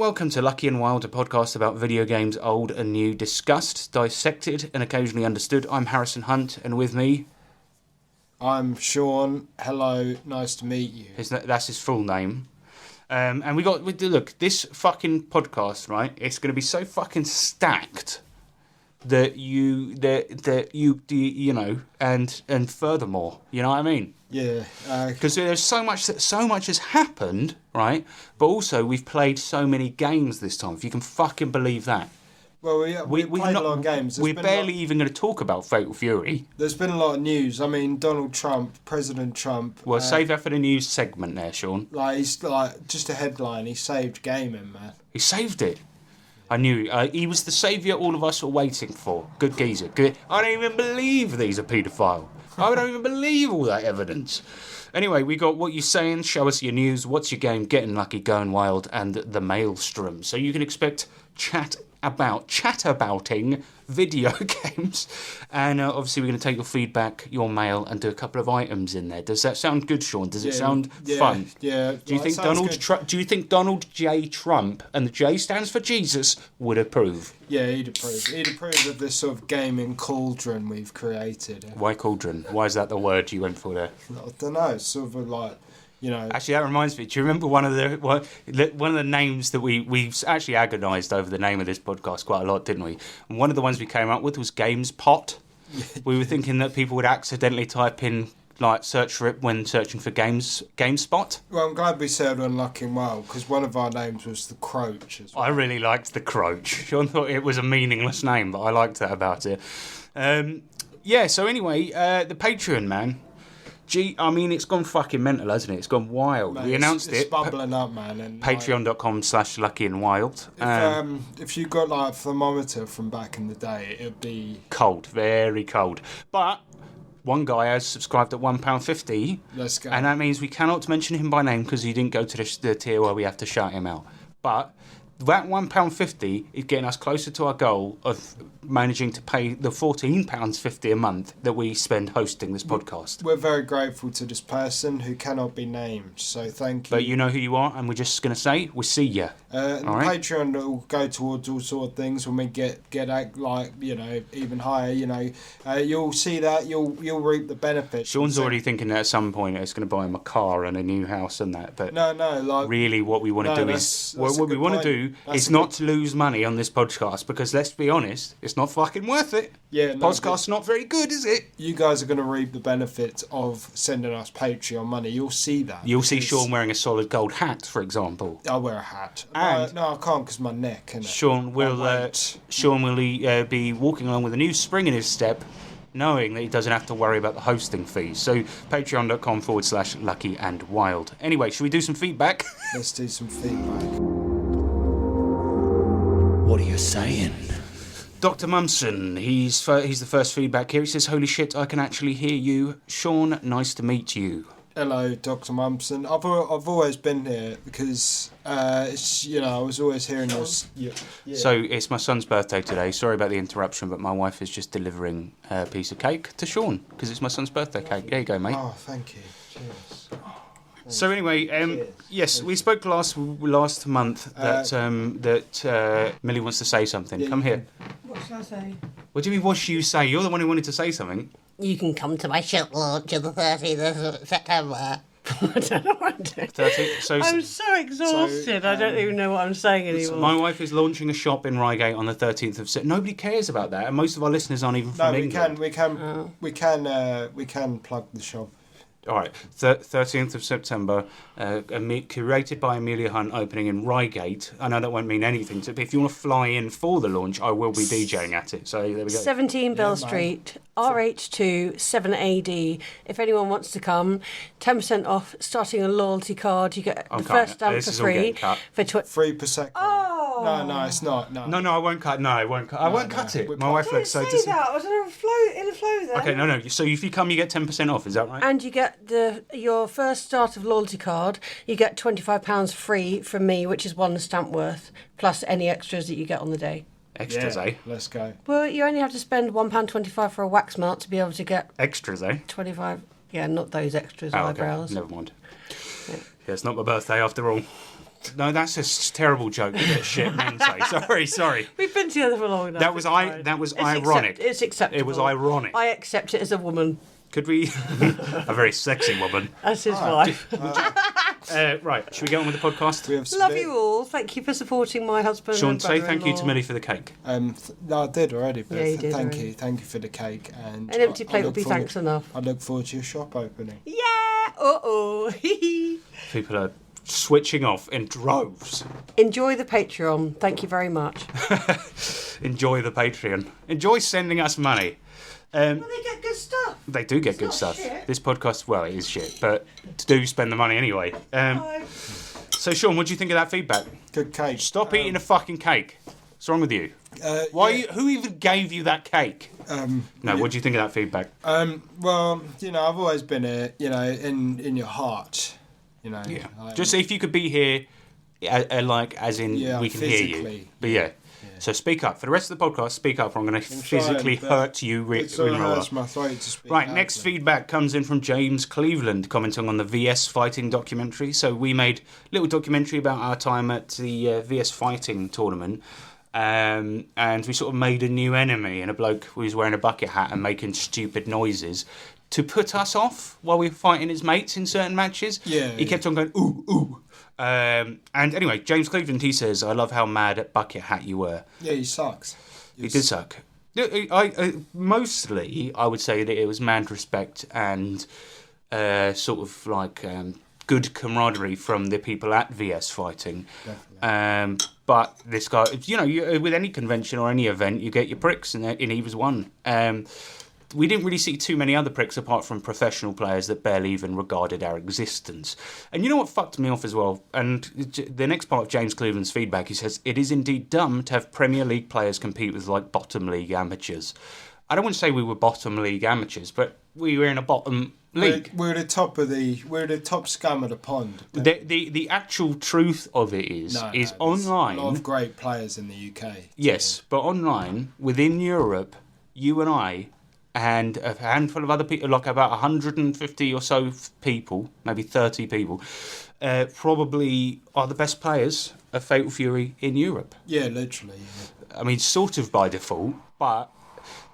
welcome to Lucky and Wild, a podcast about video games old and new, discussed, dissected and occasionally understood. I'm Harrison Hunt, and with me... I'm Sean. Hello, nice to meet you. That's his full name. And look, this fucking podcast, right, it's going to be so fucking stacked that you know, and furthermore, you know what I mean? Yeah. Because there's so much has happened, right? But also we've played so many games this time. If you can fucking believe that. Well, we played a lot of games. We're barely even going to talk about Fatal Fury. There's been a lot of news. I mean, President Trump. Well, save that for the news segment there, Sean. He's just a headline. He saved gaming, man. He saved it. I knew he was the saviour all of us were waiting for. Good geezer. Good. I don't even believe these are paedophile. I don't even believe all that evidence. Anyway, we got What You Saying, Show Us Your News, What's Your Game, Getting Lucky, Going Wild, and The Maelstrom. So you can expect chat-abouting video games. And obviously we're going to take your feedback, your mail, and do a couple of items in there. Does that sound good, Sean? Does it sound fun? Yeah. Do you think Donald J. Trump, and the J stands for Jesus, would approve? Yeah, he'd approve. He'd approve of this sort of gaming cauldron we've created. Why cauldron? Why is that the word you went for there? I don't know. It's sort of like... You know. Actually, that reminds me. Do you remember one of the names that we've actually agonised over the name of this podcast quite a lot, didn't we? And one of the ones we came up with was GameSpot. We were thinking that people would accidentally type in search for it when searching for GameSpot. Well, I'm glad we said Unlucky and Wild because one of our names was the Croach as well. I really liked the Croach. Sean thought it was a meaningless name, but I liked that about it. So anyway, the Patreon, man. I mean, it's gone fucking mental, hasn't it? It's gone wild. Man, we announced it's bubbling up, man. And Patreon.com/luckyandwild. If you got a thermometer from back in the day, it'd be... Cold, very cold. But one guy has subscribed at £1.50. Let's go. And that means we cannot mention him by name because he didn't go to the tier where we have to shout him out. But that £1.50 is getting us closer to our goal of managing to pay the £14.50 a month that we spend hosting this podcast. We're very grateful to this person who cannot be named, so thank you. But you know who you are, and we're just going to say, we'll see ya. And right? Patreon will go towards all sort of things when we get even higher, you'll see that, you'll reap the benefits. Sean's already thinking that at some point it's going to buy him a car and a new house and that, but really what we want to do is, what we want to do is not to lose money on this podcast, because let's be honest, it's not fucking worth it. Yeah, podcast's not very good, is it? You guys are going to reap the benefits of sending us Patreon money. You'll see that. You'll see Sean wearing a solid gold hat, for example. I'll wear a hat. And no, I can't because my neck. Innit? Sean will be walking along with a new spring in his step, knowing that he doesn't have to worry about the hosting fees. So patreon.com/luckyandwild. Anyway, should we do some feedback? Let's do some feedback. What are you saying? Dr. Mumson, he's the first feedback here. He says, "Holy shit, I can actually hear you. Sean, nice to meet you." Hello, Dr. Mumson. I've always been here because I was always hearing this. Yeah. So it's my son's birthday today. Sorry about the interruption, but my wife is just delivering a piece of cake to Sean because it's my son's birthday cake. There you go, mate. Oh, thank you. Cheers. So anyway, yes, we spoke last month that Millie wants to say something. Come here. What should I say? What do you mean, what should you say? You're the one who wanted to say something. You can come to my shop launch on the 30th of September. I don't know what I'm doing. I'm so exhausted, I don't even know what I'm saying anymore. My wife is launching a shop in Reigate on the 13th of September. Nobody cares about that, and most of our listeners aren't even from England. We can plug the shop. All right, 13th of September, curated by Amelia Hunt, opening in Reigate. I know that won't mean anything, but if you want to fly in for the launch, I will be DJing at it. So there we go. 17 Bell Street, RH2 7AD. If anyone wants to come, 10% off, starting a loyalty card. You get the first stamp for free. Free per second. Oh! No, it's not. No, I won't cut. No, I won't cut. I won't cut it. My wife looks so... Don't say that. I was in a flow then. Okay, no. So if you come, you get 10% off. Is that right? And you get your first start of loyalty card. You get £25 free from me, which is one stamp worth, plus any extras that you get on the day. Extras, eh? Let's go. Well, you only have to spend £1.25 for a wax melt to be able to get... Extras, eh? 25... Yeah, not those extras eyebrows. Okay. Never mind. Yeah, it's not my birthday after all. No, that's a terrible joke. That shit men say. Sorry. We've been together for long enough. That was ironic. It's acceptable. It was ironic. I accept it as a woman. Could we? A very sexy woman. As his wife. Right, should we get on with the podcast? Love you all. Thank you for supporting my husband. Sean, and say thank you to brother-in-law. Millie for the cake. No, I did already. But Yeah, you did thank already. you. Thank you for the cake. And An empty I plate look would be forward- thanks enough. I look forward to your shop opening. Yeah. Uh-oh. People are switching off in droves. Enjoy the Patreon. Thank you very much. Enjoy the Patreon. Enjoy sending us money. Well, they get good stuff. They do get It's good not stuff. shit. This podcast, well, it is shit, but do spend the money anyway. So, Sean, what do you think of that feedback? Good cake. Stop eating a fucking cake. What's wrong with you? Who even gave you that cake? No, what do you think of that feedback? Well, I've always been in your heart. Yeah. like- Just if you could be here, as in Yeah, we can hear you. physically. But yeah. So speak up. For the rest of the podcast, speak up or I'm going to physically hurt you. It sort of hurts my throat to speak. Right, out, next so- feedback comes in from James Cleveland, commenting on the VS Fighting documentary. So we made a little documentary about our time at the VS Fighting tournament, and we sort of made a new enemy, and a bloke who was wearing a bucket hat and making stupid noises to put us off while we were fighting his mates in certain matches. Yeah, He yeah. kept on going, ooh, ooh. And anyway, James Cleveland, he says, I love how mad at bucket hat you were. Yeah, he sucks. He did suck. Mostly, I would say that it was mad respect and sort of like good camaraderie from the people at VS Fighting. But this guy, with any convention or any event, you get your pricks, and he was one. We didn't really see too many other pricks apart from professional players that barely even regarded our existence. And you know what fucked me off as well? And the next part of James Cleveland's feedback, he says, it is indeed dumb to have Premier League players compete with like bottom league amateurs. I don't want to say we were bottom league amateurs, but we were in a bottom league. We're the top scum of the pond. The actual truth of it is There's online. a lot of great players in the UK. Yes, but online, within Europe, you and I and a handful of other people, like about 150 or so people, maybe 30 people, probably are the best players of Fatal Fury in Europe. Yeah, literally. Yeah. I mean, sort of by default, but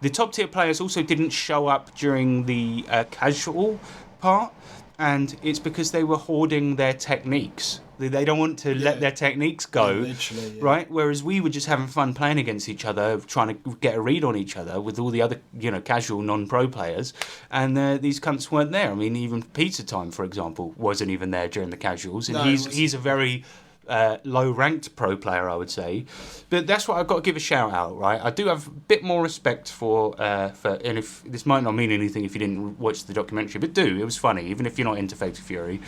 the top tier players also didn't show up during the casual part, and it's because they were hoarding their techniques. They don't want to let their techniques go, literally, yeah. right? Whereas we were just having fun playing against each other, trying to get a read on each other with all the other, casual non-pro players, and these cunts weren't there. I mean, even Pizza Time, for example, wasn't even there during the casuals, and he's a very low-ranked pro player, I would say. But that's what I've got to give a shout-out, right? I do have a bit more respect for and if this might not mean anything if you didn't watch the documentary, but do. It was funny, even if you're not into Fatal Fury.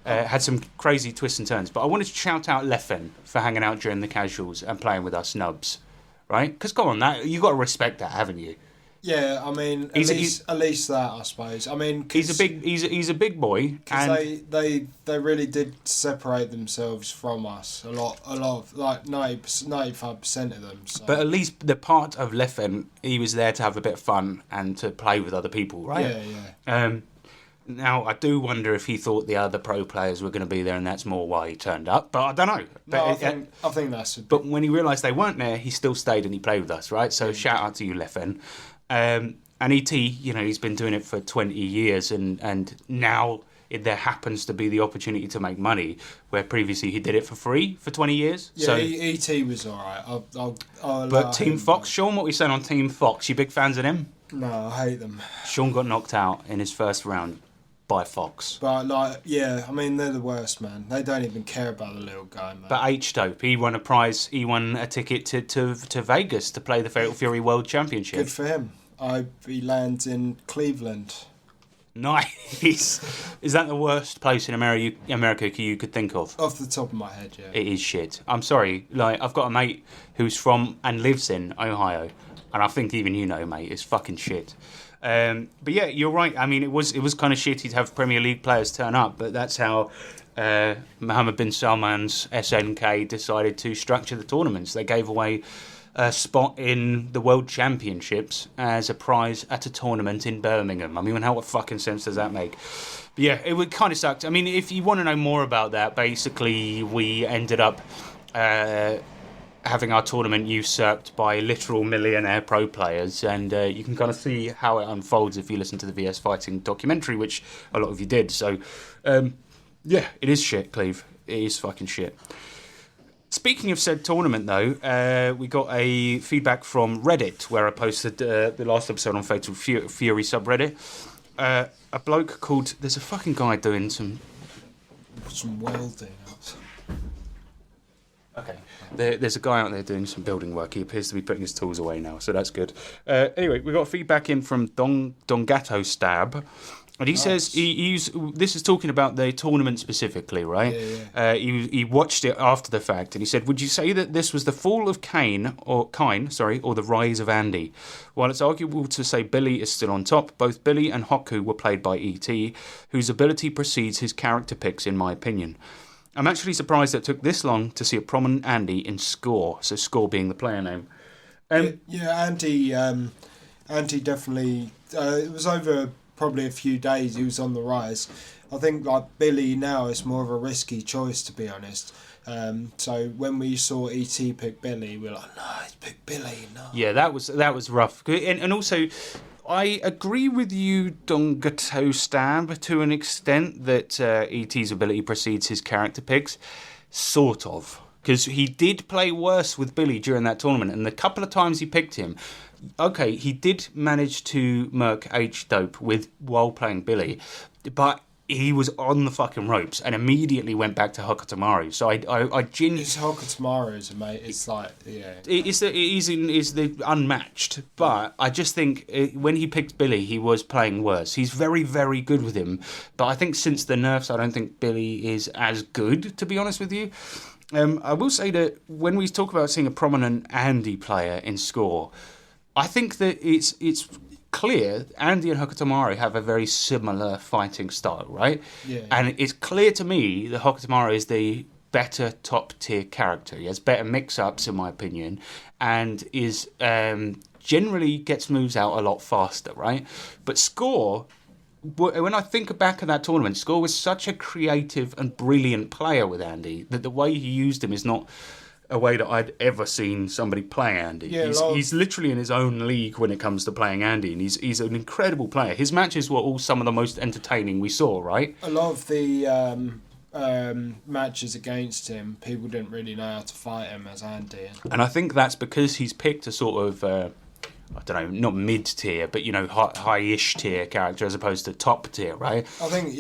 Had some crazy twists and turns. But I wanted to shout out Leffen for hanging out during the casuals and playing with us nubs, right? Because, come on, you got to respect that, haven't you? Yeah, I mean, at least that, I suppose. I mean, he's a big boy, because they really did separate themselves from us a lot of like 95% of them. So. But at least the part of Leffen, he was there to have a bit of fun and to play with other people, right? Yeah. Now I do wonder if he thought the other pro players were going to be there, and that's more why he turned up. But I don't know. No, I think that's. But when he realised they weren't there, he still stayed and he played with us, right? So shout out to you, Leffen. And ET, he's been doing it for 20 years, and now there happens to be the opportunity to make money, where previously he did it for free for 20 years. Yeah, so, ET was alright. But Team Fox, Sean, what are we saying on Team Fox? You big fans of them? No, I hate them. Sean got knocked out in his first round by Fox. But I mean, they're the worst, man. They don't even care about the little guy, man. But H-Dope, he won a prize. He won a ticket to Vegas to play the Fatal Fury World Championship. Good for him. He lands in Cleveland. Nice. Is that the worst place in America you could think of? Off the top of my head, yeah. It is shit. I'm sorry. I've got a mate who's from and lives in Ohio, and I think even mate, it's fucking shit. But yeah, you're right. I mean, it was kind of shitty to have Premier League players turn up, but that's how Mohammed bin Salman's SNK decided to structure the tournaments. They gave away a spot in the World Championships as a prize at a tournament in Birmingham. I mean, what fucking sense does that make? But yeah, it would kind of sucked. I mean, if you want to know more about that, basically we ended up having our tournament usurped by literal millionaire pro players, and you can kind of see how it unfolds if you listen to the VS Fighting documentary, which a lot of you did. So, yeah, it is shit, Cleve. It is fucking shit. Speaking of said tournament, though, we got a feedback from Reddit, where I posted the last episode on Fatal Fury subreddit. A bloke called... There's a fucking guy doing some welding. Okay. There's a guy out there doing some building work. He appears to be putting his tools away now, so that's good. Anyway, we got feedback in from Dongato Stab. And he says this is talking about the tournament specifically, right? Yeah. He watched it after the fact, and he said, "Would you say that this was the fall of Kine, or the rise of Andy? While it's arguable to say Billy is still on top, both Billy and Hoku were played by E.T., whose ability precedes his character picks, in my opinion. I'm actually surprised that it took this long to see a prominent Andy in Score, so Score being the player name." Andy definitely. It was over probably a few days. He was on the rise. I think like Billy now is more of a risky choice, to be honest. So when we saw ET pick Billy, we were like, no, he's picked Billy. No. Yeah, that was rough, and also. I agree with you, Dongato Stab, to an extent that E.T.'s ability precedes his character picks. Sort of. Because he did play worse with Billy during that tournament, and the couple of times he picked him, okay, he did manage to murk H-Dope while playing Billy, but he was on the fucking ropes and immediately went back to Hokutomaru. So I genuinely... It's Hokutomaru, mate. It's like, yeah. Is the unmatched, but I just think when he picked Billy, he was playing worse. He's very, very good with him, but I think since the nerfs, I don't think Billy is as good, to be honest with you. I will say that when we talk about seeing a prominent Andy player in Score, I think that it's clear Andy and Hokutomaru have a very similar fighting style, right? Yeah. And it's clear to me that Hokutomaru is the better top-tier character. He has better mix-ups, in my opinion, and is generally gets moves out a lot faster, right? But Score, when I think back at that tournament, Score was such a creative and brilliant player with Andy that the way he used him is not a way that I'd ever seen somebody play Andy. Yeah, he's literally in his own league when it comes to playing Andy, and he's an incredible player. His matches were all some of the most entertaining we saw, right? A lot of the matches against him, people didn't really know how to fight him as Andy. And I think that's because he's picked a sort of... I don't know, not mid-tier, but, high-ish tier character as opposed to top-tier, right? I think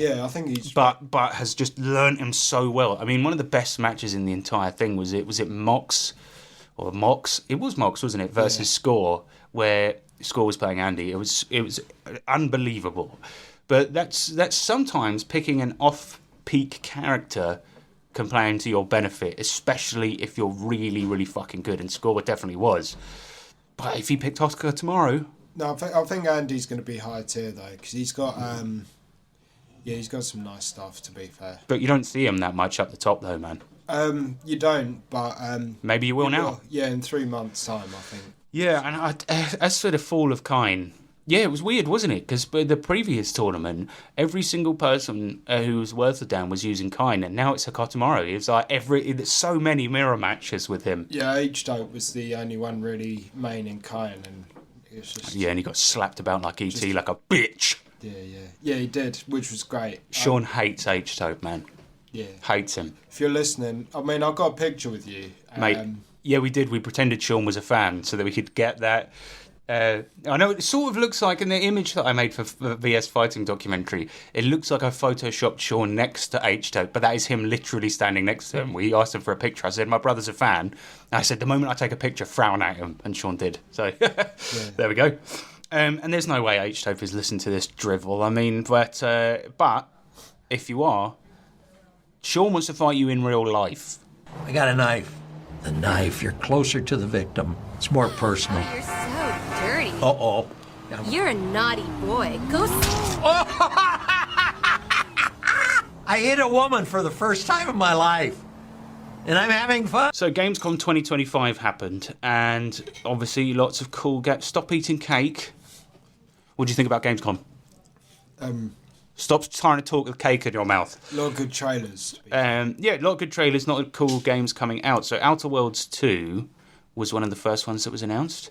he's... But has just learnt him so well. I mean, one of the best matches in the entire thing was it Mox? Or Mox? It was Mox, wasn't it? Versus Score, where Score was playing Andy. It was unbelievable. But that's sometimes picking an off-peak character can play into your benefit, especially if you're really, really fucking good, and Score definitely was. But if he picked Oscar tomorrow... No, I think Andy's going to be high tier, though, because he's got... he's got some nice stuff, to be fair. But you don't see him that much up the top, though, man. You don't, but... maybe you will now. Yeah, in 3 months' time, I think. Yeah, and as for the fall of Kine... Yeah, it was weird, wasn't it? Because the previous tournament, every single person who was worth a damn was using Kine, and now it's Hokutomaru. It's like there's so many mirror matches with him. Yeah, H-Dope was the only one really main in Kine, and it was just... Yeah, and he got slapped about like E.T. like a bitch. Yeah, he did, which was great. Sean hates H-Dope, man. Yeah. Hates him. If you're listening, I mean, I've got a picture with you. Mate, yeah, we did. We pretended Sean was a fan so that we could get that... I know it sort of looks like in the image that I made for the VS Fighting documentary, it looks like I photoshopped Sean next to H-Dope, but that is him literally standing next to him. We asked him for a picture. I said, my brother's a fan. And I said, the moment I take a picture, frown at him. And Sean did. So there we go. And there's no way H-Dope is listening to this drivel. I mean, but if you are, Sean wants to fight you in real life. I got a knife. The knife, you're closer to the victim. It's more personal. You're so dirty. Uh-oh. You're a naughty boy. Go... I hit a woman for the first time in my life. And I'm having fun. So Gamescom 2025 happened, and obviously lots of cool games. Stop eating cake. What do you think about Gamescom? Stop trying to talk with cake in your mouth. A lot of good trailers. Yeah, a lot of good trailers, not cool games coming out. So Outer Worlds 2 was one of the first ones that was announced.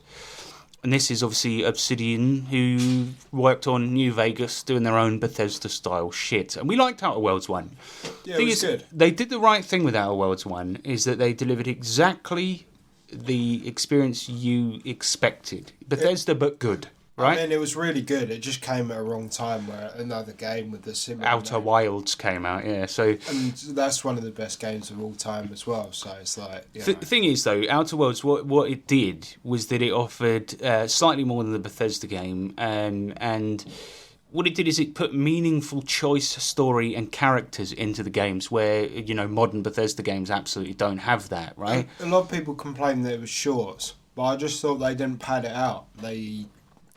And this is obviously Obsidian, who worked on New Vegas, doing their own Bethesda-style shit. And we liked Outer Worlds 1. Yeah, it was good. They did the right thing with Outer Worlds 1, is that they delivered exactly the experience you expected. Bethesda, but good, right? I mean, it was really good. It just came at a wrong time where another game with the similar Outer name. Wilds came out, yeah. So And that's one of the best games of all time as well. So it's like, you know. the thing is, though, Outer Worlds, what it did was that it offered slightly more than the Bethesda game, and what it did is it put meaningful choice, story, and characters into the games where, you know, modern Bethesda games absolutely don't have that, right? A lot of people complained that it was short, but I just thought they didn't pad it out.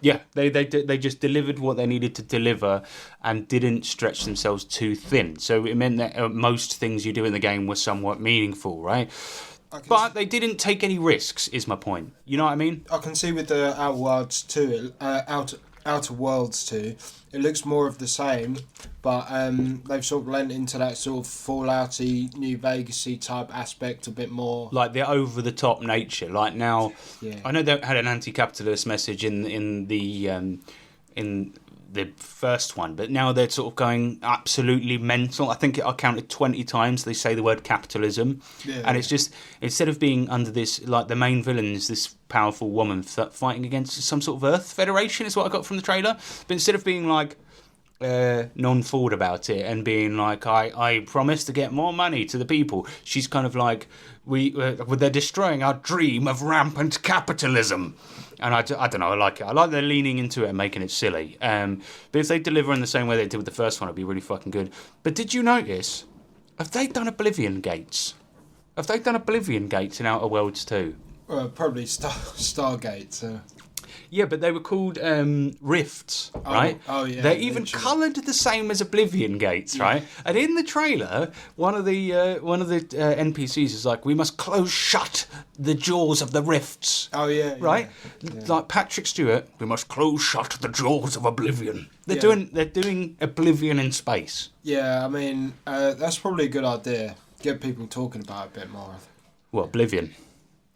Yeah, they just delivered what they needed to deliver and didn't stretch themselves too thin. So it meant that most things you do in the game were somewhat meaningful, right? But they didn't take any risks, is my point. You know what I mean? I can see with the Outer Worlds 2, Outer Worlds 2, it looks more of the same, but they've sort of lent into that sort of Fallout-y, New Vegas-y type aspect a bit more. Like the over-the-top nature. Like now, Yeah. I know they had an anti-capitalist message in the first one, but now they're sort of going absolutely mental. I think I counted 20 times they say the word capitalism, and it's just, instead of being under this, like the main villain is this powerful woman fighting against some sort of Earth Federation is what I got from the trailer, but instead of being like non-forward about it and being like, I promise to get more money to the people, she's kind of like, they're destroying our dream of rampant capitalism. And I don't know, I like it. I like they're leaning into it and making it silly. But if they deliver in the same way they did with the first one, it'd be really fucking good. But did you notice, have they done Oblivion Gates? Have they done Oblivion Gates in Outer Worlds 2? Probably Stargate. Yeah, but they were called Rifts, right? Oh, yeah. They're even coloured the same as Oblivion Gates, right? And in the trailer, one of the NPCs is like, "We must close shut the jaws of the rifts." Oh yeah. Right? Yeah. Like Patrick Stewart, "We must close shut the jaws of Oblivion." They're Yeah. doing Oblivion in space. Yeah, I mean, that's probably a good idea. Get people talking about it a bit more. Well, Oblivion.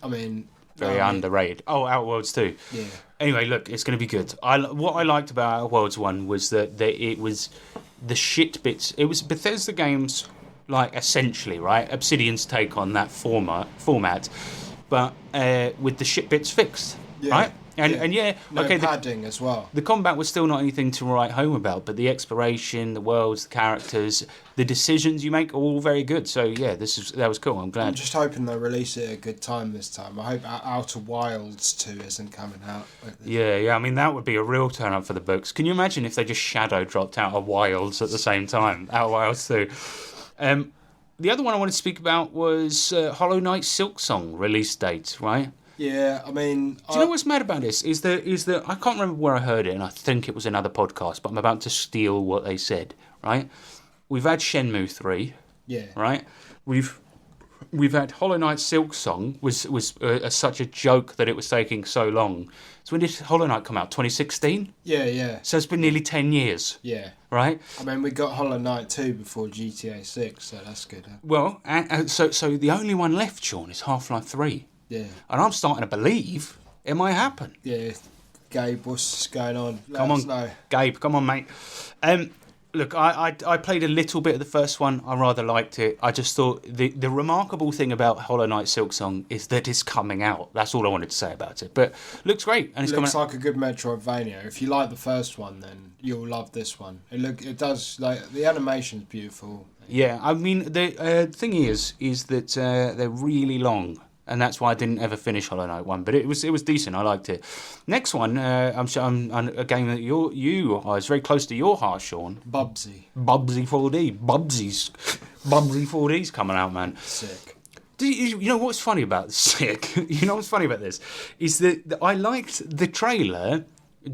I mean, Very underrated. Oh, Outer Worlds 2. Yeah. Anyway, look, it's going to be good. What I liked about Outer Worlds 1 was that it was the shit bits. It was Bethesda games, like, essentially, right? Obsidian's take on that format, but with the shit bits fixed, right? And no okay, padding as well. the combat was still not anything to write home about, but the exploration, the worlds, the characters, the decisions you make are all very good. So yeah, that was cool. I'm glad. I'm just hoping they release it at a good time this time. I hope Outer Wilds 2 isn't coming out. Yeah. I mean, that would be a real turn up for the books. Can you imagine if they just shadow dropped Outer Wilds at the same time? Outer Wilds 2. The other one I wanted to speak about was Hollow Knight Silksong release date, right? Yeah, I mean... Do you know what's mad about this? Is that I can't remember where I heard it, and I think it was another podcast, but I'm about to steal what they said, right? We've had Shenmue 3, Yeah. right? We've had Hollow Knight Silksong was such a joke that it was taking so long. So when did Hollow Knight come out? 2016? Yeah. So it's been nearly 10 years, Yeah. right? I mean, we got Hollow Knight 2 before GTA 6, so that's good. Huh? Well, so the only one left, Sean, is Half-Life 3. Yeah. And I'm starting to believe it might happen. Yeah. Gabe, what's going on? Come on, Gabe, come on, mate. Look, I played a little bit of the first one. I rather liked it. I just thought the remarkable thing about Hollow Knight Silksong is that it's coming out. That's all I wanted to say about it. But looks great, and it's looks coming like a good Metroidvania. If you like the first one, then you'll love this one. It does, like, the animation's beautiful. Yeah, I mean the thing is that they're really long. And that's why I didn't ever finish Hollow Knight 1, but it was decent. I liked it. Next one, I'm a game that you are is very close to your heart, Sean. Bubsy 4D, Bubsy 4D's coming out, man. Sick. You know what's funny about this? Sick. You know what's funny about this is that I liked the trailer.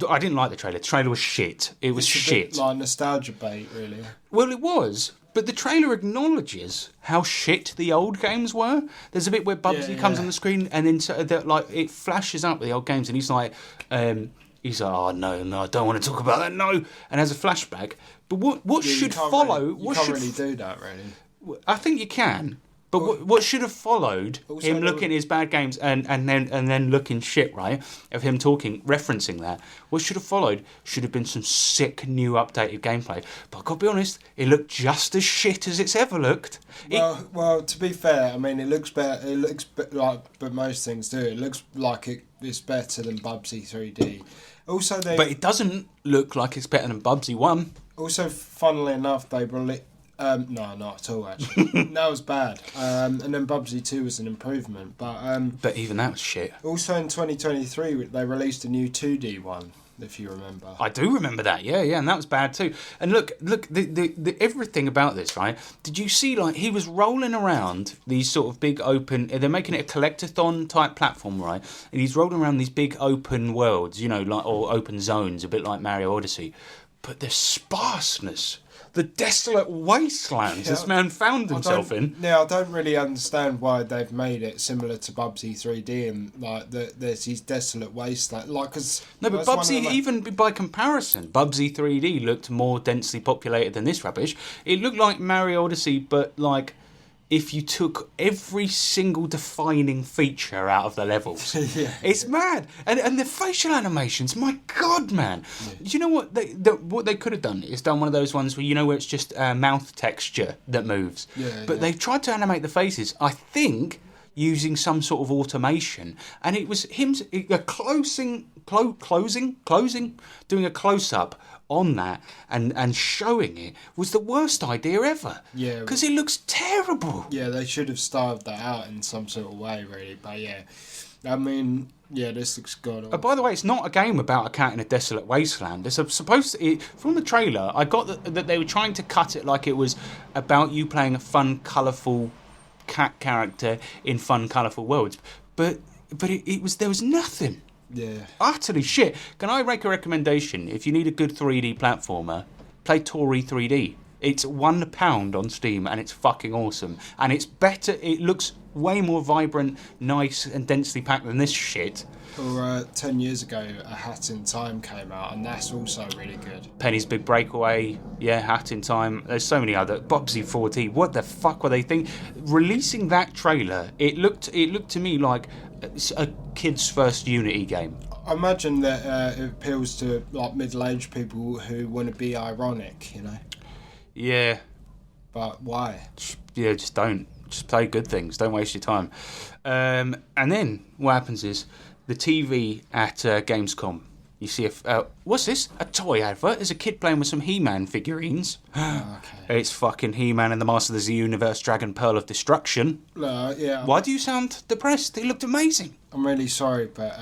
I didn't like the trailer. The trailer was shit. It was It's a shit. bit like nostalgia bait, really. Well, it was. But the trailer acknowledges how shit the old games were. There's a bit where Bubsy comes on the screen, and then like it flashes up with the old games, and he's like, oh no, I don't want to talk about that, no, and has a flashback. But what should follow? You can't really do that, really. I think you can. But what should have followed him looking at his bad games and then looking shit, right? Of him talking, referencing that. What should have followed should have been some sick new updated gameplay. But I've got to be honest, it looked just as shit as it's ever looked. Well, to be fair, I mean, it looks better. It looks but most things do. It looks like it's better than Bubsy 3D. Also, but it doesn't look like it's better than Bubsy 1. Also, funnily enough, they released. No, not at all, actually. That was bad. And then Bubsy 2 was an improvement. But even that was shit. Also in 2023, they released a new 2D one, if you remember. I do remember that, yeah, and that was bad too. And look, the everything about this, right? Did you see, like, he was rolling around these sort of big open... They're making it a collectathon type platform, right? And he's rolling around these big open worlds, you know, like, or open zones, a bit like Mario Odyssey. But the sparseness... The desolate wastelands this man found himself in. Yeah, I don't really understand why they've made it similar to Bubsy 3D and like there's these desolate wastelands. Like, no, but Bubsy, even by comparison, Bubsy 3D looked more densely populated than this rubbish. It looked like Mario Odyssey, but like if you took every single defining feature out of the levels. It's mad. And the facial animations, my God, man. Yeah. Do you know what they could have done is done one of those ones where, you know, where it's just mouth texture that moves. But they've tried to animate the faces, I think, using some sort of automation. And it was him closing, doing a close-up on that and showing it was the worst idea ever. Yeah. Because it looks terrible. Yeah, they should have starved that out in some sort of way, really. But yeah, I mean, yeah, this looks god. By the way, it's not a game about a cat in a desolate wasteland. It's supposed to... From the trailer, I got that they were trying to cut it like it was about you playing a fun, colourful cat character in fun, colourful worlds. But it was... There was nothing. Yeah. Utterly shit. Can I make a recommendation? If you need a good 3D platformer, play Tori 3D. It's £1 on Steam and it's fucking awesome. And it's better, it looks way more vibrant, nice and densely packed than this shit. Or 10 years ago, A Hat in Time came out and that's also really good. Penny's Big Breakaway, yeah, Hat in Time. There's so many other. Bubsy 4D, what the fuck were they thinking? Releasing that trailer, it looked to me like a kid's first Unity game. I imagine that it appeals to like middle-aged people who want to be ironic, you know. Yeah. But why? Yeah, just don't. Just play good things. Don't waste your time. And then what happens is the TV at Gamescom. You see what's this? A toy advert? There's a kid playing with some He-Man figurines. Oh, okay. It's fucking He-Man and the Masters of the Universe Dragon Pearl of Destruction. Yeah. Why do you sound depressed? They looked amazing. I'm really sorry, but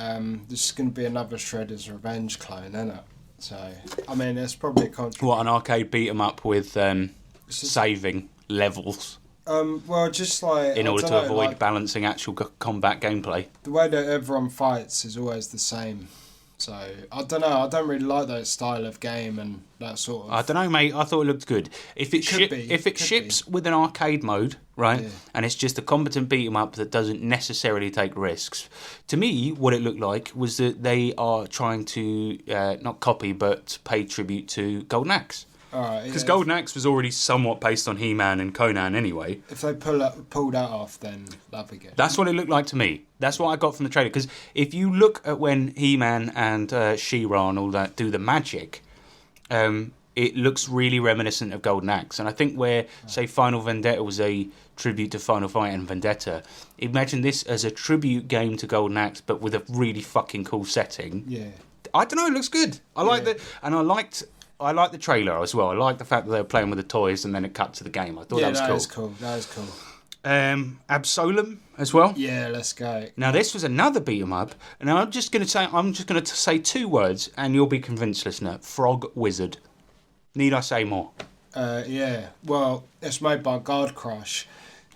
this is going to be another Shredder's Revenge clone, isn't it? So, I mean, it's probably a controversy. What, an arcade beat 'em up with saving levels? Well, just like... In order to avoid balancing actual combat gameplay. The way that everyone fights is always the same. So, I don't know. I don't really like that style of game and that sort of... I don't know, mate. I thought it looked good. If it ships with an arcade mode, right, and it's just a competent beat-em-up that doesn't necessarily take risks, to me, what it looked like was that they are trying to not copy, but pay tribute to Golden Axe. Because Golden Axe was already somewhat based on He-Man and Conan anyway. If they pull that off, then that'd be good. That's what it looked like to me. That's what I got from the trailer. Because if you look at when He-Man and She-Ra and all that do the magic, it looks really reminiscent of Golden Axe. And I think where, say, Final Vendetta was a tribute to Final Fight and Vendetta, imagine this as a tribute game to Golden Axe, but with a really fucking cool setting. Yeah. I don't know, it looks good. I like I liked the trailer as well. I liked the fact that they were playing with the toys and then it cut to the game. I thought that was cool. That was cool. Absolum as well. Yeah, let's go. Now this was another beat 'em up, and I'm just going to say two words, and you'll be convinced, listener. Frog Wizard. Need I say more? Yeah. Well, it's made by Guard Crush.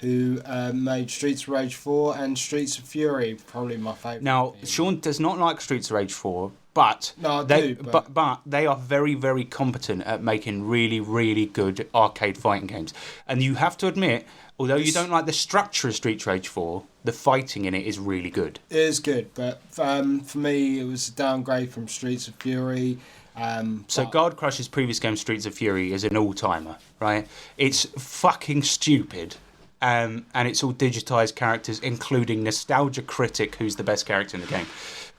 who made Streets of Rage 4 and Streets of Fury, probably my favourite. Now, Sean does not like Streets of Rage 4, but but they are very, very competent at making really, really good arcade fighting games. And you have to admit, although you don't like the structure of Streets of Rage 4, the fighting in it is really good. It is good, but for me, it was a downgrade from Streets of Fury. So Guard Crush's previous game, Streets of Fury, is an all-timer, right? It's fucking stupid. And it's all digitised characters, including Nostalgia Critic, who's the best character in the game.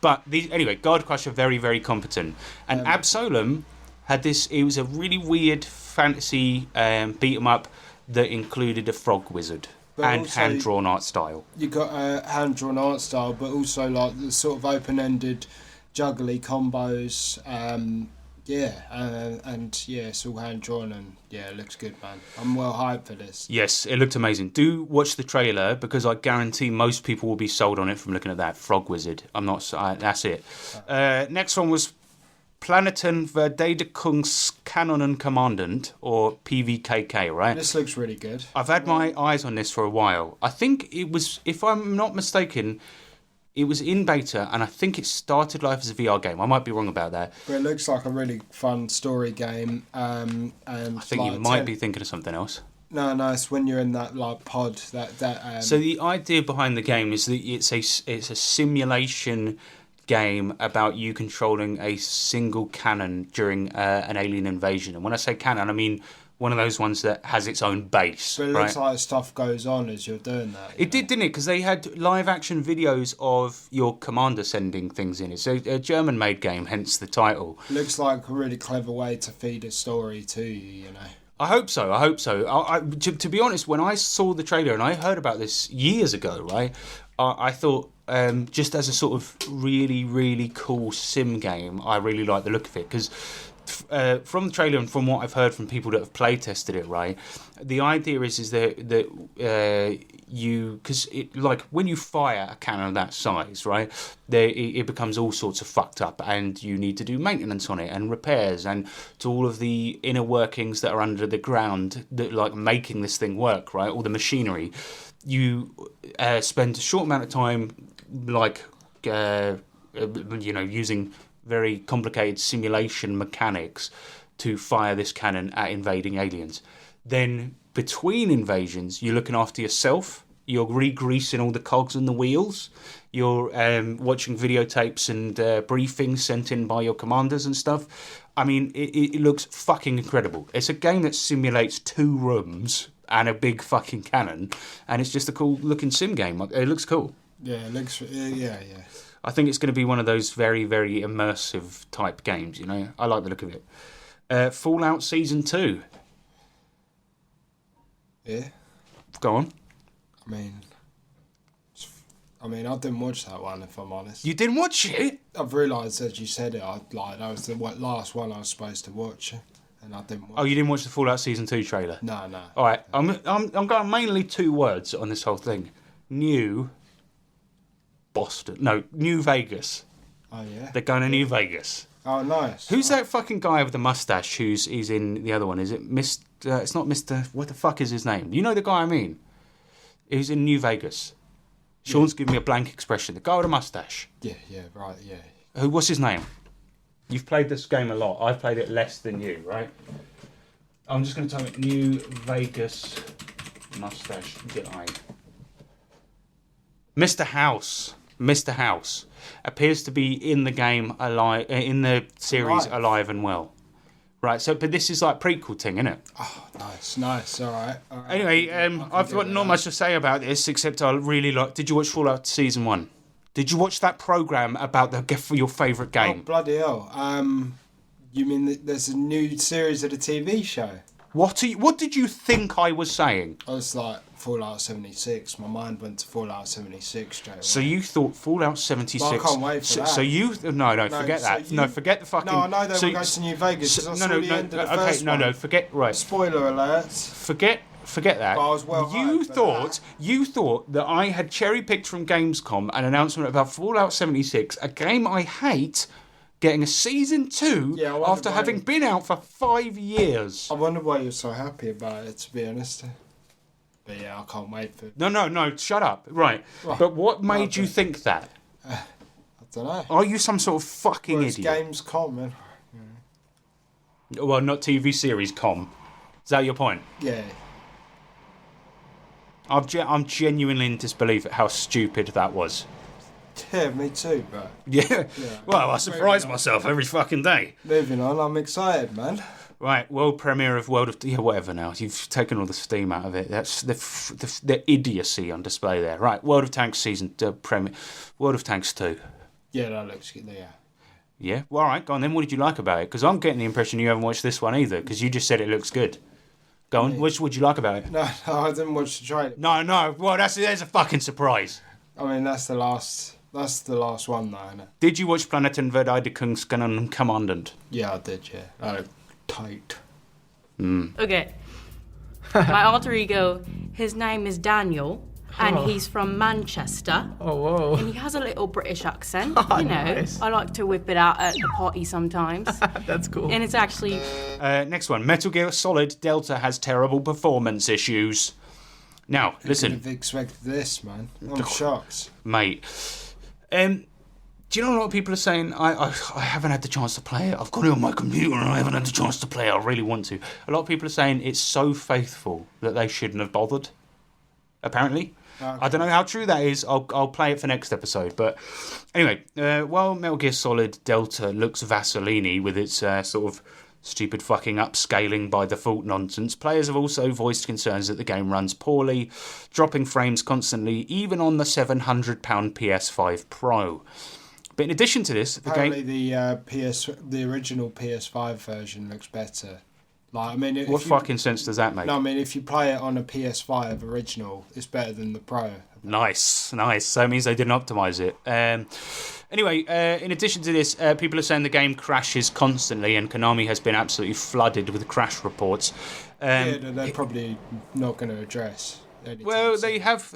But anyway, Guard Crush are very, very competent. And Absolem had this. It was a really weird fantasy beat 'em up that included a frog wizard and hand-drawn art style. You got a hand-drawn art style, but also like the sort of open-ended, juggly combos. It's all hand-drawn and it looks good, man. I'm well hyped for this. Yes, it looked amazing. Do watch the trailer because I guarantee most people will be sold on it from looking at that frog wizard. I'm not. That's it. Next one was Planeten Verteidigungskanonen Kommandant, or PVKK, right? This looks really good. I've had my eyes on this for a while. I think it was, if I'm not mistaken, it was in beta, and I think it started life as a VR game. I might be wrong about that. But it looks like a really fun story game. And I think you might be thinking of something else. No, it's when you're in that like pod. So the idea behind the game is that it's a simulation game about you controlling a single cannon during an alien invasion. And when I say cannon, I mean one of those ones that has its own base. But it looks like stuff goes on as you're doing that. It did, didn't it? Because they had live action videos of your commander sending things in. It's a German-made game, hence the title. It looks like a really clever way to feed a story to you, you know. I hope so. To be honest, when I saw the trailer and I heard about this years ago, right, I thought just as a sort of really, really cool sim game, I really like the look of it. Because from the trailer and from what I've heard from people that have play tested it, right, the idea is that you, because like when you fire a cannon of that size, right, it becomes all sorts of fucked up, and you need to do maintenance on it and repairs and to all of the inner workings that are under the ground that like making this thing work, right, all the machinery. You spend a short amount of time like using very complicated simulation mechanics to fire this cannon at invading aliens. Then between invasions, you're looking after yourself, you're re-greasing all the cogs and the wheels, you're watching videotapes and briefings sent in by your commanders and stuff. I mean, it looks fucking incredible. It's a game that simulates 2 rooms and a big fucking cannon, and it's just a cool looking sim game. It looks cool. Yeah, it looks, yeah. I think it's going to be one of those very, very immersive type games, you know. I like the look of it. Fallout Season 2. Yeah. Go on. I mean, I didn't watch that one, if I'm honest. You didn't watch it? I've realised as you said it, that was the last one I was supposed to watch, and I didn't watch. Oh, you didn't watch the Fallout Season 2 trailer? No. All right, I'm going mainly 2 words on this whole thing. New Vegas. Oh, yeah? They're going to New Vegas. Oh, nice. Who's that fucking guy with the mustache he's in the other one? Is it Mr... it's not Mr... What the fuck is his name? You know the guy I mean? Who's in New Vegas. Sean's giving me a blank expression. The guy with a mustache. Yeah, right, yeah. What's his name? You've played this game a lot. I've played it less than you, right? I'm just going to type it New Vegas mustache guy. Mr. House appears to be in the game alive, in the series alive and well. Right, so but this is like prequel thing, isn't it? Oh, nice. All right. Anyway, I've got not much to say about this except I really like. Did you watch Fallout Season 1? Did you watch that program about your favourite game? Oh, bloody hell! You mean there's a new series of the TV show? What did you think I was saying? I was like Fallout 76. My mind went to Fallout 76 straight away. So you thought Fallout 76? Well, I can't wait for that. So you forget that. Forget the fucking. No, I know they were going to New Vegas. Forget Spoiler alert. Forget that. But I was well You thought that I had cherry picked from Gamescom an announcement about Fallout 76, a game I hate, getting a season 2 after having been out for 5 years. I wonder why you're so happy about it, to be honest. But yeah, I can't wait for. No, shut up. Right. But what made you think that? I don't know. Are you some sort of fucking It's idiot? Gamescom, man. Well, not TV series com. Is that your point? Yeah. I'm genuinely in disbelief at how stupid that was. Yeah, me too, but... Yeah. Well, I surprise myself every fucking day. Moving on, I'm excited, man. Right, world premiere of World of... Yeah, whatever now. You've taken all the steam out of it. That's the idiocy on display there. Right, World of Tanks season premiere. World of Tanks 2. Yeah, that looks good, yeah. Yeah? Well, all right, go on then. What did you like about it? Because I'm getting the impression you haven't watched this one either, because you just said it looks good. Go on, what would you like about it? No, I didn't watch the trailer. No. Well, there's a fucking surprise. I mean, that's the last one, though, isn't it? Did you watch Planeten Verteidigungsgenommen Commandant? Yeah, I did, yeah. That looked tight. Okay. My alter ego, his name is Daniel, and he's from Manchester. Oh, whoa. And he has a little British accent, Nice. I like to whip it out at the party sometimes. That's cool. And it's actually... Next one. Metal Gear Solid Delta has terrible performance issues. Now, Who listen, could have expected this, man? I'm shocked. mate. Do you know a lot of people are saying, I haven't had the chance to play it. I've got it on my computer and I haven't had the chance to play it. I really want to. A lot of people are saying it's so faithful that they shouldn't have bothered. Apparently. Okay. I don't know how true that is. I'll play it for next episode. But anyway, while Metal Gear Solid Delta looks Vaseline with its sort of stupid fucking upscaling by default nonsense, players have also voiced concerns that the game runs poorly, dropping frames constantly, even on the £700 PS5 Pro. But in addition to this, Apparently the original PS5 version looks better. Like, I mean, what fucking sense does that make? No, I mean, if you play it on a PS5 original, it's better than the Pro. Nice. So it means they didn't optimise it. Anyway, in addition to this, people are saying the game crashes constantly, and Konami has been absolutely flooded with crash reports. They're probably not going to address. Well, they have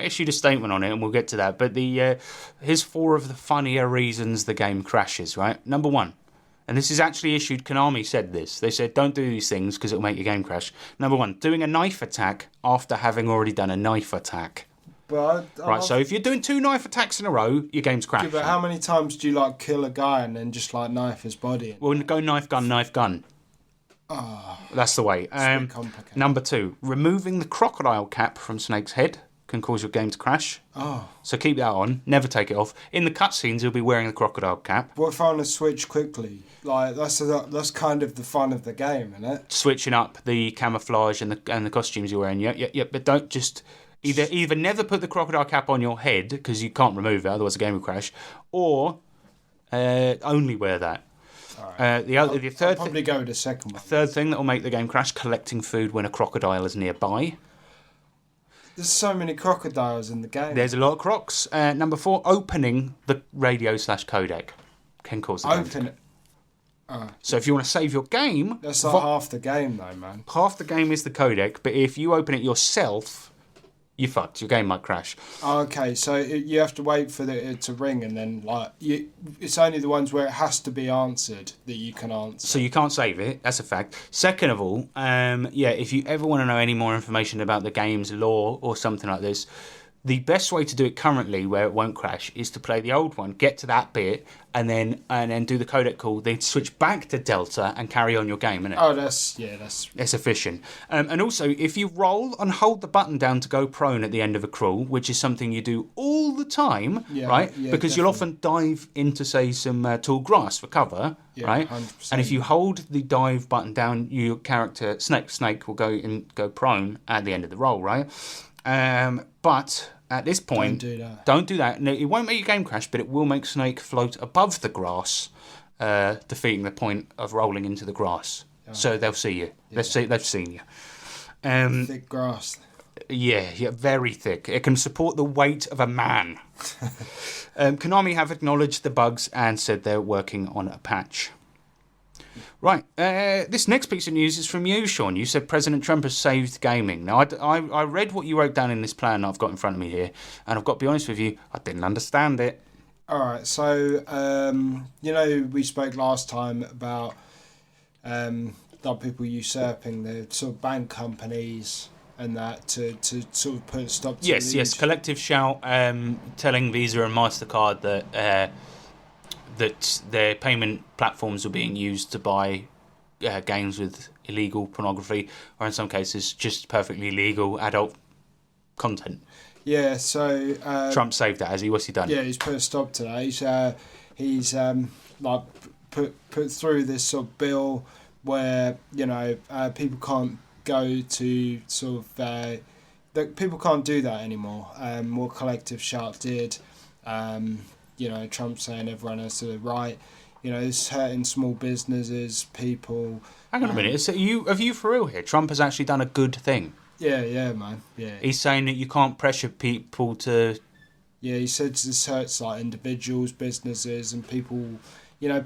issued a statement on it, and we'll get to that. But here's 4 of the funnier reasons the game crashes. Right, number 1. And this is actually issued, Konami said this. They said, don't do these things because it'll make your game crash. Number 1, doing a knife attack after having already done a knife attack. But Right, so if you're doing 2 knife attacks in a row, your game's crashing. But how many times do you, like, kill a guy and then just, like, knife his body? Well, go knife gun. That's the way. It's a bit complicated. Number 2, removing the crocodile cap from Snake's head can cause your game to crash. Oh. So keep that on. Never take it off. In the cutscenes, you'll be wearing the crocodile cap. What if I want to switch quickly? Like, that's kind of the fun of the game, isn't it? Switching up the camouflage and the costumes you're wearing. Yeah. But don't just either never put the crocodile cap on your head because you can't remove it, otherwise the game will crash, or only wear that. Right. The third I'll probably go with the second one. Third thing that will make the game crash: collecting food when a crocodile is nearby. There's so many crocodiles in the game. There's a lot of crocs. Number 4, opening the radio/codec can cause the game to Open it. So if you want to save your game... That's like half the game, though, man. Half the game is the codec, but if you open it yourself, you're fucked. Your game might crash. Okay, so you have to wait for it to ring, and then it's only the ones where it has to be answered that you can answer. So you can't save it. That's a fact. Second of all, if you ever want to know any more information about the game's lore or something like this, the best way to do it currently, where it won't crash, is to play the old one, get to that bit, and then do the codec call, then switch back to Delta and carry on your game, innit? Oh, that's efficient. And also, if you roll and hold the button down to go prone at the end of a crawl, which is something you do all the time, right? Yeah, because you'll often dive into, say, some tall grass for cover, right? 100%. And if you hold the dive button down, your character Snake will go prone at the end of the roll, right? But at this point, don't do that. No, it won't make your game crash, but it will make Snake float above the grass, defeating the point of rolling into the grass. So they'll see you. Yeah. They've seen you. Thick grass. Yeah, very thick. It can support the weight of a man. Konami have acknowledged the bugs and said they're working on a patch. Right, this next piece of news is from you, Sean. You said President Trump has saved gaming. Now, I read what you wrote down in this plan that I've got in front of me here, and I've got to be honest with you, I didn't understand it. All right, so, we spoke last time about people usurping the sort of bank companies and that to sort of put a stop to Yes, collective shout telling Visa and MasterCard that that their payment platforms were being used to buy games with illegal pornography, or in some cases just perfectly legal adult content. Yeah, so Trump saved that, has he? What's he done? Yeah, he's put a stop to that. He's like put through this sort of bill where people can't go to sort of that people can't do that anymore. What Collective Shout did, Trump saying everyone has the right. It's hurting small businesses, people. Hang on a minute. So have you for real here? Trump has actually done a good thing. Yeah, man. Yeah. He's saying that you can't pressure people to. Yeah, he said this hurts like individuals, businesses, and people.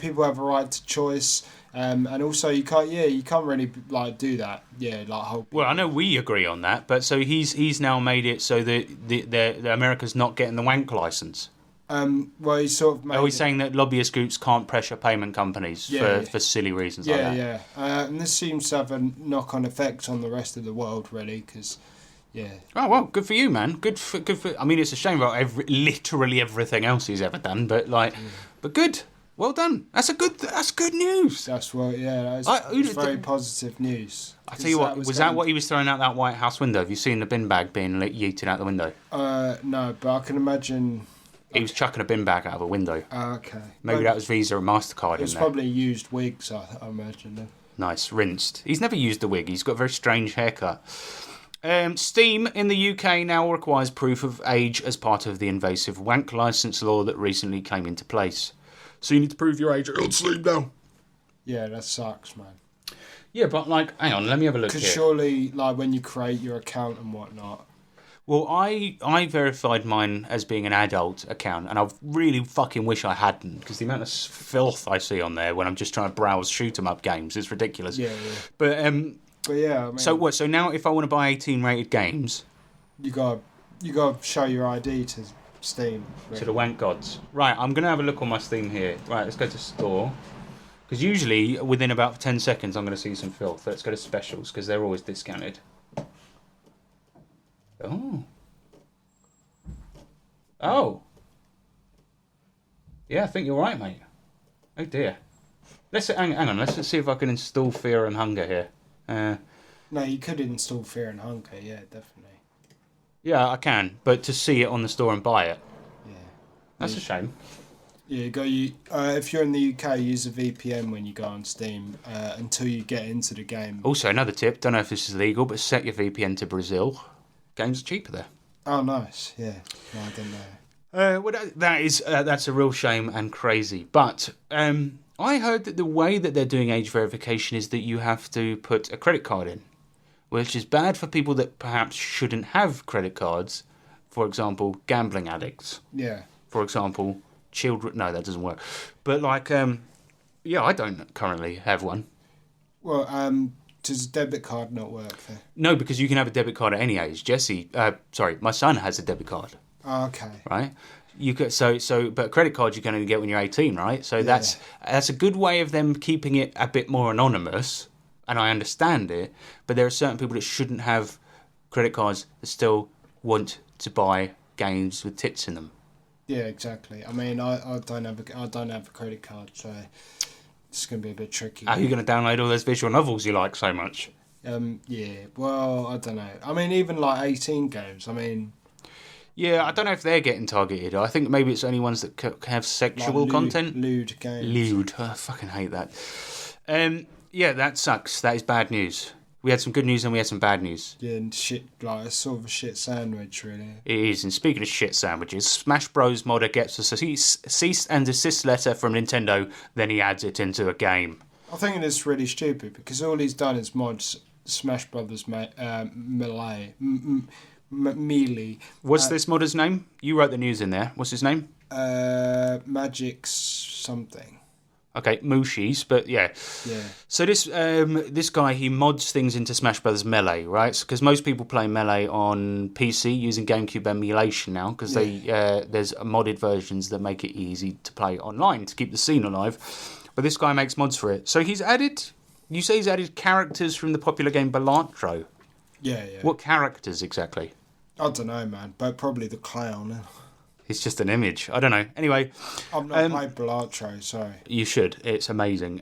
People have a right to choice, and also you can't really like do that. Yeah, like whole. Well, I know we agree on that, but so he's now made it so that the America's not getting the wank license. Well, he's sort of made. Are we saying that lobbyist groups can't pressure payment companies for silly reasons like that? Yeah. And this seems to have a knock-on effect on the rest of the world, really, because. Yeah. Oh well, good for you, man. Good for. I mean, it's a shame about literally everything else he's ever done, but but good. Well done. That's good news. That's it's very positive news. I tell you what, was that what he was throwing out that White House window? Have you seen the bin bag being yeeted out the window? No, but I can imagine. He was chucking a bin bag out of a window. Okay. Maybe that was Visa and MasterCard in there. It's probably used wigs, I imagine. Nice, rinsed. He's never used a wig. He's got a very strange haircut. Steam in the UK now requires proof of age as part of the invasive wank licence law that recently came into place. So you need to prove your age on Steam now. Yeah, that sucks, man. Yeah, but hang on, let me have a look here. Because surely, when you create your account and whatnot. Well, I verified mine as being an adult account, and I really fucking wish I hadn't, because the amount of filth I see on there when I'm just trying to browse shoot-'em-up games is ridiculous. Yeah. But yeah, I mean, so what? So now, if I want to buy 18-rated games, you got to show your ID to Steam. Really. To the wank gods. Right, I'm going to have a look on my Steam here. Right, let's go to store. Because usually, within about 10 seconds, I'm going to see some filth. Let's go to specials, because they're always discounted. Oh. Yeah, I think you're right, mate. Oh, dear. Hang on, let's see if I can install Fear and Hunger here. No, you could install Fear and Hunger, yeah, definitely. Yeah, I can, but to see it on the store and buy it. Yeah. That's a shame. Yeah, if you're in the UK, use a VPN when you go on Steam until you get into the game. Also, another tip, don't know if this is legal, but set your VPN to Brazil. Games are cheaper there. Oh, nice, yeah. No, I don't know. Well, that's a real shame and crazy. But I heard that the way that they're doing age verification is that you have to put a credit card in, which is bad for people that perhaps shouldn't have credit cards. For example, gambling addicts. Yeah. For example, children. No, that doesn't work. But I don't currently have one. Well, does a debit card not work there? No, because you can have a debit card at any age. My son has a debit card. Oh, okay. Right. You could but a credit card you can only get when you're 18, right? So that's a good way of them keeping it a bit more anonymous. And I understand it, but there are certain people that shouldn't have credit cards that still want to buy games with tits in them. Yeah, exactly. I mean, I don't have a credit card, so it's going to be a bit tricky. How are you going to download all those visual novels you like so much? Yeah. Well, I don't know. I mean, even 18 games. I mean. Yeah, I don't know if they're getting targeted. I think maybe it's only ones that have sexual content. Lewd games. Lewd. I fucking hate that. Yeah, that sucks. That is bad news. We had some good news and we had some bad news. Yeah, and shit, it's sort of a shit sandwich, really. It is. And speaking of shit sandwiches, Smash Bros. Modder gets a cease and desist letter from Nintendo, then he adds it into a game. I think it's really stupid because all he's done is mod Smash Brothers Melee. Melee. What's this modder's name? You wrote the news in there. What's his name? Magic something. Okay, Mushi's, but yeah. Yeah. So this guy, he mods things into Smash Bros. Melee, right? Because most people play Melee on PC using GameCube emulation now, because there's modded versions that make it easy to play online to keep the scene alive. But this guy makes mods for it. So he's added characters from the popular game Balatro. Yeah, yeah. What characters exactly? I don't know, man, but probably the clown. It's just an image. I don't know. Anyway, I've not played Bellatrix, sorry. you should. It's amazing.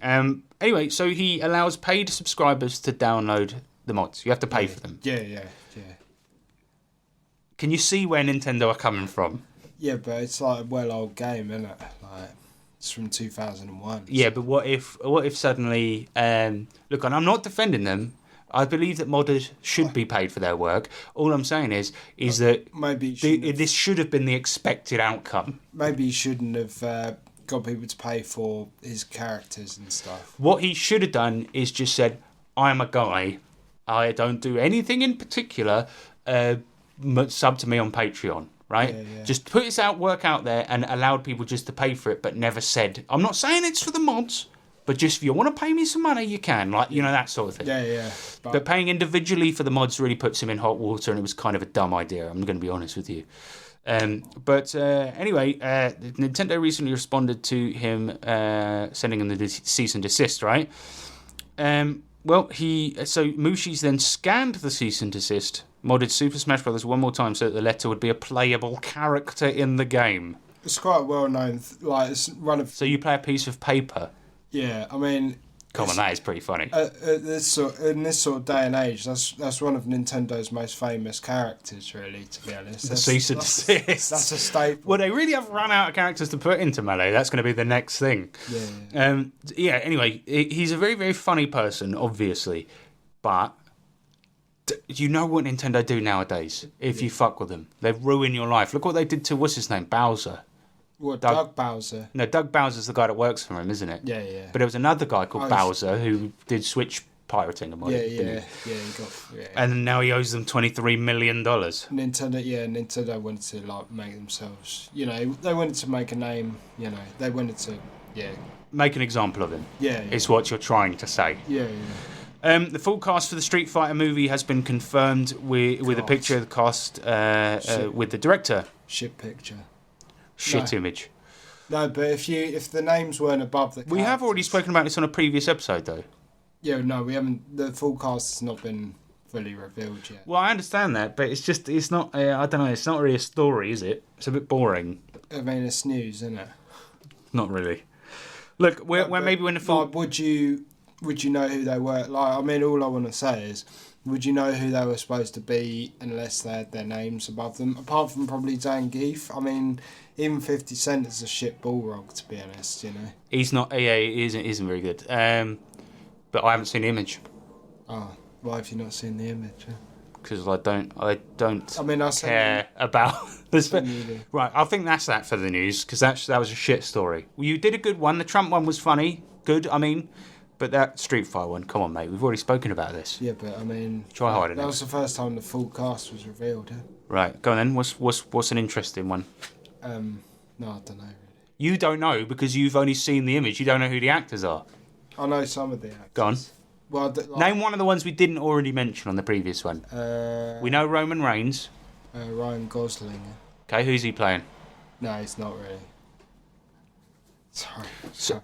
Anyway, so he allows paid subscribers to download the mods. You have to pay for them. Yeah. Can you see where Nintendo are coming from? Yeah, but it's like a well-old game, isn't it? Like, it's from 2001. Yeah, but what if suddenly... look, and I'm not defending them. I believe that modders should be paid for their work. All I'm saying is that maybe this should have been the expected outcome. Maybe he shouldn't have got people to pay for his characters and stuff. What he should have done is just said, I'm a guy. I don't do anything in particular. Sub to me on Patreon, right? Yeah. Just put his work out there and allowed people just to pay for it, but never said, I'm not saying it's for the mods, but just if you want to pay me some money, you can. Like, that sort of thing. Yeah. But paying individually for the mods really puts him in hot water, and it was kind of a dumb idea. I'm going to be honest with you. Anyway, Nintendo recently responded to him sending him the cease and desist, right? Mushi's then scanned the cease and desist, modded Super Smash Bros. One more time so that the letter would be a playable character in the game. It's quite well known. It's one of. So you play a piece of paper. Yeah, I mean. Come on, that is pretty funny. In this sort of day and age, that's one of Nintendo's most famous characters, really. To be honest, the cease and desist. That's a staple. Well, they really have run out of characters to put into Melee. That's going to be the next thing. Yeah. Anyway, he's a very, very funny person, obviously, but you know what Nintendo do nowadays? If you fuck with them, they ruin your life. Look what they did to what's his name, Bowser. What, Doug Bowser? No, Doug Bowser's the guy that works for him, isn't it? Yeah. But there was another guy called Bowser who did Switch pirating and whatever. Yeah. And now he owes them $23 million. Nintendo wanted to make themselves. They wanted to make a name. They wanted to. Make an example of him. Yeah. Is what you're trying to say. Yeah. The full cast for the Street Fighter movie has been confirmed with a picture of the cast with the director. Shit picture. Image. No, but if the names weren't above the characters... We have already spoken about this on a previous episode, though. Yeah, no, we haven't. The full cast has not been fully revealed yet. Well, I understand that, but it's not, I don't know, it's not really a story, is it? It's a bit boring. I mean, it's news, isn't it? Not really. Look, maybe when the full... Like, would you know who they were? Like, I mean, all I want to say is, would you know who they were supposed to be unless they had their names above them? Apart from probably Zangief. I mean... Even 50 Cent is a shit Balrog, to be honest, He's not... Yeah, he isn't very good. But I haven't seen the image. Oh, why have you not seen the image? Because I don't I mean, care about... this. Right, I think that's that for the news, because that was a shit story. Well, you did a good one. The Trump one was funny. Good, I mean... But that Street Fighter one, come on, mate. We've already spoken about this. Yeah, but I mean... Try harder. That was the first time the full cast was revealed, Right, go on then. What's an interesting one? No, I don't know, really. You don't know because you've only seen the image. You don't know who the actors are. I know some of the actors. Go on. Well, name one of the ones we didn't already mention on the previous one. We know Roman Reigns. Ryan Gosling. Okay, who's he playing? No, he's not really. Sorry.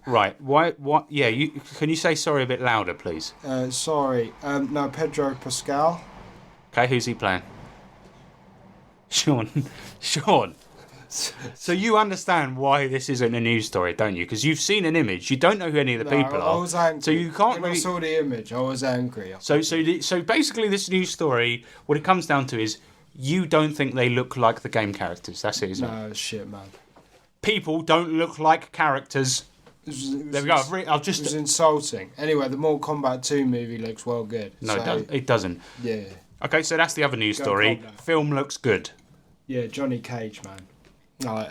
Right. Why? What? Yeah. Can you say sorry a bit louder, please? Sorry. No, Pedro Pascal. Okay, who's he playing? Sean. So you understand why this isn't a news story, don't you? Because you've seen an image. You don't know who any of the people are. I was angry. So you can't when I saw the image, I was angry. So basically, this news story, what it comes down to is you don't think they look like the game characters. That's it, isn't it? No, shit, man. People don't look like characters. There we go. It was insulting. Anyway, the Mortal Kombat 2 movie looks well good. No, it doesn't. Yeah. Okay, so that's the other news story. Film looks good. Yeah, Johnny Cage, man. Carl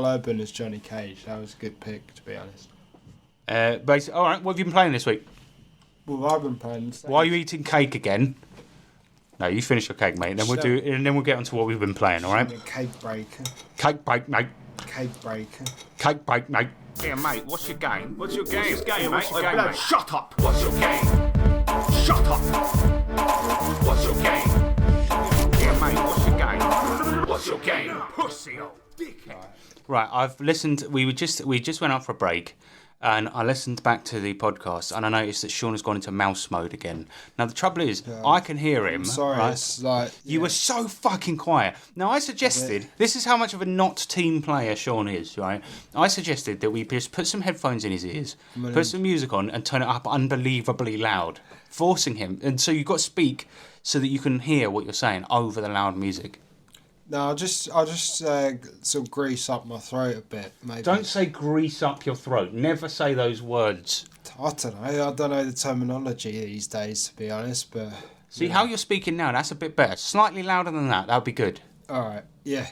Urban as Johnny Cage. That was a good pick, to be honest. All right, what have you been playing this week? Well, I've been playing. Why are you eating cake again? No, you finish your cake, mate. And then we'll get on to what we've been playing. All right. Cake breaker. Cake break, mate. Cake breaker. Cake break, mate. Here, mate. What's your game? What's your game? What's your game, mate? What's your game, mate? Shut up. What's your game? Shut up. What's your game? Here, mate. What's your game? What's your game? Pussy old dickhead. Right, I've listened. We just went out for a break. and I listened back to the podcast, and I noticed that Sean has gone into mouse mode again. Now, the trouble is, I can hear him. I'm sorry, right? it's like... You were so fucking quiet. Now, I suggested, this is how much of a not team player Sean is, right? I suggested that we just put some headphones in his ears, put some music on, and turn it up unbelievably loud, forcing him. And so you've got to speak so that you can hear what you're saying over the loud music. No, I'll just sort of grease up my throat a bit, maybe. Don't say grease up your throat. Never say those words. I don't know the terminology these days, to be honest, but... See how you're speaking now, that's a bit better. Slightly louder than that would be good. Alright, yeah,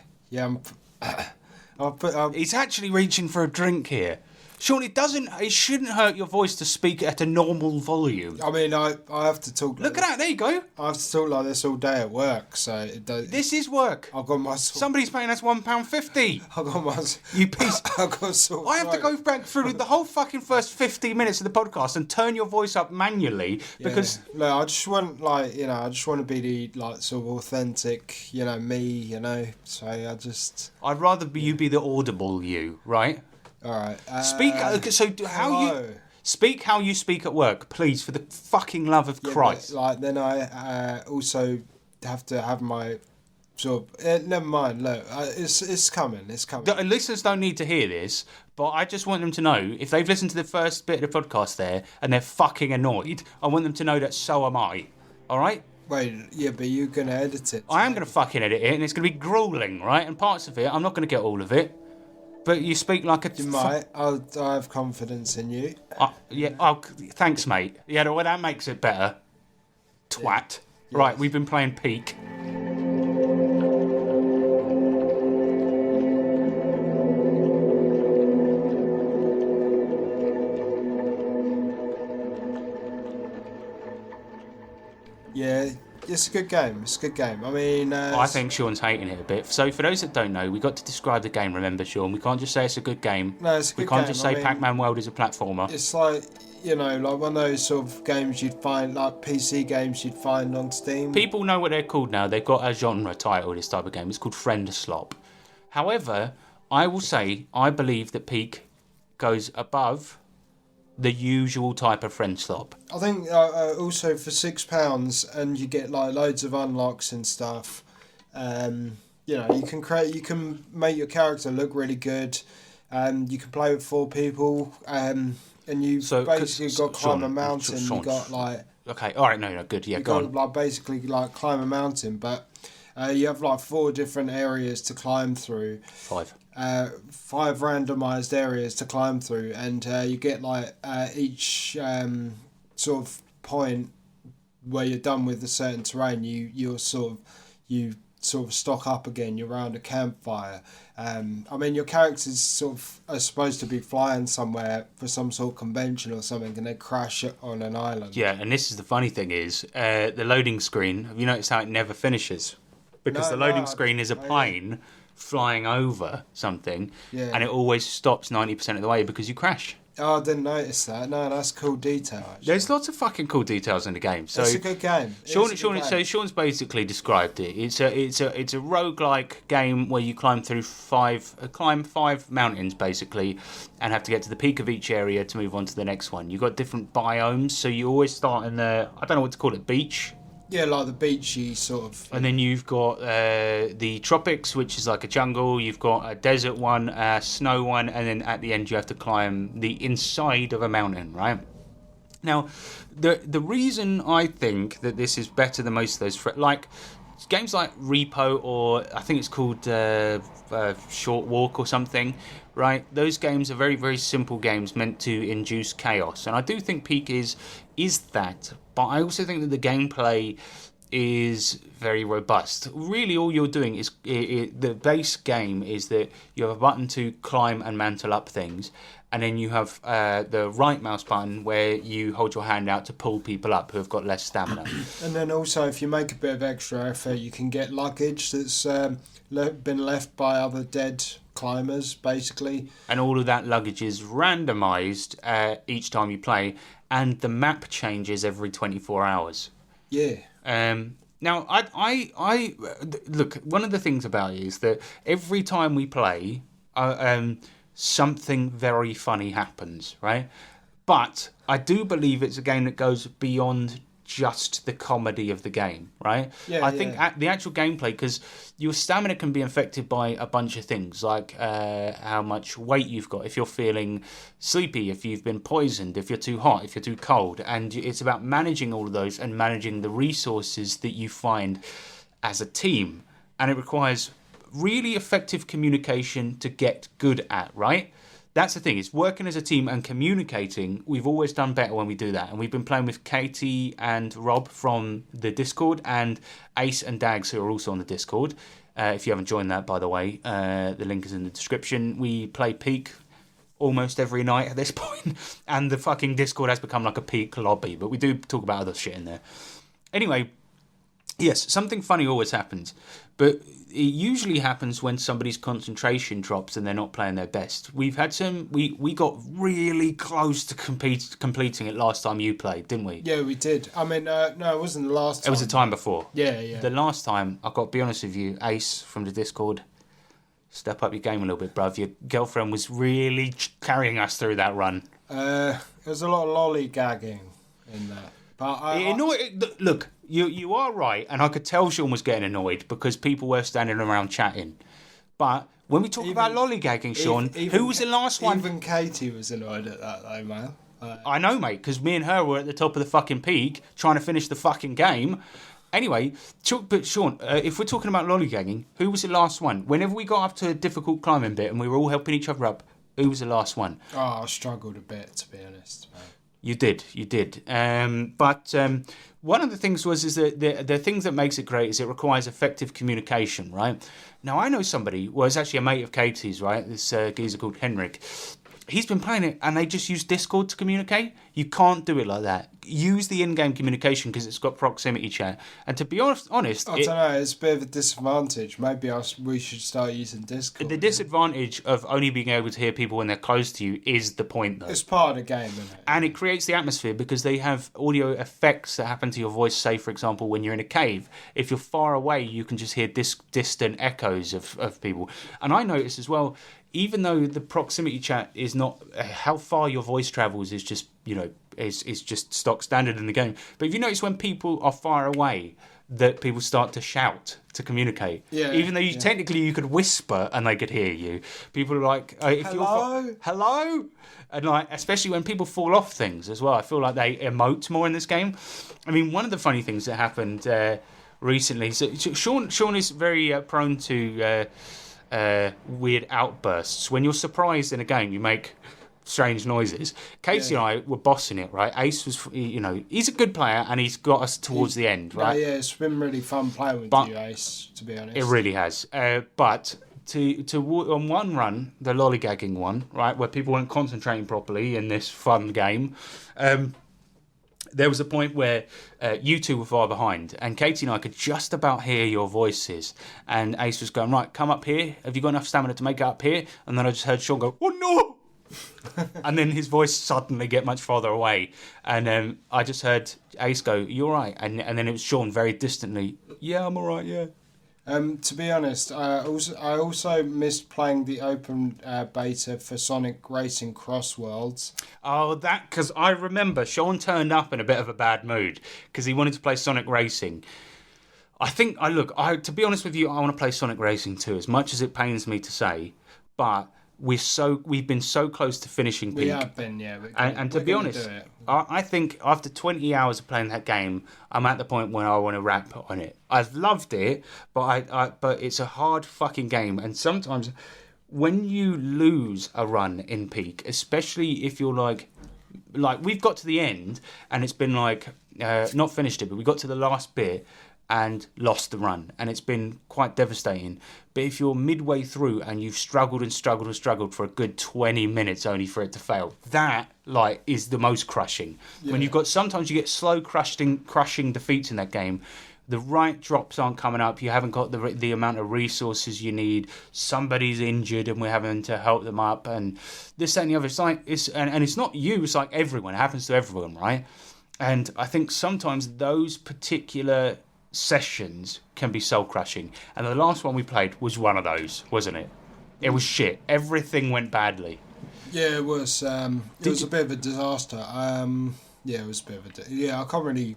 He's actually reaching for a drink here. Sean, it shouldn't hurt your voice to speak at a normal volume. I mean, I have to talk... Look at that, there you go. I have to talk like this all day at work, so... This is work. I've got my... Somebody's paying us £1.50. I've got my... You piece... I've got sort of I have to go back through the whole fucking first 15 minutes of the podcast and turn your voice up manually because... Look, I just want, I just want to be the, sort of authentic, me, so I just... I'd rather you be the audible you, right? All right. Speak. Speak how you speak at work, please, for the fucking love of Christ. But, then I also have to have my sort of. Never mind. Look, it's coming. It's coming. The listeners don't need to hear this, but I just want them to know if they've listened to the first bit of the podcast there and they're fucking annoyed. I want them to know that so am I. All right. Wait, yeah, but you're gonna edit it. I am gonna fucking edit it, and it's gonna be grueling, right? And parts of it, I'm not gonna get all of it. But you speak like a... You might. I have confidence in you. Yeah. Oh, thanks, mate. Yeah, well, that makes it better. Twat. Yeah. Right, we've been playing Peak. Yeah. It's a good game. I mean... I think Sean's hating it a bit. So for those that don't know, we got to describe the game, remember, Sean? We can't just say it's a good game. No, it's a good game. We can't just say Pac-Man World is a platformer. It's like, like one of those sort of games you'd find, like PC games you'd find on Steam. People know what they're called now. They've got a genre title, this type of game. It's called Friend Slop. However, I will say, I believe that Peak goes above the usual type of Friend Slop. I think also for £6 and you get like loads of unlocks and stuff. You can make your character look really good. You can play with 4 people. And you basically got to climb a mountain. You got like... Okay, all right, no, good, yeah, go on. Like basically like climb a mountain, but you have like 4 different areas to climb through. 5. 5 randomized areas to climb through, and you get like each sort of point where you're done with a certain terrain, you sort of stock up again. You're around a campfire. I mean, your characters sort of are supposed to be flying somewhere for some sort of convention or something, and they crash on an island. Yeah, and this is the funny thing is the loading screen. Have you noticed how it never finishes? Because the loading screen is a plane flying over something, and it always stops 90% of the way because you crash. Oh, I didn't notice that. No, that's cool detail. Actually. There's lots of fucking cool details in the game. So it's a good game. So Sean's basically described it. It's a roguelike game where you climb through 5 mountains basically, and have to get to the peak of each area to move on to the next one. You've got different biomes, so you always start in the, I don't know what to call it, beach. Yeah, like the beachy sort of... And then you've got the tropics, which is like a jungle. You've got a desert one, a snow one, and then at the end you have to climb the inside of a mountain, right? Now, the reason I think that this is better than most of those... like, games like Repo, or I think it's called Short Walk or something, right? Those games are very, very simple games meant to induce chaos. And I do think Peak is that... But I also think that the gameplay is very robust. Really, all you're doing is... the base game is that you have a button to climb and mantle up things. And then you have the right mouse button where you hold your hand out to pull people up who have got less stamina. And then also, if you make a bit of extra effort, you can get luggage that's been left by other dead climbers, basically. And all of that luggage is randomised each time you play. And the map changes every 24 hours. Yeah. Now, I look, one of the things about it is that every time we play, something very funny happens, right? But I do believe it's a game that goes beyond just the comedy of the game, right? Yeah, I think the actual gameplay, because your stamina can be affected by a bunch of things, like how much weight you've got, if you're feeling sleepy, if you've been poisoned, if you're too hot, if you're too cold. And it's about managing all of those and managing the resources that you find as a team. And it requires really effective communication to get good at, right? That's the thing, it's working as a team and communicating. We've always done better when we do that. And we've been playing with Katie and Rob from the Discord and Ace and Dags, who are also on the Discord. If you haven't joined that, by the way, the link is in the description. We play Peak almost every night at this point. And the fucking Discord has become like a Peak lobby. But we do talk about other shit in there. Anyway, yes, something funny always happens. But it usually happens when somebody's concentration drops and they're not playing their best. We've had some... We got really close to completing it last time you played, didn't we? Yeah, we did. I mean, no, it wasn't the last time. It was the time before. Yeah. The last time, I've got to be honest with you, Ace from the Discord, step up your game a little bit, bruv. Your girlfriend was really carrying us through that run. There was a lot of lollygagging in that. But Look, you are right, and I could tell Sean was getting annoyed because people were standing around chatting. But when we talk about lollygagging, Sean, who was the last one? Even Katie was annoyed at that, though, man. I know, mate, because me and her were at the top of the fucking peak trying to finish the fucking game. Anyway, but Sean, if we're talking about lollygagging, who was the last one? Whenever we got up to a difficult climbing bit and we were all helping each other up, who was the last one? Oh, I struggled a bit, to be honest, man. You did. But one of the things is that the things that makes it great is it requires effective communication, right? Now, I know somebody, well, it's actually a mate of Katie's, right? This geezer called Henrik. He's been playing it, and they just use Discord to communicate. You can't do it like that. Use the in-game communication because it's got proximity chat. And to be honest, I don't know. It's a bit of a disadvantage. Maybe we should start using Discord. The disadvantage of only being able to hear people when they're close to you is the point, though. It's part of the game, isn't it? And it creates the atmosphere because they have audio effects that happen to your voice. Say, for example, when you're in a cave, if you're far away, you can just hear distant echoes of people. And I noticed as well, even though the proximity chat is not how far your voice travels is just, is just stock standard in the game. But if you notice when people are far away, that people start to shout to communicate. Yeah. Even though technically you could whisper and they could hear you. People are like, hello? Hello? And like, especially when people fall off things as well. I feel like they emote more in this game. I mean, one of the funny things that happened recently, so Sean is very prone to weird outbursts. When you're surprised in a game, you make strange noises. Casey and I were bossing it, right? Ace was, he's a good player and he's got us towards the end, right? Yeah, it's been really fun playing with you, Ace, to be honest. It really has. But on one run, the lollygagging one, right, where people weren't concentrating properly in this fun game, there was a point where you two were far behind, and Katie and I could just about hear your voices. And Ace was going, right, come up here. Have you got enough stamina to make it up here? And then I just heard Sean go, oh no! And then his voice suddenly get much farther away. And I just heard Ace go, you all right? And then it was Sean very distantly, yeah, I'm all right, yeah. To be honest, I also missed playing the open beta for Sonic Racing Cross Worlds. Oh, because I remember Sean turned up in a bit of a bad mood because he wanted to play Sonic Racing. To be honest with you, I want to play Sonic Racing too, as much as it pains me to say, but we've been so close to finishing Peak. We have been, yeah. And to be honest, I think after 20 hours of playing that game, I'm at the point where I want to wrap on it. I've loved it, but it's a hard fucking game. And sometimes when you lose a run in Peak, especially if you're like we've got to the end and it's been not finished it, but we got to the last bit and lost the run, and it's been quite devastating. But if you're midway through and you've struggled and struggled and struggled for a good 20 minutes only for it to fail, that is the most crushing. Yeah. When sometimes you get slow crushing defeats in that game. The right drops aren't coming up. You haven't got the amount of resources you need. Somebody's injured and we're having to help them up, and this, that, and the other. And it's not you. It's like everyone. It happens to everyone, right? And I think sometimes those particular sessions can be soul crushing, and the last one we played was one of those, wasn't it? It was shit. Everything went badly. Yeah, it was. It was a bit of a disaster. Yeah, it was a bit of a. I can't really.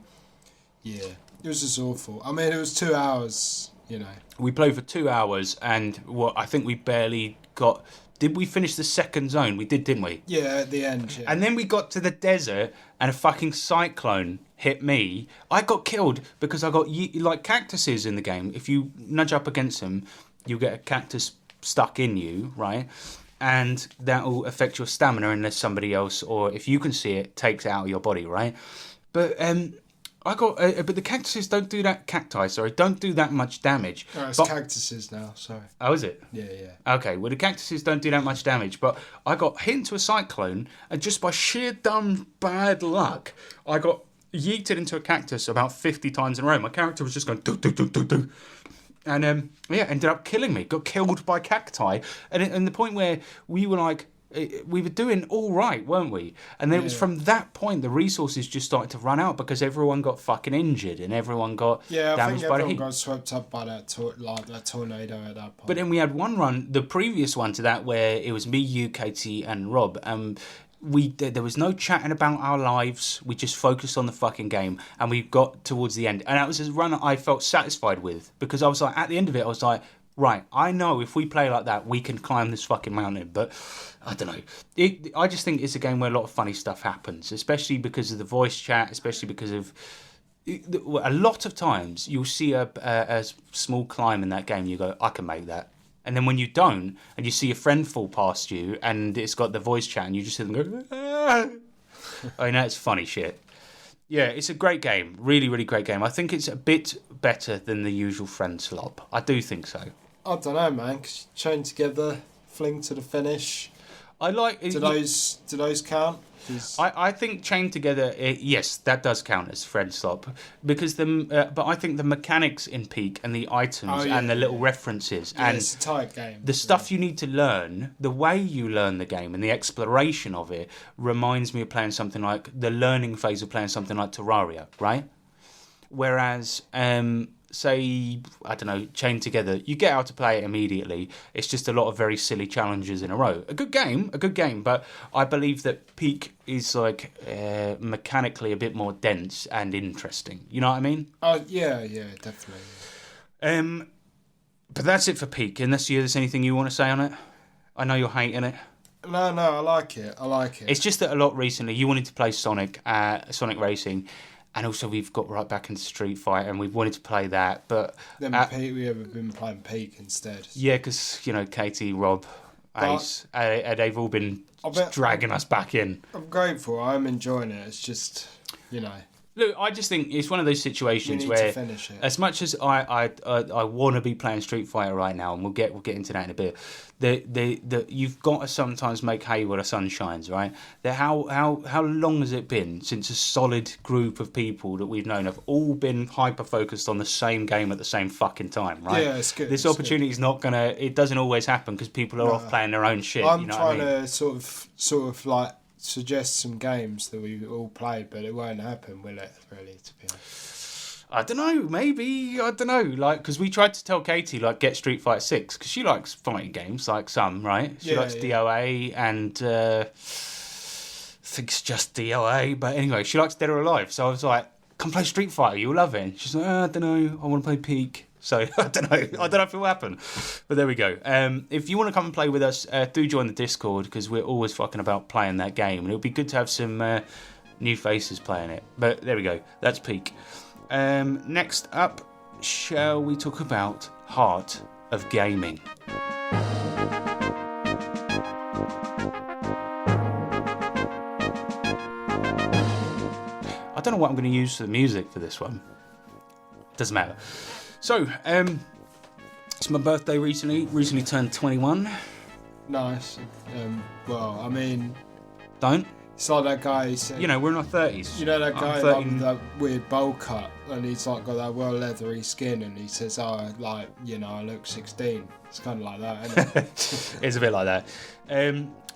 Yeah, it was just awful. I mean, it was 2 hours. You know. We played for 2 hours, and I think we barely got. Did we finish the second zone? We did, didn't we? Yeah, at the end. Yeah. And then we got to the desert, and a fucking cyclone hit me. I got killed because I got like cactuses in the game. If you nudge up against them, you get a cactus stuck in you, right? And that will affect your stamina unless somebody else, or if you can see it, takes it out of your body, right? But but the cactuses don't do that. Cacti, sorry, don't do that much damage. Oh, it's cactuses now. Sorry. Oh, is it? Yeah. Okay, well the cactuses don't do that much damage, but I got hit into a cyclone, and just by sheer dumb bad luck, I got yeeted into a cactus about 50 times in a row. My character was just going do do do do do. And ended up killing me. Got killed by cacti, and the point where we were like, we were doing all right, weren't we? And then it was from that point the resources just started to run out because everyone got fucking injured and everyone got damaged by the heat. Got swept up by that tornado at that point. But then we had one run, the previous one to that, where it was me, you, Katie, and Rob. There was no chatting about our lives. We just focused on the fucking game, and we got towards the end. And that was a run I felt satisfied with, because I was like, at the end of it, I was like, right, I know if we play like that, we can climb this fucking mountain. But I don't know. I just think it's a game where a lot of funny stuff happens, especially because of the voice chat, especially because of a lot of times you'll see a small climb in that game. You go, I can make that. And then when you don't, and you see a friend fall past you, and it's got the voice chat, and you just hear them go, ah. I know, it's funny shit. Yeah, it's a great game. Really, really great game. I think it's a bit better than the usual friend slop. I do think so. I don't know, man. 'Cause chain together, fling to the finish. I like. Do those count? I think chained together, yes, that does count as friend slop, because but I think the mechanics in Peak and the items and the little references and it's a tight game. The stuff you need to learn, the way you learn the game and the exploration of it reminds me of playing something like the learning phase of playing something like Terraria, right? Whereas, say, I don't know, Chained Together, you get out to play it immediately. It's just a lot of very silly challenges in a row. A good game, but I believe that Peak is like mechanically a bit more dense and interesting. You know what I mean? Yeah, definitely. But that's it for Peak. Unless there's anything you want to say on it? I know you're hating it. No, I like it. It's just that a lot recently, you wanted to play Sonic Racing. And also, we've got right back into Street Fighter, and we've wanted to play that, but then we have been playing Peak instead. Yeah, because Katie, Rob, Ace, they've all been dragging us back in. I'm grateful. I'm enjoying it. It's just, Look, I just think it's one of those situations where, as much as I want to be playing Street Fighter right now, and we'll get into that in a bit. You've got to sometimes make hay while the sun shines, right? How long has it been since a solid group of people that we've known have all been hyper focused on the same game at the same fucking time, right? Yeah, it's good. This opportunity is not gonna. It doesn't always happen because people are off playing their own shit. I'm trying to sort of like suggest some games that we all played, but it won't happen, will it? Really, to be honest. I don't know. Maybe I don't know. Like, because we tried to tell Katie get Street Fighter 6 because she likes fighting games, like some, right? She likes DOA and I think it's just DOA. But anyway, she likes Dead or Alive. So I was like, "Come play Street Fighter. You'll love it." And she's like, "I don't know. I want to play Peak." So I don't know if it will happen, but there we go. If you want to come and play with us, do join the Discord because we're always fucking about playing that game, and it would be good to have some new faces playing it. But there we go. That's Peak. Next up, shall we talk about Heart of Gaming? I don't know what I'm going to use for the music for this one. Doesn't matter. So, it's my birthday recently turned 21. Nice. Well, I mean... Don't? It's like that guy who said... we're in our 30s. You know that guy with that weird bowl cut, and he's got that well leathery skin, and he says, I look 16. It's kind of like that, isn't it? It's a bit like that.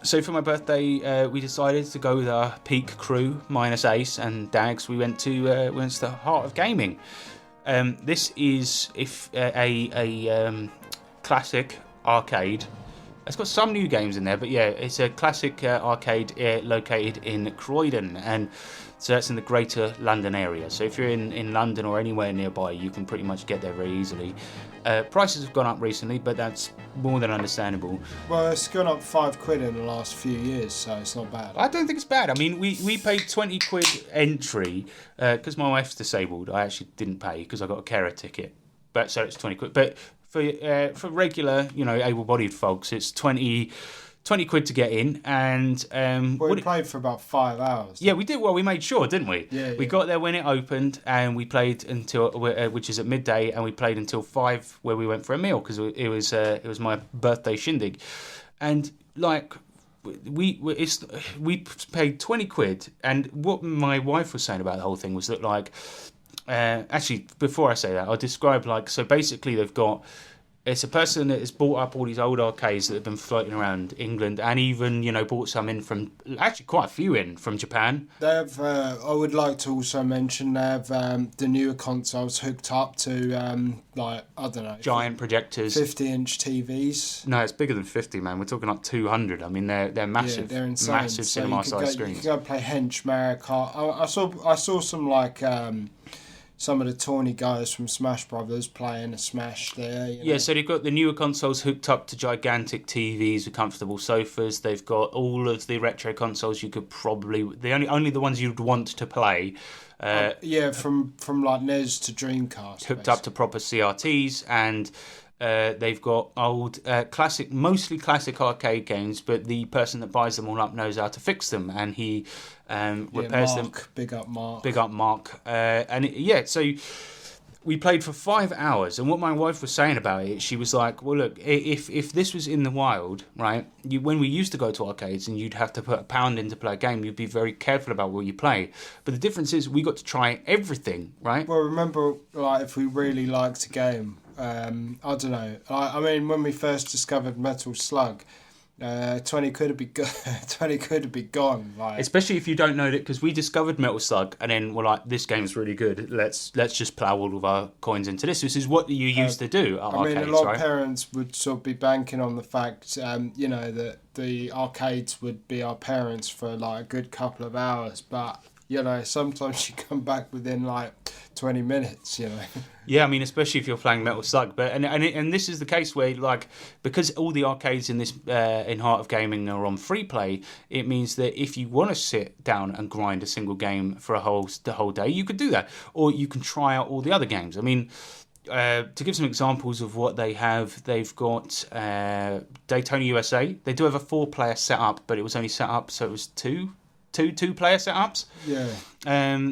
So for my birthday, we decided to go with our Peak crew, minus Ace and Dags. We went to the Heart of Gaming. This is a classic arcade It's got some new games in there, but yeah, it's a classic arcade located in Croydon, and so that's in the Greater London area. So if you're in London or anywhere nearby, you can pretty much get there very easily. Prices have gone up recently, but that's more than understandable. Well, it's gone up £5 in the last few years, so it's not bad. I don't think it's bad. I mean, we paid £20 entry because my wife's disabled. I actually didn't pay because I got a carer ticket, but so it's £20. But for regular, able-bodied folks, it's 20 quid to get in, and we played for about 5 hours. Yeah, we did. Well, we made sure, didn't we? Yeah. We got there when it opened, and we played until which is at midday, and we played until 5, where we went for a meal because it was my birthday shindig, and like we paid 20 quid, and what my wife was saying about the whole thing was that like actually before I say that, I'll describe so basically they've got. It's a person that has bought up all these old arcades that have been floating around England, and even bought some in from actually quite a few in from Japan. They have. I would like to also mention they have the newer consoles hooked up to I don't know, giant projectors, 50-inch TVs. No, it's bigger than 50, man. We're talking like 200. I mean, they're massive. Yeah, they're insane. Massive cinema-sized screens. You can go play Hench Mario Kart. I saw some some of the tawny guys from Smash Brothers playing a Smash there. Yeah, so they've got the newer consoles hooked up to gigantic TVs with comfortable sofas. They've got all of the retro consoles you could probably... only the ones you'd want to play. From like NES to Dreamcast. Hooked up to proper CRTs, and they've got old mostly classic arcade games, but the person that buys them all up knows how to fix them, and he repairs them. Big up Mark. So we played for 5 hours, and what my wife was saying about it, she was like, well, look, if this was in the wild, right, when we used to go to arcades and you'd have to put £1 in to play a game, you'd be very careful about what you play. But the difference is we got to try everything, right? Well, remember, if we really liked a game, I don't know. I mean, when we first discovered Metal Slug, 20 quid would be 20 quid would be gone. Especially if you don't know that, because we discovered Metal Slug and then we're like, this game's really good. Let's just plough all of our coins into this. This is what you used to do at arcades, a lot right? of parents would sort of be banking on the fact, that the arcades would be our parents for a good couple of hours, but sometimes you come back within 20 minutes, Yeah, I mean, especially if you're playing Metal Slug, but and this is the case where because all the arcades in this in Heart of Gaming are on free play, it means that if you want to sit down and grind a single game for the whole day, you could do that, or you can try out all the other games. I mean, to give some examples of what they have, they've got Daytona USA. They do have a 4-player setup, but it was only set up so it was two-player setups. Yeah.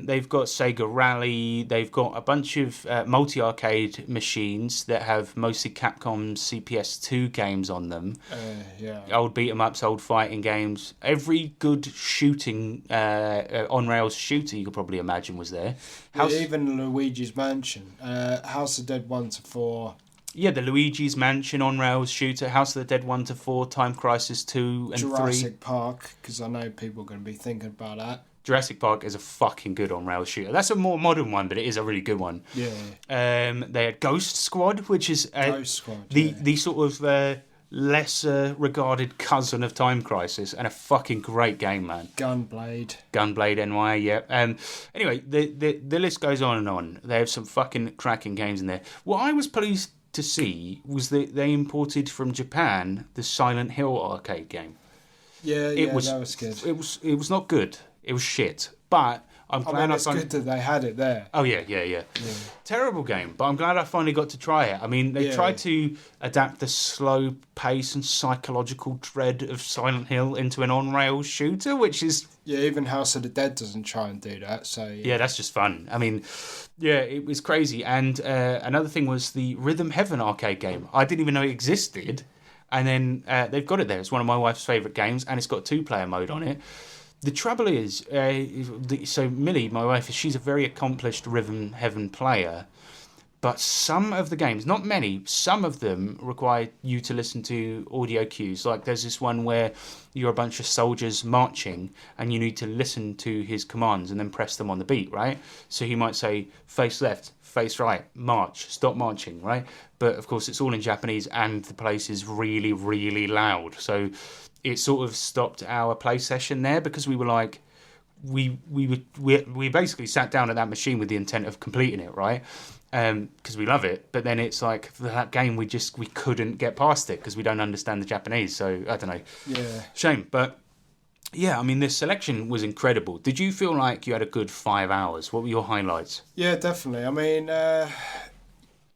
They've got Sega Rally. They've got a bunch of multi-arcade machines that have mostly Capcom CPS2 games on them. Old beat-em-ups, old fighting games. Every good shooting, on-rails shooter you could probably imagine was there. Even Luigi's Mansion. House of Dead 1 to 4... Yeah, the Luigi's Mansion on-rails shooter, House of the Dead 1 to 4, Time Crisis 2 and 3. Jurassic Park, because I know people are going to be thinking about that. Jurassic Park is a fucking good on-rails shooter. That's a more modern one, but it is a really good one. Yeah. They had Ghost Squad, which is the sort of lesser regarded cousin of Time Crisis, and a fucking great game, man. Gunblade NY, yeah. Anyway, the list goes on and on. They have some fucking cracking games in there. What I was pleased to see was that they imported from Japan the Silent Hill arcade game. That was good. It was not good. It was shit. But I'm glad it's good that they had it there. Oh yeah. Terrible game, but I'm glad I finally got to try it. I mean, they tried to adapt the slow pace and psychological dread of Silent Hill into an on-rails shooter, which is... Yeah, even House of the Dead doesn't try and do that, so... Yeah, that's just fun. I mean, yeah, it was crazy. And another thing was the Rhythm Heaven arcade game. I didn't even know it existed. And then they've got it there. It's one of my wife's favourite games, and it's got 2-player mode on it. The trouble is, so Millie, my wife, she's a very accomplished Rhythm Heaven player, But some of the games, not many, some of them require you to listen to audio cues. Like there's this one where you're a bunch of soldiers marching and you need to listen to his commands and then press them on the beat, right? So he might say, face left, face right, march, stop marching, right? But of course it's all in Japanese and the place is really, really loud. So it sort of stopped our play session there because we were like, we basically sat down at that machine with the intent of completing it, right? Because we love it, but then it's like for that game we couldn't get past it because we don't understand the Japanese. So I don't know. Yeah, shame. But yeah, I mean, this selection was incredible. Did you feel like you had a good 5 hours? What were your highlights? Yeah, definitely. I mean,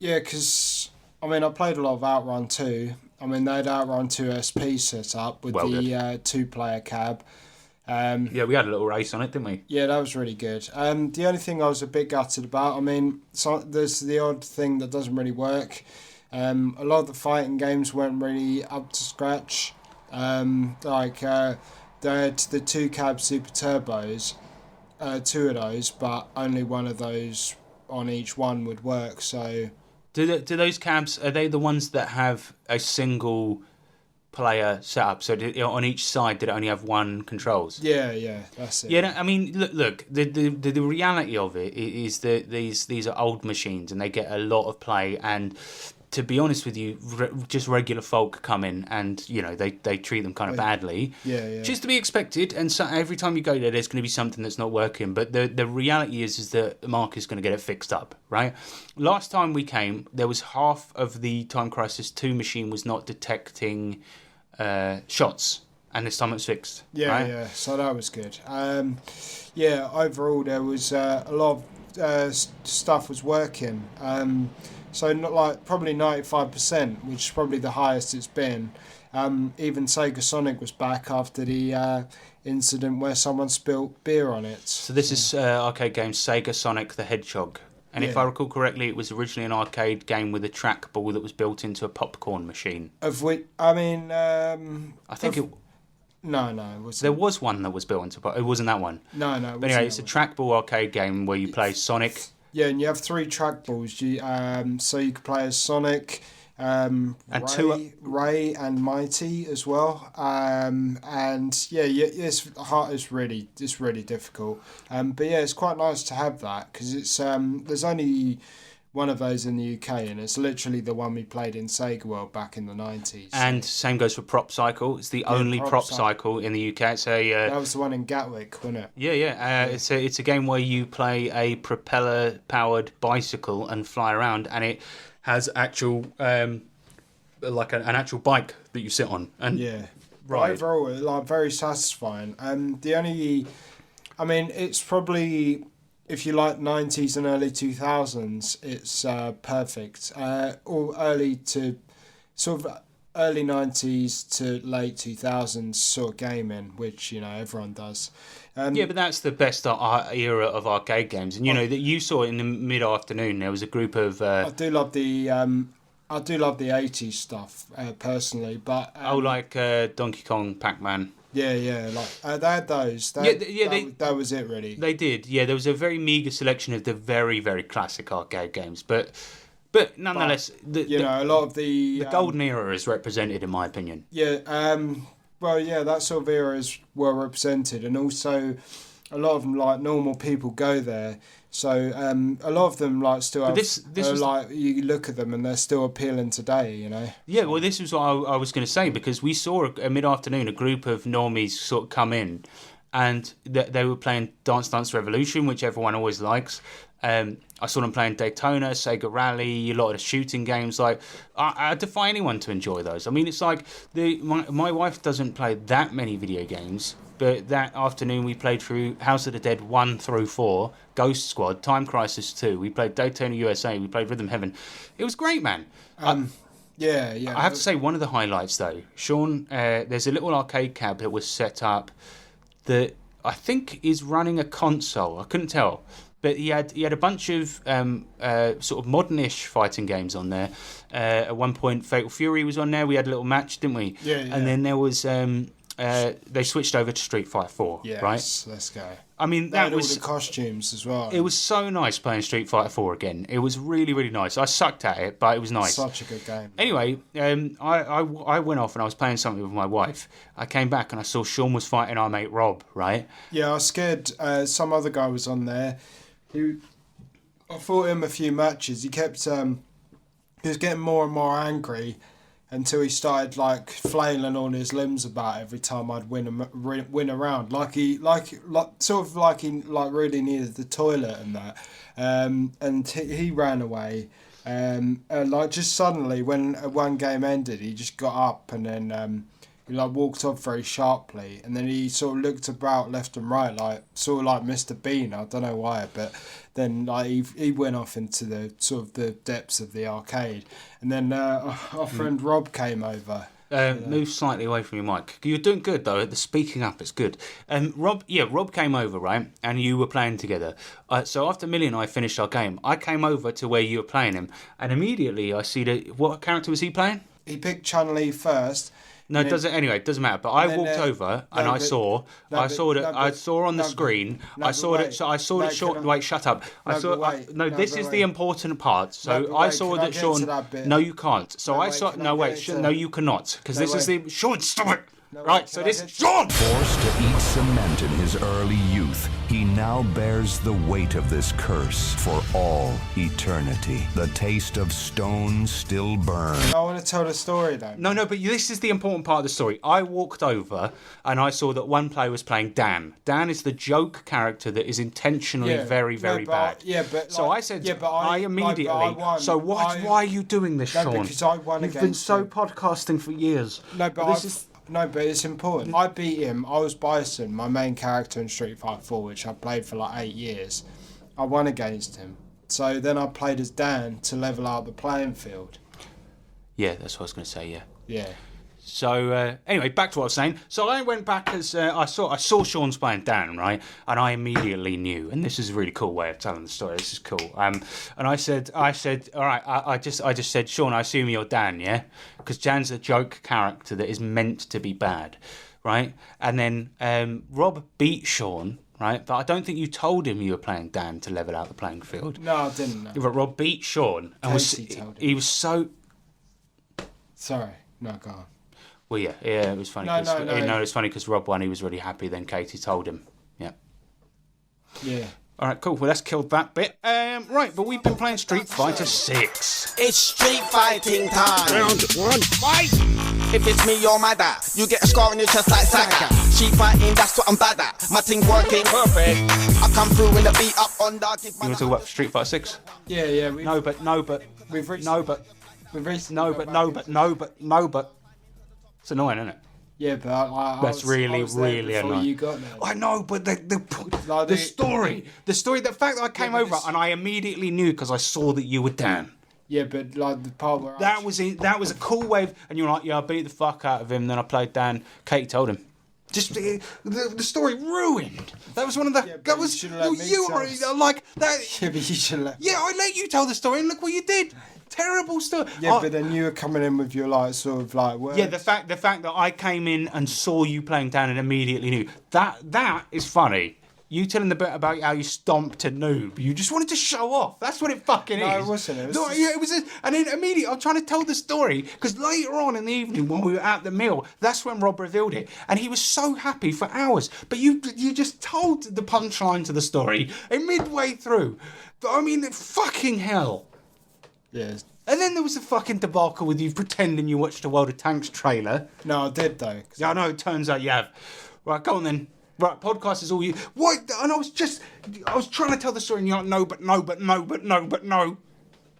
because I played a lot of Outrun 2. I mean, they had Outrun 2 SP set up with the 2-player cab. Yeah, we had a little race on it, didn't we? Yeah, that was really good. The only thing I was a bit gutted about, I mean, there's the odd thing that doesn't really work. A lot of the fighting games weren't really up to scratch. They had the 2 cab super turbos, 2 of those, but only one of those on each one would work. So, do those cabs, are they the ones that have a single player setup? So on each side, did it only have one controls? Yeah, that's it. Yeah, I mean, look. The reality of it is that these are old machines and they get a lot of play. And to be honest with you, just regular folk come in and they treat them kind of badly. Yeah. Just to be expected. And so every time you go there's going to be something that's not working. But the reality is that Mark is going to get it fixed up, right? Last time we came, there was half of the Time Crisis 2 machine was not detecting shots, and this time it was fixed. Yeah. So that was good. Overall there was a lot of stuff was working. So not like probably 95%, which is probably the highest it's been. Even Sega Sonic was back after the incident where someone spilt beer on it. So this is arcade game Sega Sonic the Hedgehog. And if I recall correctly, it was originally an arcade game with a trackball that was built into a popcorn machine. Of which, I mean... I think it... No, it wasn't. There was one that was built into... It wasn't that one. No, it but anyway, it's a trackball arcade game where you play Sonic. Yeah, and you have 3 trackballs. So you could play as Sonic, Ray and Mighty as well. It's really difficult. But yeah, it's quite nice to have that because it's there's only one of those in the UK, and it's literally the one we played in Sega World back in the 90s. And same goes for Prop Cycle. It's the only Prop Cycle in the UK. It's that was the one in Gatwick, wasn't it? Yeah. It's a game where you play a propeller-powered bicycle and fly around, and it has actual like an actual bike that you sit on. And right. Overall, very satisfying. It's probably, if you like 90s and early 2000s, it's perfect. Or early 90s to late 2000s sort of gaming, which everyone does. But that's the best era of arcade games, and that you saw in the mid-afternoon. There was a group of. I do love the 80s stuff personally, but like Donkey Kong, Pac-Man. Yeah, they had those. That was it, really. They did. Yeah, there was a very meagre selection of the very, very classic arcade games, but nonetheless, a lot of the golden era is represented, in my opinion. Yeah, that sort of era is well represented, and also a lot of them, like, normal people go there. So a lot of them, like, still have, you look at them and they're still appealing today, Yeah, well, this is what I was going to say, because we saw a mid-afternoon, a group of normies sort of come in, and they were playing Dance Dance Revolution, which everyone always likes. I saw them playing Daytona, Sega Rally, a lot of the shooting games. Like, I defy anyone to enjoy those. I mean, it's like my wife doesn't play that many video games, but that afternoon we played through House of the Dead 1 through 4, Ghost Squad, Time Crisis 2. We played Daytona USA. We played Rhythm Heaven. It was great, man. Yeah. I have to say, one of the highlights, though, Sean, there's a little arcade cab that was set up that I think is running a console. I couldn't tell. But he had a bunch of sort of modern-ish fighting games on there. At one point, Fatal Fury was on there. We had a little match, didn't we? Yeah. And then there was they switched over to Street Fighter 4, Yes, right? let's go. I mean, They that had was... all the costumes as well. It was so nice playing Street Fighter 4 again. It was really, really nice. I sucked at it, but it was nice. Such a good game. Anyway, I went off and I was playing something with my wife. I came back and I saw Sean was fighting our mate Rob, right? Yeah, I was scared. Some other guy was on there. I fought him a few matches. He kept... he was getting more and more angry until he started like flailing on his limbs about every time I'd win a round, like he really needed the toilet and that, and he ran away, like just suddenly when one game ended, he just got up and then he like walked off very sharply, and then he sort of looked about left and right, like sort of like Mr. Bean. I don't know why, but then like he went off into the sort of the depths of the arcade, and then our friend Rob came over. Move slightly away from your mic. You're doing good though. The speaking up is good. Rob came over, right, and you were playing together. So after Millie and I finished our game, I came over to where you were playing him, and immediately I see what character was he playing? He picked Chun-Li first. No, it doesn't. Anyway, it doesn't matter. But I walked over and I saw on the screen. I saw that Sean. Wait, shut up. This is the important part. So I saw that Sean. No, you can't. So I saw. No, wait. No, you cannot. Because this is the Sean. Stop it. Right. So this is Sean. Forced to eat cement in his early youth, he now bears the weight of this curse for all eternity. The taste of stone still burns. I want to tell the story though. No, but this is the important part of the story. I walked over and I saw that one player was playing Dan. Dan is the joke character that is intentionally very, very bad. So I said, I immediately. Why are you doing this, Sean? Because I won against him. You've been so podcasting for years. No, but it's important. I beat him. I was Bison, my main character in Street Fighter 4, which I played for like 8 years. I won against him. So then I played as Dan to level out the playing field. Yeah, that's what I was going to say, yeah. Yeah. So, anyway, back to what I was saying. So I went back as I saw Sean's playing Dan, right? And I immediately knew, and this is a really cool way of telling the story. This is cool. And I said, all right, I just said, Sean, I assume you're Dan, yeah? Because Dan's a joke character that is meant to be bad, right? And then Rob beat Sean, right? But I don't think you told him you were playing Dan to level out the playing field. No, I didn't. No. But Rob beat Sean, and he was so. Sorry, no, go on. Well, yeah, it was funny. No, it's funny because Rob won. He was really happy. Then Katie told him. Yeah. Yeah. All right, cool. Well, that's killed that bit. Right, but we've been playing Street Fighter 6. It's street fighting time. Round one, fight! If it's me or my dad, you get a scar on your chest like Saka. Street fighting, that's what I'm bad at. My team's working perfect. I come through in the beat up on dark. You want to talk about Street Fighter 6? Yeah. No, but. We've reached. No, but. It's annoying, isn't it? Yeah, but that's really annoying. You got there. I know, but the story, the fact that I came over and I immediately knew because I saw that you were Dan. Yeah, but like the part where that was a cool wave, and you were like, yeah, I beat the fuck out of him. Then I played Dan. Katie told him. Just the story ruined. That was one of the. Yeah, that was you were like that. Yeah, but you should let. Yeah, I let you tell the story, and look what you did. Terrible story. Yeah, but then you were coming in with your like sort of like words. Yeah, the fact that I came in and saw you playing Dan and immediately knew that is funny. You telling the bit about how you stomped a noob. You just wanted to show off. That's what it fucking is. No, it wasn't. It was. And then immediately I'm trying to tell the story because later on in the evening when we were at the meal, that's when Rob revealed it, and he was so happy for hours. But you just told the punchline to the story midway through. I mean, fucking hell. Yes. And then there was a fucking debacle with you pretending you watched a World of Tanks trailer. No, I did though. Yeah, I know. It turns out you have. Right, go on then. Right, podcast is all you. What? And I was trying to tell the story, and you're like, no.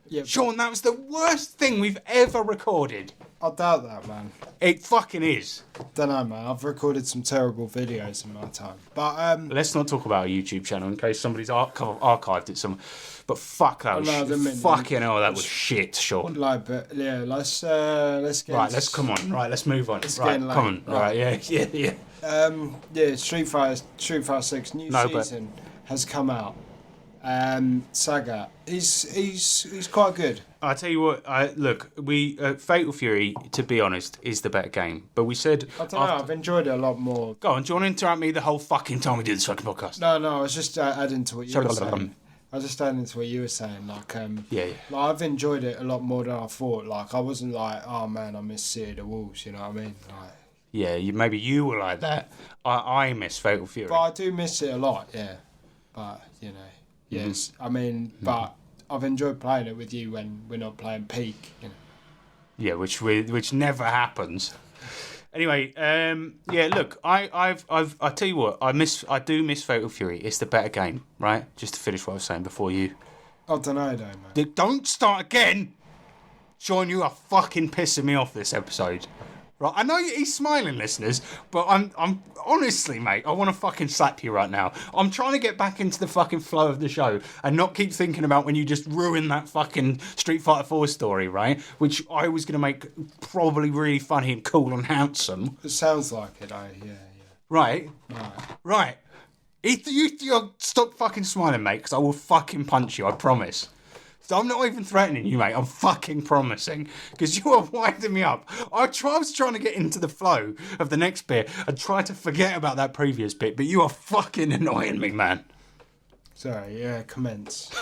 Yeah, Sean, that was the worst thing we've ever recorded. I doubt that, man. It fucking is. Don't know, man. I've recorded some terrible videos in my time. But let's not talk about our YouTube channel in case somebody's archived it somewhere. But fuck that was fucking hell, that was shit, Sean. Like, but yeah, let's get. Right, let's come on. Right, let's move on. Right, come on. Right, yeah. Yeah, Street Fighter 6 new season has come out. Sagat. He's quite good. I tell you what, Fatal Fury, to be honest, is the better game. But we said... I don't know, I've enjoyed it a lot more. Go on, do you want to interrupt me the whole fucking time we did this fucking podcast? No, I was just adding to what you were saying. Like, I've enjoyed it a lot more than I thought. Like, I wasn't like, oh man, I miss City of the Wolves, you know what I mean? Like, yeah, maybe you were like that. I miss Fatal Fury. But I do miss it a lot, yeah. But, you know, yes. I mean, but I've enjoyed playing it with you when we're not playing peak, you know. Yeah, which never happens. Anyway, look, I tell you what, I do miss Fatal Fury. It's the better game, right? Just to finish what I was saying before you. I don't know, though, man. Don't start again! Sean, you are fucking pissing me off this episode. Right, I know he's smiling, listeners, but I'm honestly, mate, I want to fucking slap you right now. I'm trying to get back into the fucking flow of the show and not keep thinking about when you just ruined that fucking Street Fighter 4 story, right? Which I was going to make probably really funny and cool and handsome. It sounds like it, yeah. Right? Right. If you stop fucking smiling, mate, because I will fucking punch you, I promise. I'm not even threatening you, mate. I'm fucking promising. Because you are winding me up. I was trying to get into the flow of the next bit and try to forget about that previous bit, but you are fucking annoying me, man. Sorry, yeah, commence.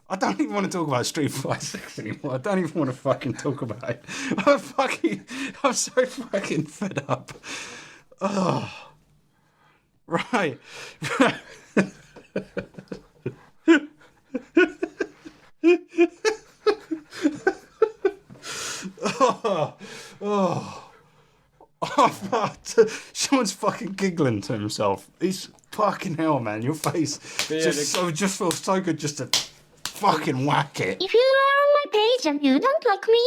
I don't even want to talk about Street Fighter 6 anymore. I don't even want to fucking talk about it. I'm so fucking fed up. Oh. Right. Sean's fucking giggling to himself. He's fucking hell, man. Your face just feels so good just to fucking whack it. If you are on my page and you don't like me,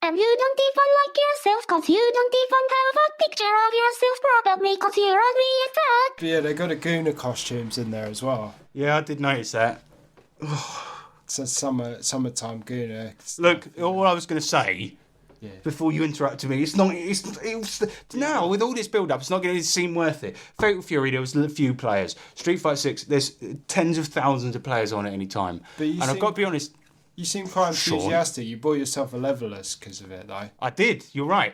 and you don't even like yourself, cause you don't even have a picture of yourself, probably cause you're ugly as fuck. Yeah, they got a Guna costumes in there as well. Yeah, I did notice that. It's a summertime Guna. Look, all I was going to say, before you interrupted me, now with all this build-up, it's not going to seem worth it. Fatal Fury, there was a few players. Street Fighter 6, there's tens of thousands of players on at any time. I've got to be honest. You seem quite enthusiastic. You bought yourself a leverless because of it, though. I did. You're right.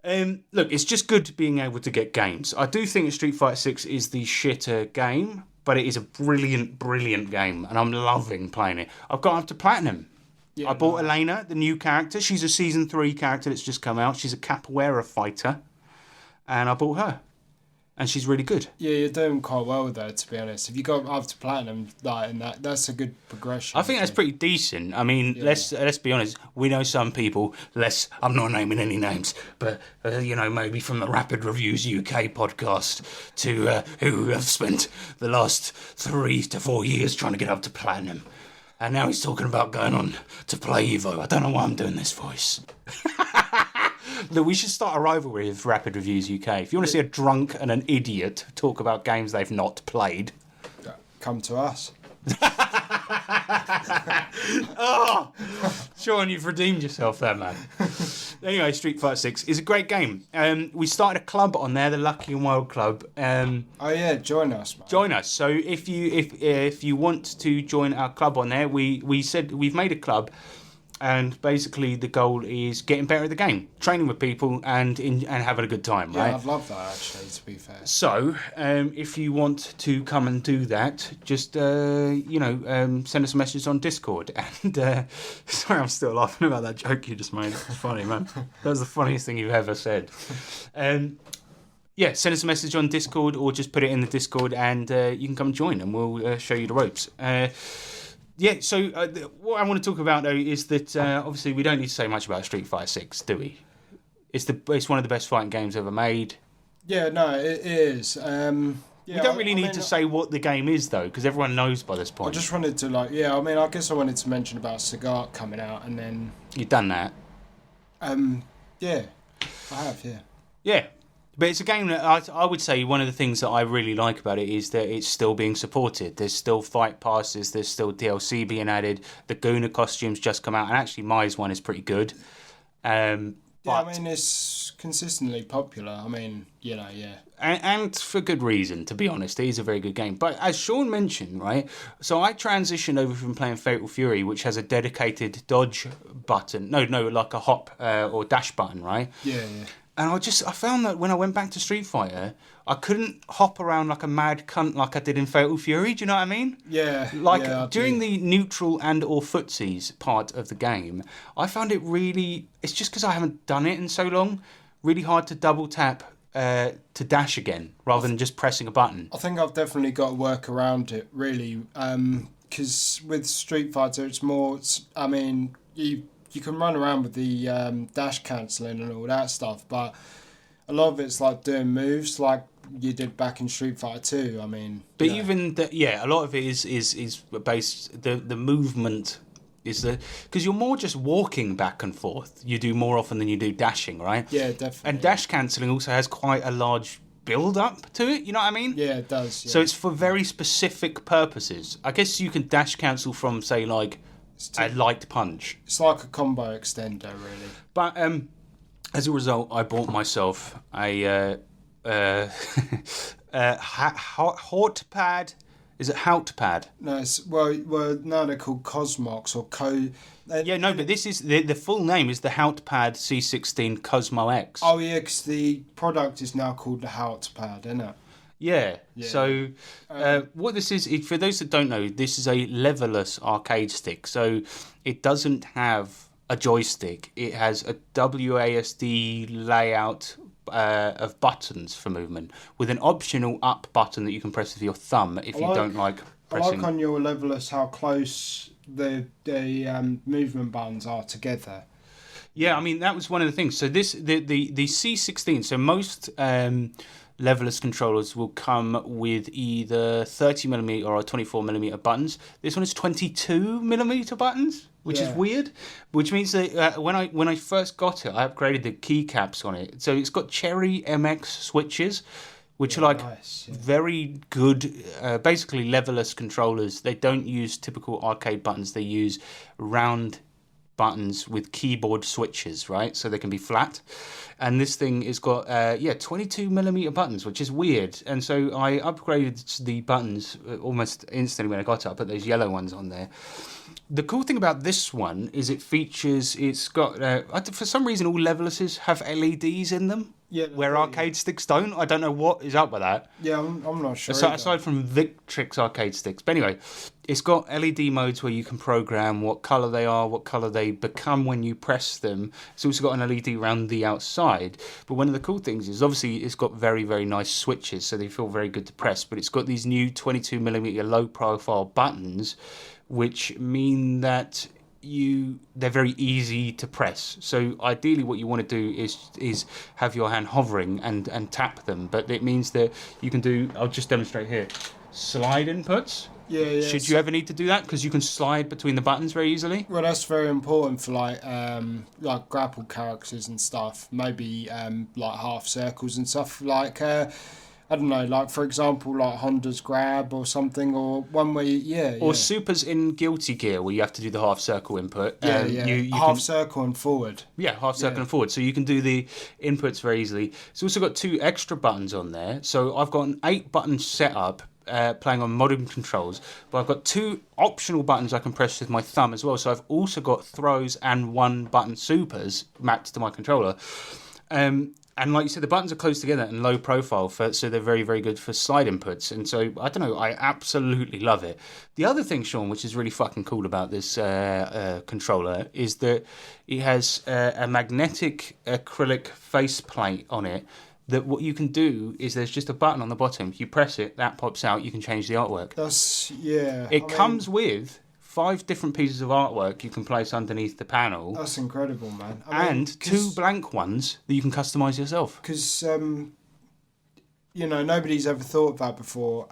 Look, it's just good being able to get games. I do think Street Fighter 6 is the shitter game, but it is a brilliant, brilliant game, and I'm loving playing it. I've got up to Platinum. I bought Elena, the new character. She's a Season 3 character that's just come out. She's a capoeira fighter, and I bought her. And she's really good. Yeah, you're doing quite well with her, to be honest. If you got up to Platinum, that's a good progression. I think that's pretty decent. I mean, let's be honest. We know some people, I'm not naming any names, but, maybe from the Rapid Reviews UK podcast who have spent the last 3 to 4 years trying to get up to Platinum. And now he's talking about going on to play Evo. I don't know why I'm doing this voice. Look, we should start a rivalry with Rapid Reviews UK. If you want to see a drunk and an idiot talk about games they've not played, come to us. Oh, Sean, you've redeemed yourself there, man. Anyway, Street Fighter 6 is a great game. We started a club on there, the Lucky and Wild Club. Join us, man. Join us. So if you want to join our club on there, we said we've made a club. And basically, the goal is getting better at the game, training with people, and having a good time, right? Yeah, I'd love that, actually, to be fair. So, if you want to come and do that, just, send us a message on Discord. And, sorry, I'm still laughing about that joke you just made. It's funny, man. That was the funniest thing you've ever said. Send us a message on Discord, or just put it in the Discord, and you can come join, and we'll show you the ropes. So what I want to talk about, though, is that obviously we don't need to say much about Street Fighter 6, do we? It's one of the best fighting games ever made. Yeah, no, it is. We don't really need to say what the game is, though, because everyone knows by this point. I just wanted to, I guess I wanted to mention about Sagat coming out, and then... You've done that? Yeah, I have, yeah. Yeah. But it's a game that I would say one of the things that I really like about it is that it's still being supported. There's still fight passes, there's still DLC being added. The Guna costumes just come out, and actually Mai's one is pretty good. Yeah, But, I mean, it's consistently popular. I mean, yeah. And for good reason, to be honest. It is a very good game. But as Sean mentioned, right, so I transitioned over from playing Fatal Fury, which has a dedicated dodge button. No, like a hop or dash button, right? Yeah. And I found that when I went back to Street Fighter, I couldn't hop around like a mad cunt like I did in Fatal Fury. Do you know what I mean? Yeah. During the neutral and or footsies part of the game, I found it really... It's just because I haven't done it in so long, really hard to double tap to dash again, rather than just pressing a button. I think I've definitely got to work around it, really. Because with Street Fighter, it's more... I mean, you can run around with the dash cancelling and all that stuff, but a lot of it's like doing moves like you did back in Street Fighter 2. I mean, but even a lot of it is based the movement is because you're more just walking back and forth. You do more often than you do dashing, right? Yeah, definitely. And dash cancelling also has quite a large build up to it. You know what I mean? Yeah, it does. Yeah. So it's for very specific purposes. I guess you can dash cancel from say like a light punch. It's like a combo extender, really. But as a result, I bought myself a haute-pad. Is it haute-pad? No, no, they're called Cosmox or but this is the full name is the haute-pad C16 Cosmo X. Oh yeah, because the product is now called the haute-pad, isn't it? Yeah. So what this is, for those that don't know, this is a leverless arcade stick. So it doesn't have a joystick. It has a WASD layout of buttons for movement with an optional up button that you can press with your thumb if you don't like pressing. I like on your leverless how close the movement buttons are together. Yeah, I mean, that was one of the things. So the C16, so most... leverless controllers will come with either 30mm or 24mm buttons. This one is 22mm buttons, which is weird. Which means that when I first got it, I upgraded the keycaps on it. So it's got Cherry MX switches, which are like very good, basically leverless controllers. They don't use typical arcade buttons. They use round buttons with keyboard switches, right? So they can be flat. And this thing has got 22mm buttons, which is weird. And so I upgraded the buttons almost instantly when I got it. I put those yellow ones on there. The cool thing about this one is it's got for some reason all leverlesses have LEDs in them. Yeah, where arcade sticks don't. I don't know what is up with that. Yeah, I'm not sure. Aside from Victrix arcade sticks. But anyway, it's got LED modes where you can program what colour they are, what colour they become when you press them. It's also got an LED around the outside. But one of the cool things is obviously it's got very, very nice switches, so they feel very good to press. But it's got these new 22mm low profile buttons, which mean that they're very easy to press. So ideally what you want to do is have your hand hovering and tap them, but it means that you can do, I'll just demonstrate here, slide inputs. Yeah. Should you ever need to do that, because you can slide between the buttons very easily. Well, that's very important for like grapple characters and stuff. Maybe like half circles and stuff. Like I don't know, like for example, like Honda's grab or something, or one where or supers in Guilty Gear where you have to do the half circle input. You half circle and forward. Yeah, half circle and forward. So you can do the inputs very easily. It's also got 2 extra buttons on there. So I've got an 8-button setup playing on modern controls, but I've got 2 optional buttons I can press with my thumb as well. So I've also got throws and 1-button supers mapped to my controller. And like you said, the buttons are close together and low profile, so they're very, very good for slide inputs. And so, I don't know, I absolutely love it. The other thing, Sean, which is really fucking cool about this controller, is that it has a magnetic acrylic faceplate on it, that what you can do is there's just a button on the bottom. You press it, that pops out, you can change the artwork. It comes with 5 different pieces of artwork you can place underneath the panel. That's incredible, man. And 2 blank ones that you can customise yourself. Because, nobody's ever thought of that before.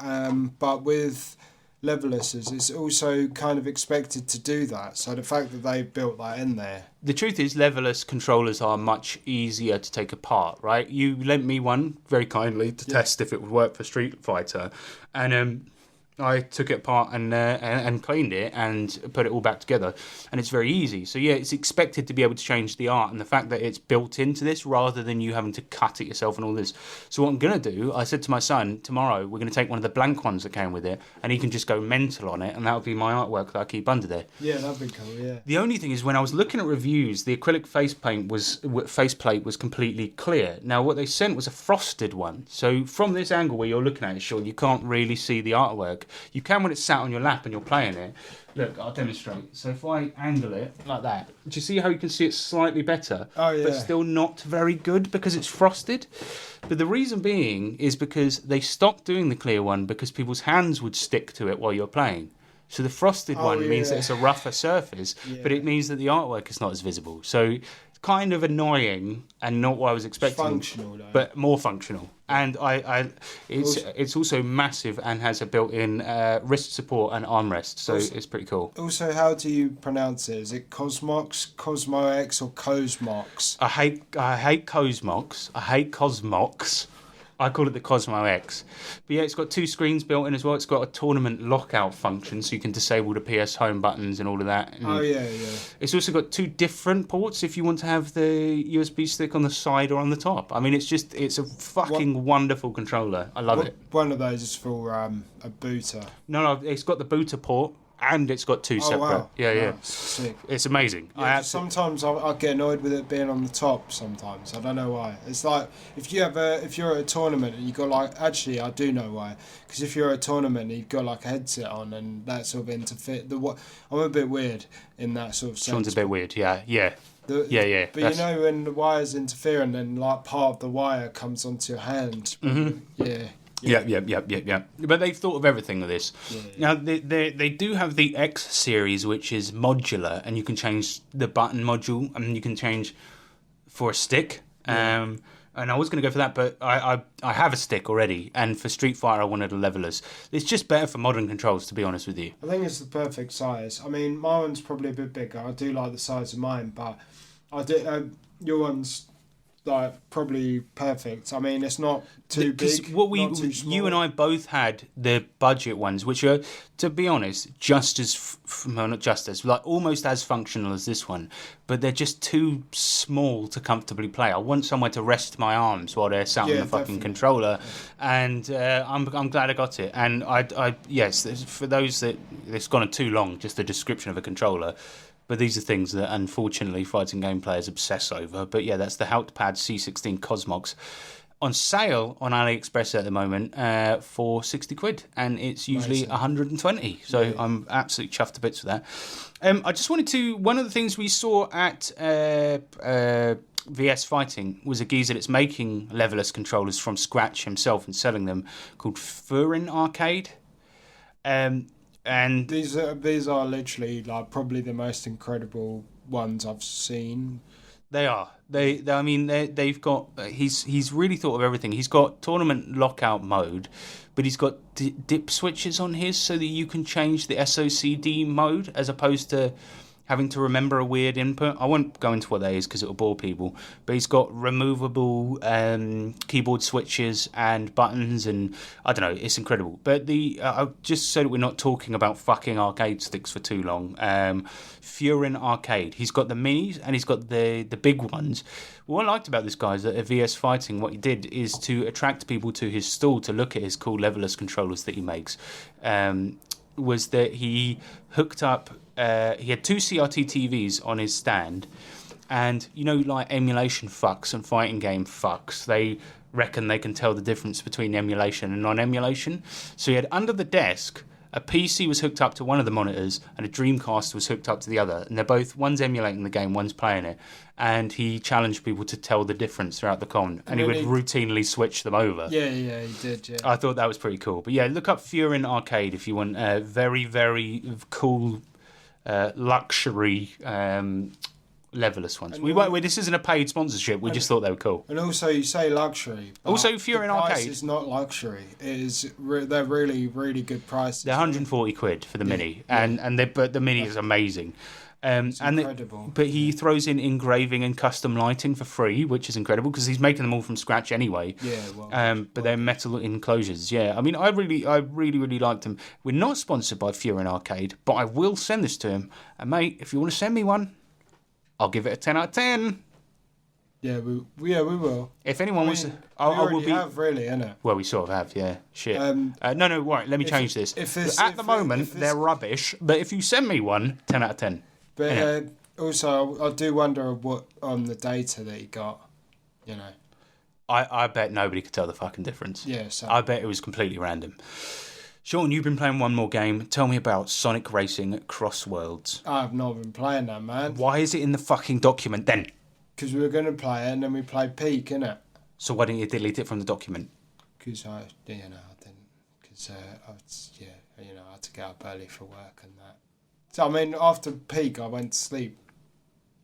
But with leverlesses, it's also kind of expected to do that. So the fact that they built that in there. The truth is, leverless controllers are much easier to take apart, right? You lent me one very kindly to test if it would work for Street Fighter. And I took it apart and cleaned it and put it all back together, and it's very easy. So yeah, it's expected to be able to change the art, and the fact that it's built into this rather than you having to cut it yourself and all this. So what I'm going to do, I said to my son, tomorrow we're going to take one of the blank ones that came with it, and he can just go mental on it, and that'll be my artwork that I keep under there. Yeah, that'd be cool. Yeah. The only thing is, when I was looking at reviews, the acrylic faceplate was completely clear. Now what they sent was a frosted one. So from this angle where you're looking at it, Sean, you can't really see the artwork. You can when it's sat on your lap and you're playing it. Look, I'll demonstrate. So if I angle it like that, do you see how you can see it slightly better? Oh, yeah. But still not very good because it's frosted? But the reason being is because they stopped doing the clear one because people's hands would stick to it while you're playing. So the frosted one means that it's a rougher surface, but it means that the artwork is not as visible. So kind of annoying and not what I was expecting. Functional, though. But more functional. And it's also massive and has a built-in wrist support and armrest, so it's pretty cool. Also, how do you pronounce it? Is it Cosmox, Cosmox, or Cosmox? I hate Cosmox. I hate Cosmox. I call it the Cosmo X. But yeah, it's got 2 screens built in as well. It's got a tournament lockout function, so you can disable the PS Home buttons and all of that. And yeah. It's also got 2 different ports if you want to have the USB stick on the side or on the top. I mean, it's a fucking wonderful controller. I love it. One of those is for a booter. No, it's got the booter port. And it's got 2 separate. Wow. Yeah. Sick. It's amazing. Yeah, sometimes I get annoyed with it being on the top. Sometimes I don't know why. It's like if you're at a tournament and you got like, actually I do know why, because if you're at a tournament and you've got like a headset on and that sort of interfere. I'm a bit weird in that sort of sense. Sean's a bit weird. Yeah. But you know when the wires interfere and then like part of the wire comes onto your hand. Mm-hmm. Yeah. Yeah. But they've thought of everything with this. Now, they do have the X series, which is modular, and you can change the button module, and you can change for a stick. And I was going to go for that, but I have a stick already, and for Street Fighter, I wanted a leverless. It's just better for modern controls, to be honest with you. I think it's the perfect size. I mean, my one's probably a bit bigger. I do like the size of mine, but your one's like probably perfect. I mean, it's not too big, not too small. You and I both had the budget ones, which are, to be honest, just as not just as, like almost as functional as this one, but they're just too small to comfortably play. I want somewhere to rest my arms while they're sat on the fucking controller, and I'm glad I got it. And yes, for those that it's gone too long, just the description of a controller. But these are things that, unfortunately, fighting game players obsess over. But yeah, that's the haute-pad C16 Cosmox. On sale on AliExpress at the moment for £60, and it's usually 120. So I'm absolutely chuffed to bits with that. I just wanted to... One of the things we saw at VS Fighting was a geezer that's making leverless controllers from scratch himself and selling them, called Furin Arcade. And these are literally like probably the most incredible ones I've seen. They are. I mean, they've got. He's really thought of everything. He's got tournament lockout mode, but he's got dip switches on his so that you can change the SOCD mode as opposed to having to remember a weird input. I won't go into what that is because it'll bore people. But he's got removable keyboard switches and buttons, and I don't know, it's incredible. But just so that we're not talking about fucking arcade sticks for too long, Furin Arcade. He's got the minis and he's got the big ones. What I liked about this guy is that at VS Fighting, what he did is to attract people to his stall to look at his cool leverless controllers that he makes. Was that he hooked up... he had 2 CRT TVs on his stand, and you know, like emulation fucks and fighting game fucks, they reckon they can tell the difference between emulation and non-emulation. So he had under the desk, a PC was hooked up to one of the monitors and a Dreamcast was hooked up to the other, and they're both, one's emulating the game, one's playing it, and he challenged people to tell the difference throughout the con, and he would routinely switch them over. Yeah, he did, yeah. I thought that was pretty cool. But yeah, look up Furin Arcade if you want very, very cool luxury leverless ones. This isn't a paid sponsorship. We just thought they were cool. And also, you say luxury. Also, Furin Arcade. The price is not luxury. It is. They're really, really good prices. They're £140 for the mini, but the mini is amazing. It's incredible. But he throws in engraving and custom lighting for free, which is incredible because he's making them all from scratch anyway. Yeah, well. But they're metal enclosures. Yeah, I mean, I really liked them. We're not sponsored by Furin Arcade, but I will send this to him. And mate, if you want to send me one, I'll give it a 10 out of 10. Yeah, we will. If anyone wants to, we already have, really, innit? Well, we sort of have, yeah. Shit. No, right. Let me change this. At the moment, they're rubbish. But if you send me one, 10 out of 10. But also, I do wonder what on the data that he got. You know. I bet nobody could tell the fucking difference. Yeah. So. I bet it was completely random. Sean, you've been playing one more game. Tell me about Sonic Racing Cross Worlds. I've not been playing that, man. Why is it in the fucking document then? Because we were going to play it and then we played Peak, innit? So why didn't you delete it from the document? Because I didn't. Because I had to get up early for work and that. So I mean, after Peak, I went to sleep,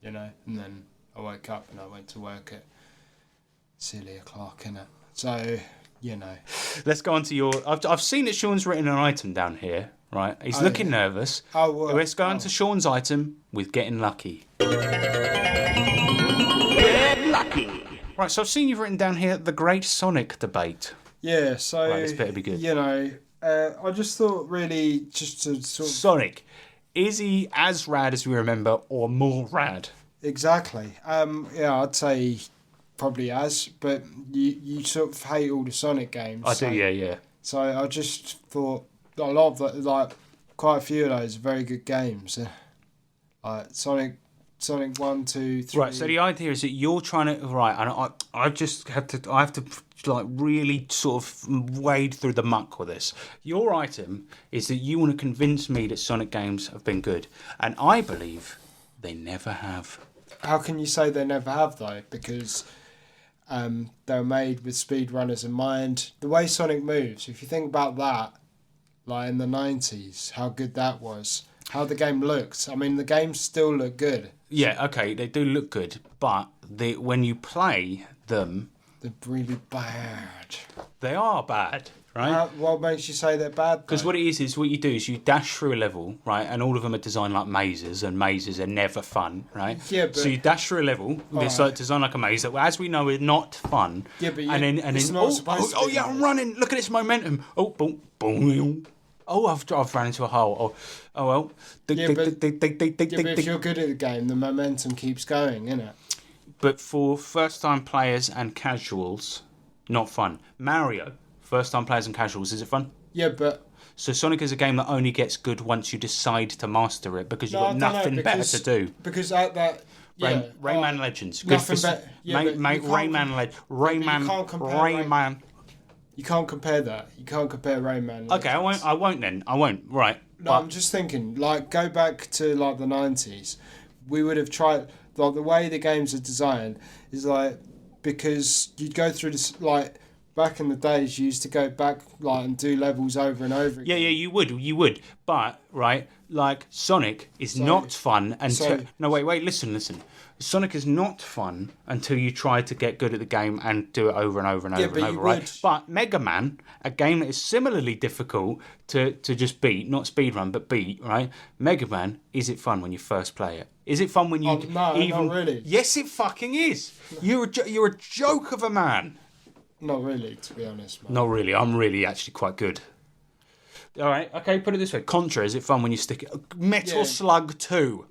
and then I woke up and I went to work at silly o'clock, innit? So, Let's go on to your. I've seen that Sean's written an item down here, right? He's looking nervous. Oh, well, let's go on to Sean's item with getting lucky. Right, so I've seen you've written down here the Great Sonic Debate. Yeah, so... Right, this better be good. I just thought really just to sort of... Sonic, is he as rad as we remember or more rad? Exactly. I'd say probably as, but you sort of hate all the Sonic games. I do, yeah. So I just thought a lot of that, like quite a few of those are very good games. Like Sonic 1, 2, 3. Right, so the idea is that you're trying to... Right, and I have to like really sort of wade through the muck with this. Your item is that you want to convince me that Sonic games have been good. And I believe they never have. How can you say they never have, though? Because they're made with speedrunners in mind. The way Sonic moves, if you think about that, like in the 90s, how good that was. How the game looked. I mean, the games still look good. Yeah, okay, they do look good, but when you play them... They're really bad. They are bad, right? What makes you say they're bad? Because what it is what you do is you dash through a level, right? And all of them are designed like mazes, and mazes are never fun, right? Yeah, but... So you dash through a level, it's like designed like a maze that, as we know, is not fun. Yeah, but it's not supposed to be yeah, I'm running. Look at this momentum. Oh, boom, boom. Oh, I've ran into a hole. Oh well. But if you're good at the game, the momentum keeps going, innit? But for first-time players and casuals, not fun. Mario, first-time players and casuals, is it fun? Yeah, but... So Sonic is a game that only gets good once you decide to master it because you've got nothing better to do. Because at that... Yeah, Rayman Legends. Good for Rayman. You can't compare that. You can't compare Rayman. Okay, I won't then. I won't. Right. No, I'm just thinking, like, go back to, like, the 90s. We would have tried... Like, the way the games are designed is, like... Because you'd go through this, like... Back in the days, you used to go back, like, and do levels over and over again. Yeah, you would. But, right, like, Sonic is not fun until... No, wait, listen. Sonic is not fun until you try to get good at the game and do it over and over and over and over, right? But Mega Man, a game that is similarly difficult to just beat, not speedrun, but beat, right? Mega Man, is it fun when you first play it? Is it fun when you no, even... not really. Yes, it fucking is. You're a joke of a man. Not really, to be honest, man. Not really. I'm really actually quite good. All right, okay, put it this way. Contra, is it fun when you stick it? Metal Slug 2.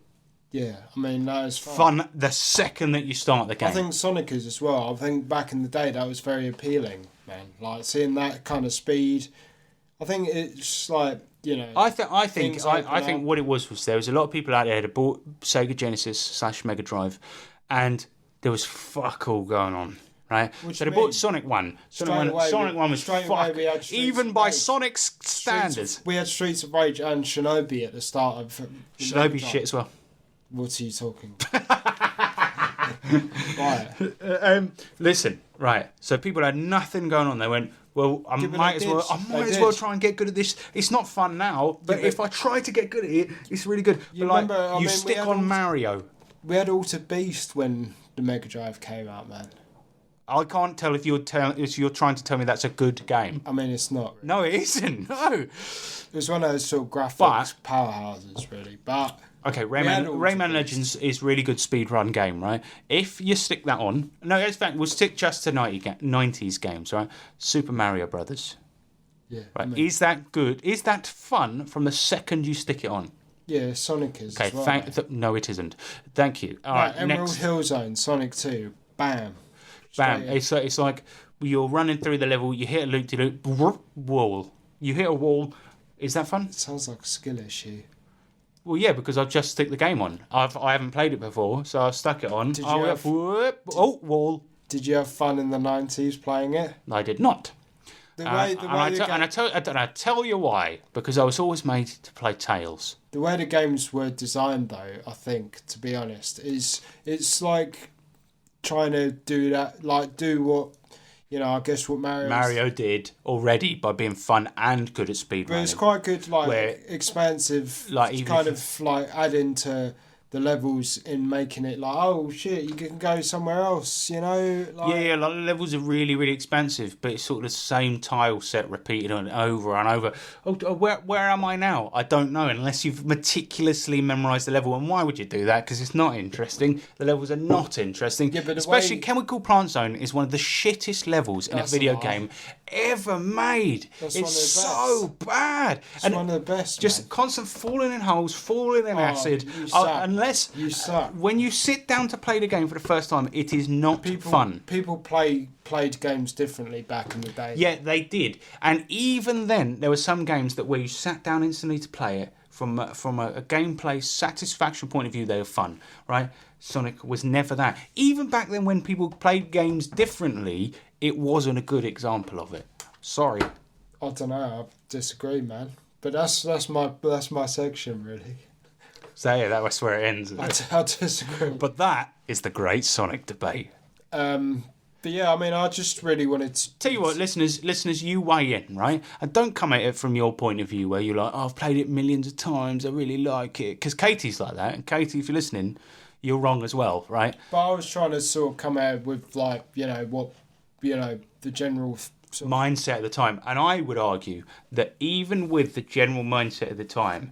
Yeah, I mean, that is fun the second that you start the game. I think Sonic is as well. I think back in the day that was very appealing, man. Like, seeing that kind of speed. I think it's like, you know... I think what it was there was a lot of people out there that bought Sega Genesis / Mega Drive, and there was fuck all going on. Right, so they bought Sonic 1. Sonic 1 was fuck, even by Sonic's standards. We had Streets of Rage and Shinobi at the start of... Shinobi shit as well. What are you talking about? Right. Listen, right, so people had nothing going on. They went, well, I might as well try and get good at this. It's not fun now, but if I try to get good at it, it's really good. You stick on Mario. We had Alter Beast when the Mega Drive came out, man. I can't tell if you're trying to tell me that's a good game. I mean, it's not. Really. No, it isn't. No. It was one of those sort of graphics powerhouses, really. But okay, Rayman Legends is really good speedrun game, right? If you stick that on, no, in fact, we'll stick just to 90s games, right? Super Mario Brothers. Yeah. Right. I mean, is that good? Is that fun from the second you stick it on? Yeah, Sonic is. Okay, as well, no, it isn't. Thank you. All right, Emerald next. Hill Zone, Sonic 2, bam. Bam. It's like you're running through the level, you hit a loop-de-loop, wall. You hit a wall. Is that fun? It sounds like a skill issue. Well, yeah, because I've just stuck the game on. I haven't played it before, so I've stuck it on. Wall. Did you have fun in the 90s playing it? I did not. I tell you why. Because I was always made to play Tails. The way the games were designed, though, I think, to be honest, is it's like trying to do that, like do what, I guess what Mario did already by being fun and good at speedrunning. But it's quite good, expansive, kind of adding to the levels in making it like, oh shit, you can go somewhere else, the levels are really, really expansive, but it's sort of the same tile set repeated over and over. Where am I now? I don't know, unless you've meticulously memorised the level. And why would you do that? Because it's not interesting. The levels are not interesting. Yeah, but especially Chemical Plant Zone is one of the shittest levels in a video game ever made. It's so bad. It's one of the best. Just constant falling in holes, falling in acid. Unless you suck. When you sit down to play the game for the first time, it is not fun. People played games differently back in the day. Yeah, they did. And even then, there were some games where you sat down instantly to play it. From a gameplay satisfaction point of view, they were fun, right? Sonic was never that. Even back then, when people played games differently, it wasn't a good example of it. Sorry. I don't know. I disagree, man. But that's my section, really. So yeah, that's where it ends. I disagree. But that is the great Sonic debate. But yeah, I mean, I just really wanted to... Tell you what, listeners, you weigh in, right? And don't come at it from your point of view where you're like, I've played it millions of times, I really like it. Because Katie's like that. And Katie, if you're listening, you're wrong as well, right? But I was trying to sort of come out with, the general... mindset at the time. And I would argue that even with the general mindset at the time,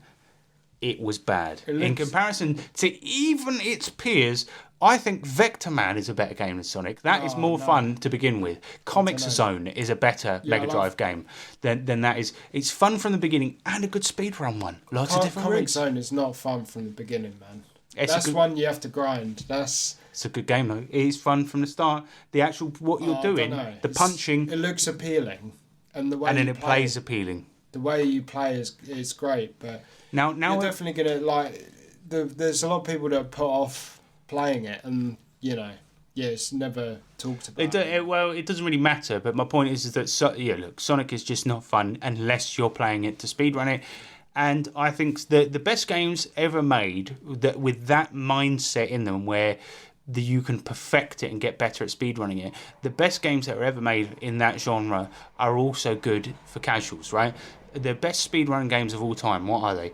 it was bad. In comparison to even its peers, I think Vector Man is a better game than Sonic. That is more fun to begin with. Comic Zone is a better Mega Drive game than that is. It's fun from the beginning and a good speedrun one. Lots of different Comic routes. Zone is not fun from the beginning, man. That's one you have to grind. It's a good game though. It's fun from the start. The actual what you're doing, the punching. It looks appealing, and the way and then it plays appealing. The way you play is great, but now you're definitely gonna there's a lot of people that put off playing it, and it's never talked about. It doesn't really matter. But my point is that Sonic is just not fun unless you're playing it to speedrun it. And I think the best games ever made that with that mindset in them, where you can perfect it and get better at speedrunning it. The best games that were ever made in that genre are also good for casuals, right? The best speedrun games of all time, what are they?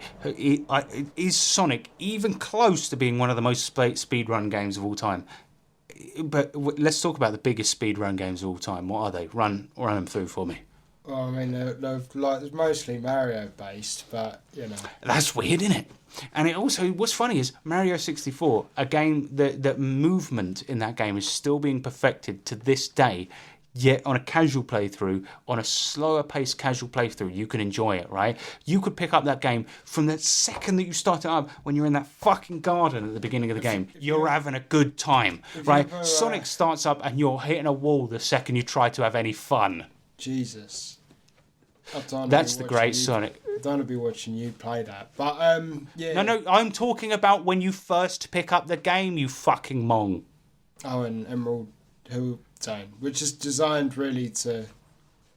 Is Sonic even close to being one of the most speedrun games of all time? But let's talk about the biggest speedrun games of all time. What are they? Run them through for me. Well, I mean, they're mostly Mario based, but That's weird, isn't it? And it also, what's funny is Mario 64, a game that movement in that game is still being perfected to this day. Yet on a casual playthrough, on a slower paced casual playthrough, you can enjoy it, right? You could pick up that game from the second that you start it up when you're in that fucking garden at the beginning of the game. You're having a good time, right? Sonic starts up and you're hitting a wall the second you try to have any fun. Jesus. That's the great Sonic. I don't want to be watching you play that. But, yeah. No, I'm talking about when you first pick up the game, you fucking mong. Oh, and Emerald Hill Zone, which is designed really to...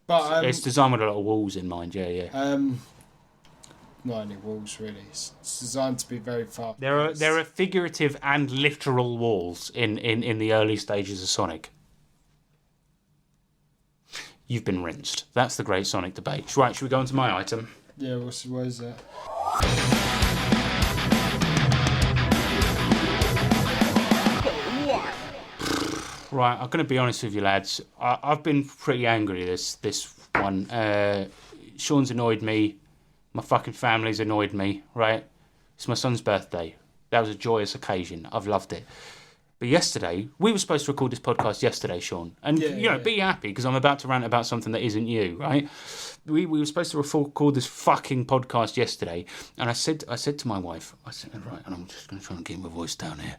But it's designed with a lot of walls in mind, yeah. Not any walls, really. It's designed to be very fast. There are figurative and literal walls in the early stages of Sonic. You've been rinsed. That's the great Sonic debate. Right, should we go on to my item? Yeah, what is that? Right, I'm going to be honest with you, lads. I've been pretty angry this one. Sean's annoyed me. My fucking family's annoyed me, right? It's my son's birthday. That was a joyous occasion. I've loved it. But yesterday, we were supposed to record this podcast yesterday, Sean. And, be happy, because I'm about to rant about something that isn't you, right? We were supposed to record this fucking podcast yesterday. And I said to my wife, right, and I'm just going to try and keep my voice down here.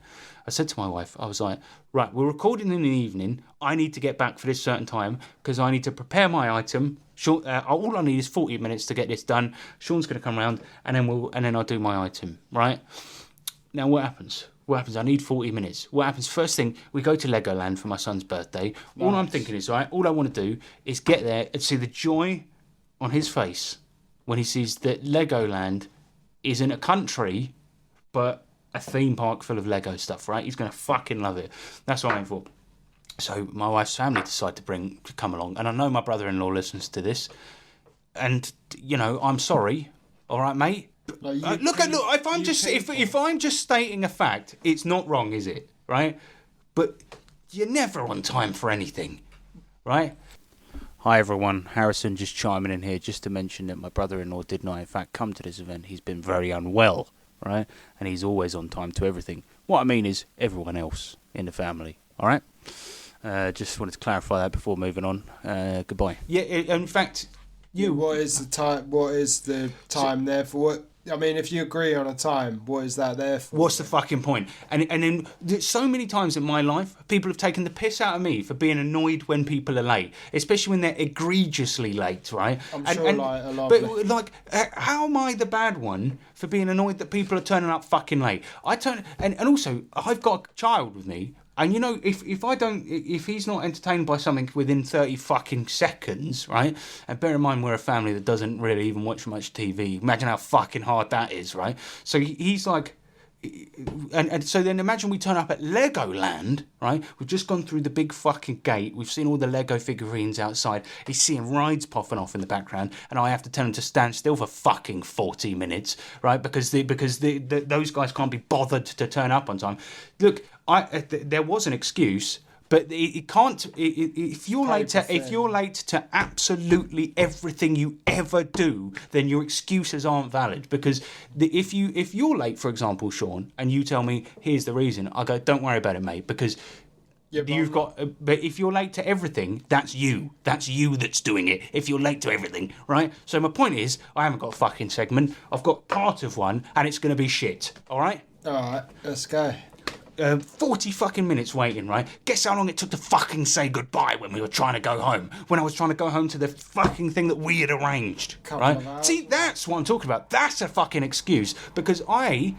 I said to my wife, I was like, right, we're recording in the evening. I need to get back for this certain time because I need to prepare my item. All I need is 40 minutes to get this done. Sean's going to come round and then I'll do my item, right? Now, what happens? I need 40 minutes. What happens? First thing, we go to Legoland for my son's birthday. Nice. All I'm thinking is, right, all I want to do is get there and see the joy on his face when he sees that Legoland isn't a country, but a theme park full of Lego stuff, right? He's going to fucking love it. That's what I'm aiming for. So my wife's family decided to come along, and I know my brother-in-law listens to this, and I'm sorry, all right, mate. Look. If I'm just stating a fact, it's not wrong, is it? Right? But you're never on time for anything, right? Hi everyone, Harrison just chiming in here just to mention that my brother-in-law did not in fact come to this event. He's been very unwell, right? And he's always on time to everything. What I mean is everyone else in the family, all right? Just wanted to clarify that before moving on. Goodbye. Yeah, in fact, What is the time there for? What? I mean, if you agree on a time, what is that there for? What's the fucking point? And then so many times in my life, people have taken the piss out of me for being annoyed when people are late, especially when they're egregiously late, right? I'm sure a lot. But how am I the bad one for being annoyed that people are turning up fucking late? And also, I've got a child with me. And if he's not entertained by something within 30 fucking seconds, right? And bear in mind we're a family that doesn't really even watch much TV. Imagine how fucking hard that is, right? So he's like, and so then imagine we turn up at Legoland, right? We've just gone through the big fucking gate. We've seen all the Lego figurines outside. He's seeing rides popping off in the background, and I have to tell him to stand still for fucking 40 minutes, right? Because those guys can't be bothered to turn up on time. Look, there was an excuse, but it can't. If you're late to absolutely everything you ever do, then your excuses aren't valid. Because if you're late, for example, Sean, and you tell me here's the reason, I go, don't worry about it, mate, because. But if you're late to everything, that's you. That's you that's doing it. If you're late to everything, right? So my point is, I haven't got a fucking segment. I've got part of one, and it's going to be shit. All right? All right, let's go. 40 fucking minutes waiting, right? Guess how long it took to fucking say goodbye when we were trying to go home? When I was trying to go home to the fucking thing that we had arranged, right? See, that's what I'm talking about. That's a fucking excuse, because I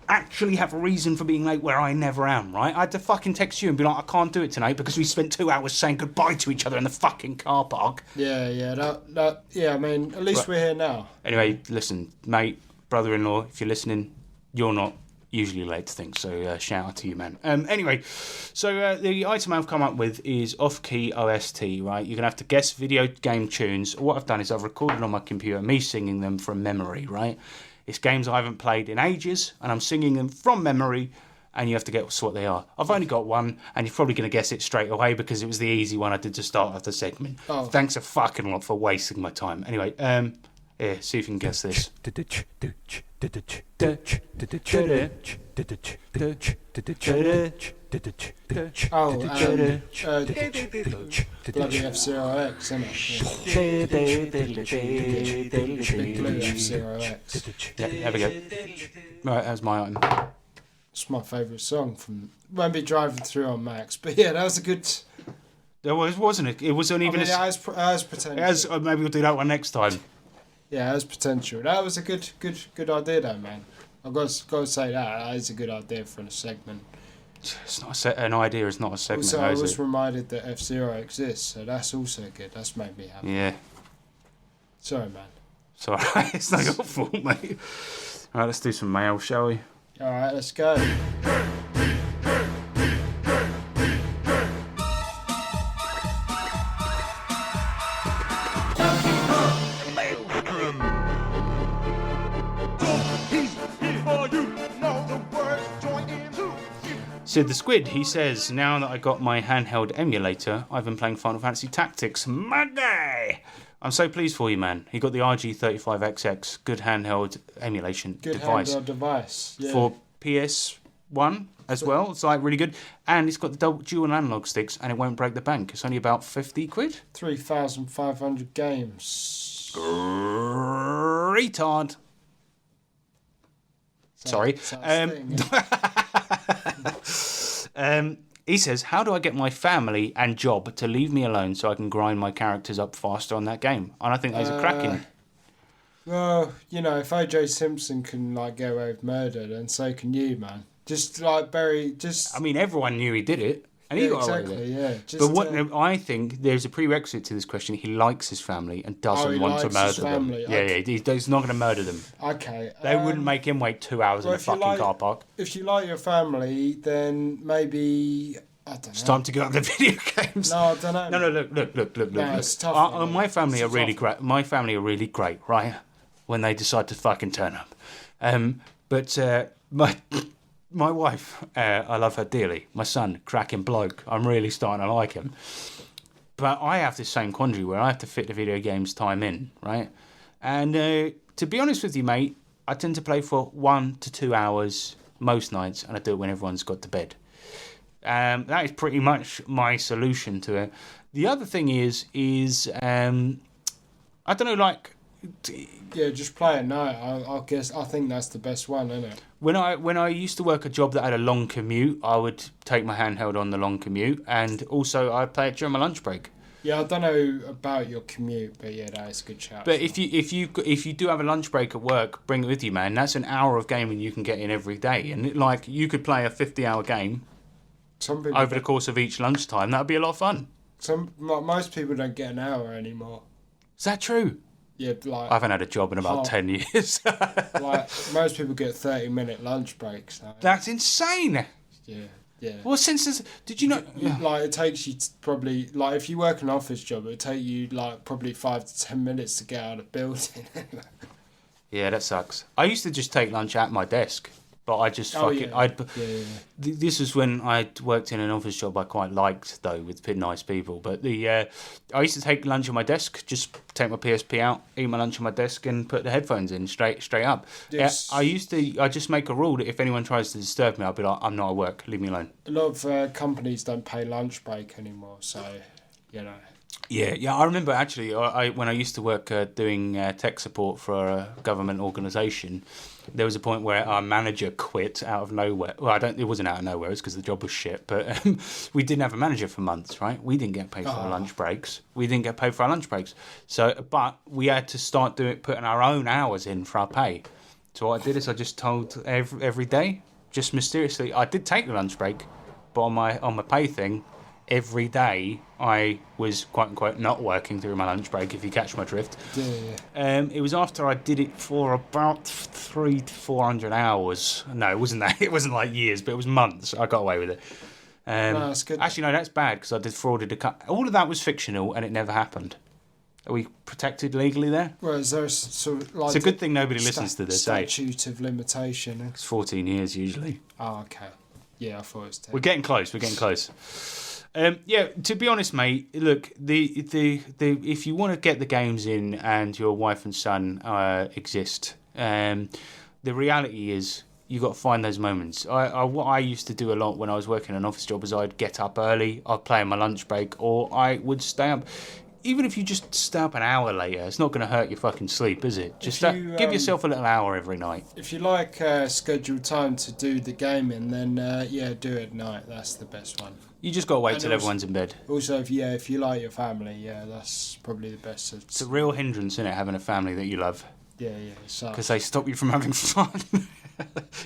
actually have a reason for being late where I never am, right? I had to fucking text you and be like, I can't do it tonight because we spent 2 hours saying goodbye to each other in the fucking car park. Yeah, I mean, at least we're here now. Anyway, listen, mate, brother-in-law, if you're listening, you're not usually late to things, so shout out to you, man. Anyway, so the item I've come up with is off-key OST, right? You're going to have to guess video game tunes. What I've done is I've recorded on my computer me singing them from memory, right? It's games I haven't played in ages, and I'm singing them from memory, and you have to guess what they are. I've only got one, and you're probably going to guess it straight away because it was the easy one I did to start off the segment. Oh. Thanks a fucking lot for wasting my time. Anyway, see if you can guess this. Bloody F-Zero X, isn't it? F-Zero X. Yeah, there we go. Right, that was my item. It's my favourite song from. Won't be driving through on Max, but yeah, that was a good. There wasn't it? It wasn't even. It has potential. Maybe we'll do that one next time. Yeah, it has potential. That was a good idea, though, man. I've got to say that is a good idea for a segment. It's not an idea. It's not a segment. Also, I was reminded that F-Zero exists, so that's also good. That's made me happy. Yeah. Sorry, man. It's alright. It's not your fault, mate. All right, let's do some mail, shall we? All right, let's go. Sid the Squid, he says, now that I got my handheld emulator, I've been playing Final Fantasy Tactics. Monday! I'm so pleased for you, man. He got the RG35XX, good handheld emulation device. Good handheld device, yeah. For PS1 as well. It's like really good. And it's got the dual analog sticks and it won't break the bank. It's only about 50 quid. 3,500 games. Retard. Sorry. He says, how do I get my family and job to leave me alone so I can grind my characters up faster on that game? And I think those are cracking. Well, you know, if O.J. Simpson can, like, get away with murder, then so can you, man. Just, like, I mean, everyone knew he did it. And he got away with it. Yeah. But what I think there's a prerequisite to this question. He likes his family and doesn't want to murder them. Yeah, he's not going to murder them. Okay. They wouldn't make him wait 2 hours in a fucking car park. If you like your family, then maybe, I don't know. It's time to go up the video games. No, I don't know. No, look. No, it's tough. My family are really great. My family are really great, right? When they decide to fucking turn up. But my wife, I love her dearly. My son, cracking bloke. I'm really starting to like him. But I have this same quandary where I have to fit the video games time in, right? And to be honest with you, mate, I tend to play for 1 to 2 hours most nights, and I do it when everyone's got to bed. That is pretty much my solution to it. The other thing is I don't know, like... Yeah, just play at night. I guess I think that's the best one, isn't it? When I used to work a job that had a long commute, I would take my handheld on the long commute, and also I'd play it during my lunch break. Yeah, I don't know about your commute, but yeah, that is a good shout. But if you do have a lunch break at work, bring it with you, man. That's an hour of gaming you can get in every day, and like you could play a 50-hour game over the course of each lunchtime. That'd be a lot of fun. Most people don't get an hour anymore. Is that true? Yeah, like... I haven't had a job in about 10 years. Like, most people get 30-minute lunch breaks. So. That's insane. Yeah. What sense did you know? Like, it takes you probably... Like, if you work an office job, it would take you, like, probably 5 to 10 minutes to get out of the building. Yeah, that sucks. I used to just take lunch at my desk. But I just This was when I worked in an office job I quite liked, though, with nice people. But I used to take lunch on my desk, just take my PSP out, eat my lunch on my desk, and put the headphones in straight up. Yes. I just make a rule that if anyone tries to disturb me, I'll be like, I'm not at work, leave me alone. A lot of companies don't pay lunch break anymore, so you know. Yeah. I remember actually, when I used to work doing tech support for a government organisation. There was a point where our manager quit out of nowhere. Well, it wasn't out of nowhere. It's because the job was shit. But we didn't have a manager for months, right? We didn't get paid for our lunch breaks. So, but we had to start putting our own hours in for our pay. So what I did is I just told every day, just mysteriously, I did take the lunch break, but on my pay thing, every day I was quote unquote not working through my lunch break, if you catch my drift. Yeah. It was after I did it for about 300 to 400 hours. No, it wasn't that. It wasn't like years, but it was months. I got away with it. No, that's good. Actually, no, that's bad because I defrauded a cut. All of that was fictional and it never happened. Are we protected legally there? Well, is there sort of like it's a good thing nobody listens to this. Statute of limitation. It's 14 years usually. Oh, okay. Yeah, I thought it was 10. We're getting close. To be honest, mate, look, the if you want to get the games in and your wife and son exist, the reality is you got to find those moments. What I used to do a lot when I was working an office job is I'd get up early, I'd play on my lunch break, or I would stay up. Even if you just stay up an hour later, it's not going to hurt your fucking sleep, is it? Just give yourself a little hour every night. If you like scheduled time to do the gaming, then do it at night. That's the best one. You just got to wait till everyone's in bed. Also, if you like your family, that's probably the best. It's a real hindrance, isn't it, having a family that you love? Yeah, it sucks. Because they stop you from having fun.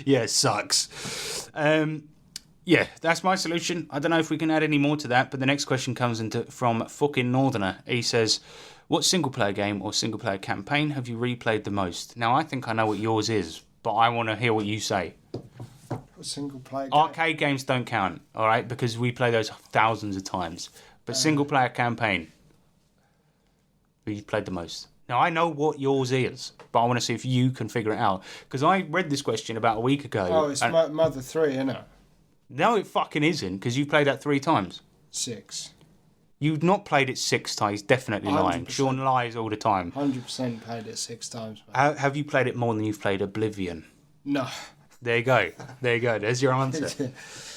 Yeah, it sucks. Yeah, that's my solution. I don't know if we can add any more to that, but the next question comes from fucking Northerner. He says, what single-player game or single-player campaign have you replayed the most? Now, I think I know what yours is, but I want to hear what you say. Single-player game? Arcade games don't count, all right, because we play those thousands of times. But single-player campaign, who you played the most? Now, I know what yours is, but I want to see if you can figure it out. Because I read this question about a week ago. Oh, it's Mother 3, isn't it? No, it fucking isn't, because you played that 3 times. 6. You've not played it 6 times. He's definitely lying. 100%. Sean lies all the time. 100% played it 6 times. Man. Have you played it more than you've played Oblivion? No. There you go. There you go. There's your answer.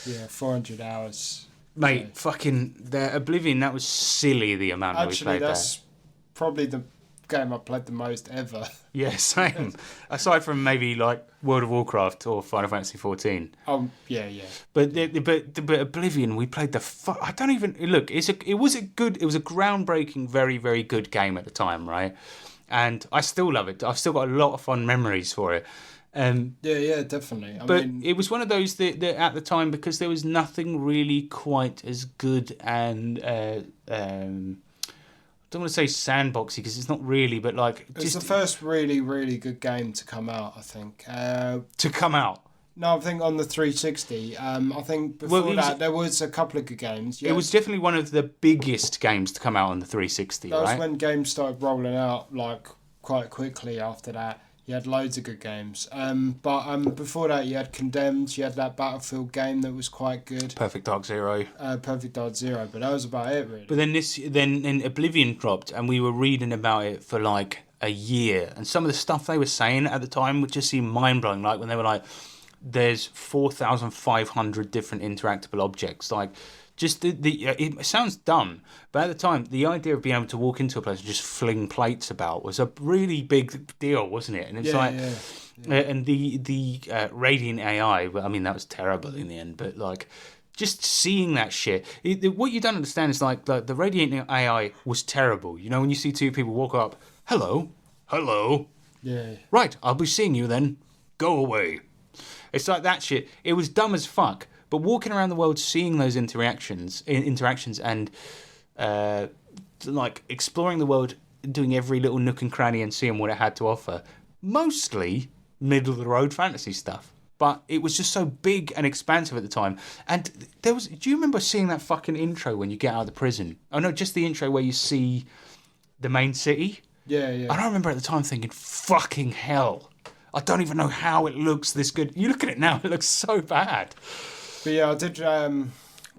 Yeah, 400 hours. Mate, fucking the Oblivion, that was silly, the amount that we played there. Actually, that's probably the game I played the most ever. Yeah, same. Aside from maybe like World of Warcraft or Final Fantasy 14. Oh, yeah. But Oblivion, we played I don't even look. It was a groundbreaking, very, very good game at the time, right? And I still love it. I've still got a lot of fond memories for it. Yeah, definitely. I mean, it was one of those that at the time, because there was nothing really quite as good and I don't want to say sandboxy because it's not really, but like it's the first really, really good game to come out. I think to come out. No, I think on the 360. I think before that there was a couple of good games. Yeah. It was definitely one of the biggest games to come out on the 360. That was right? when games started rolling out like quite quickly. After that, you had loads of good games. But before that, you had Condemned. You had that Battlefield game that was quite good. Perfect Dark Zero. But that was about it, really. But then Oblivion dropped, and we were reading about it for like a year, and some of the stuff they were saying at the time would just seem mind blowing. Like when they were like, "There's 4,500 different interactable objects." Like, just it sounds dumb, but at the time, the idea of being able to walk into a place and just fling plates about was a really big deal, wasn't it? And it's and the Radiant AI. I mean, that was terrible in the end, but like, just seeing that shit. What you don't understand is like the Radiant AI was terrible. You know, when you see 2 people walk up, hello. Yeah. Right, I'll be seeing you then. Go away. It's like that shit. It was dumb as fuck. But walking around the world, seeing those interactions and like exploring the world, doing every little nook and cranny and seeing what it had to offer, mostly middle of the road fantasy stuff. But it was just so big and expansive at the time. And do you remember seeing that fucking intro when you get out of the prison? Oh no, just the intro where you see the main city. Yeah. I don't remember at the time thinking, fucking hell, I don't even know how it looks this good. You look at it now, it looks so bad. But yeah, I did.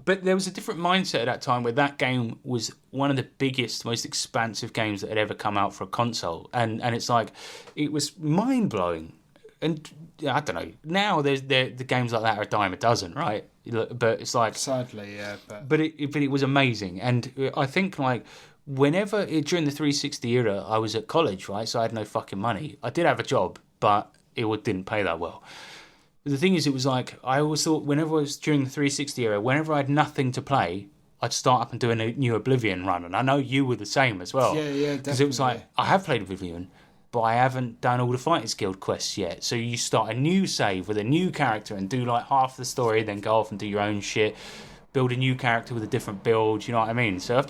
But there was a different mindset at that time where that game was one of the biggest, most expansive games that had ever come out for a console. And it's like, it was mind-blowing. And I don't know, now the games like that are a dime a dozen, right? But it's like... Sadly, yeah. But it was amazing. And I think like, whenever, during the 360 era, I was at college, right? So I had no fucking money. I did have a job, but it didn't pay that well. The thing is, it was like, I always thought whenever I was during the 360 era, whenever I had nothing to play, I'd start up and do a new Oblivion run. And I know you were the same as well. Yeah, definitely. Because it was like, I have played Oblivion, but I haven't done all the Fighters Guild quests yet. So you start a new save with a new character and do like half the story, then go off and do your own shit, build a new character with a different build, you know what I mean? So I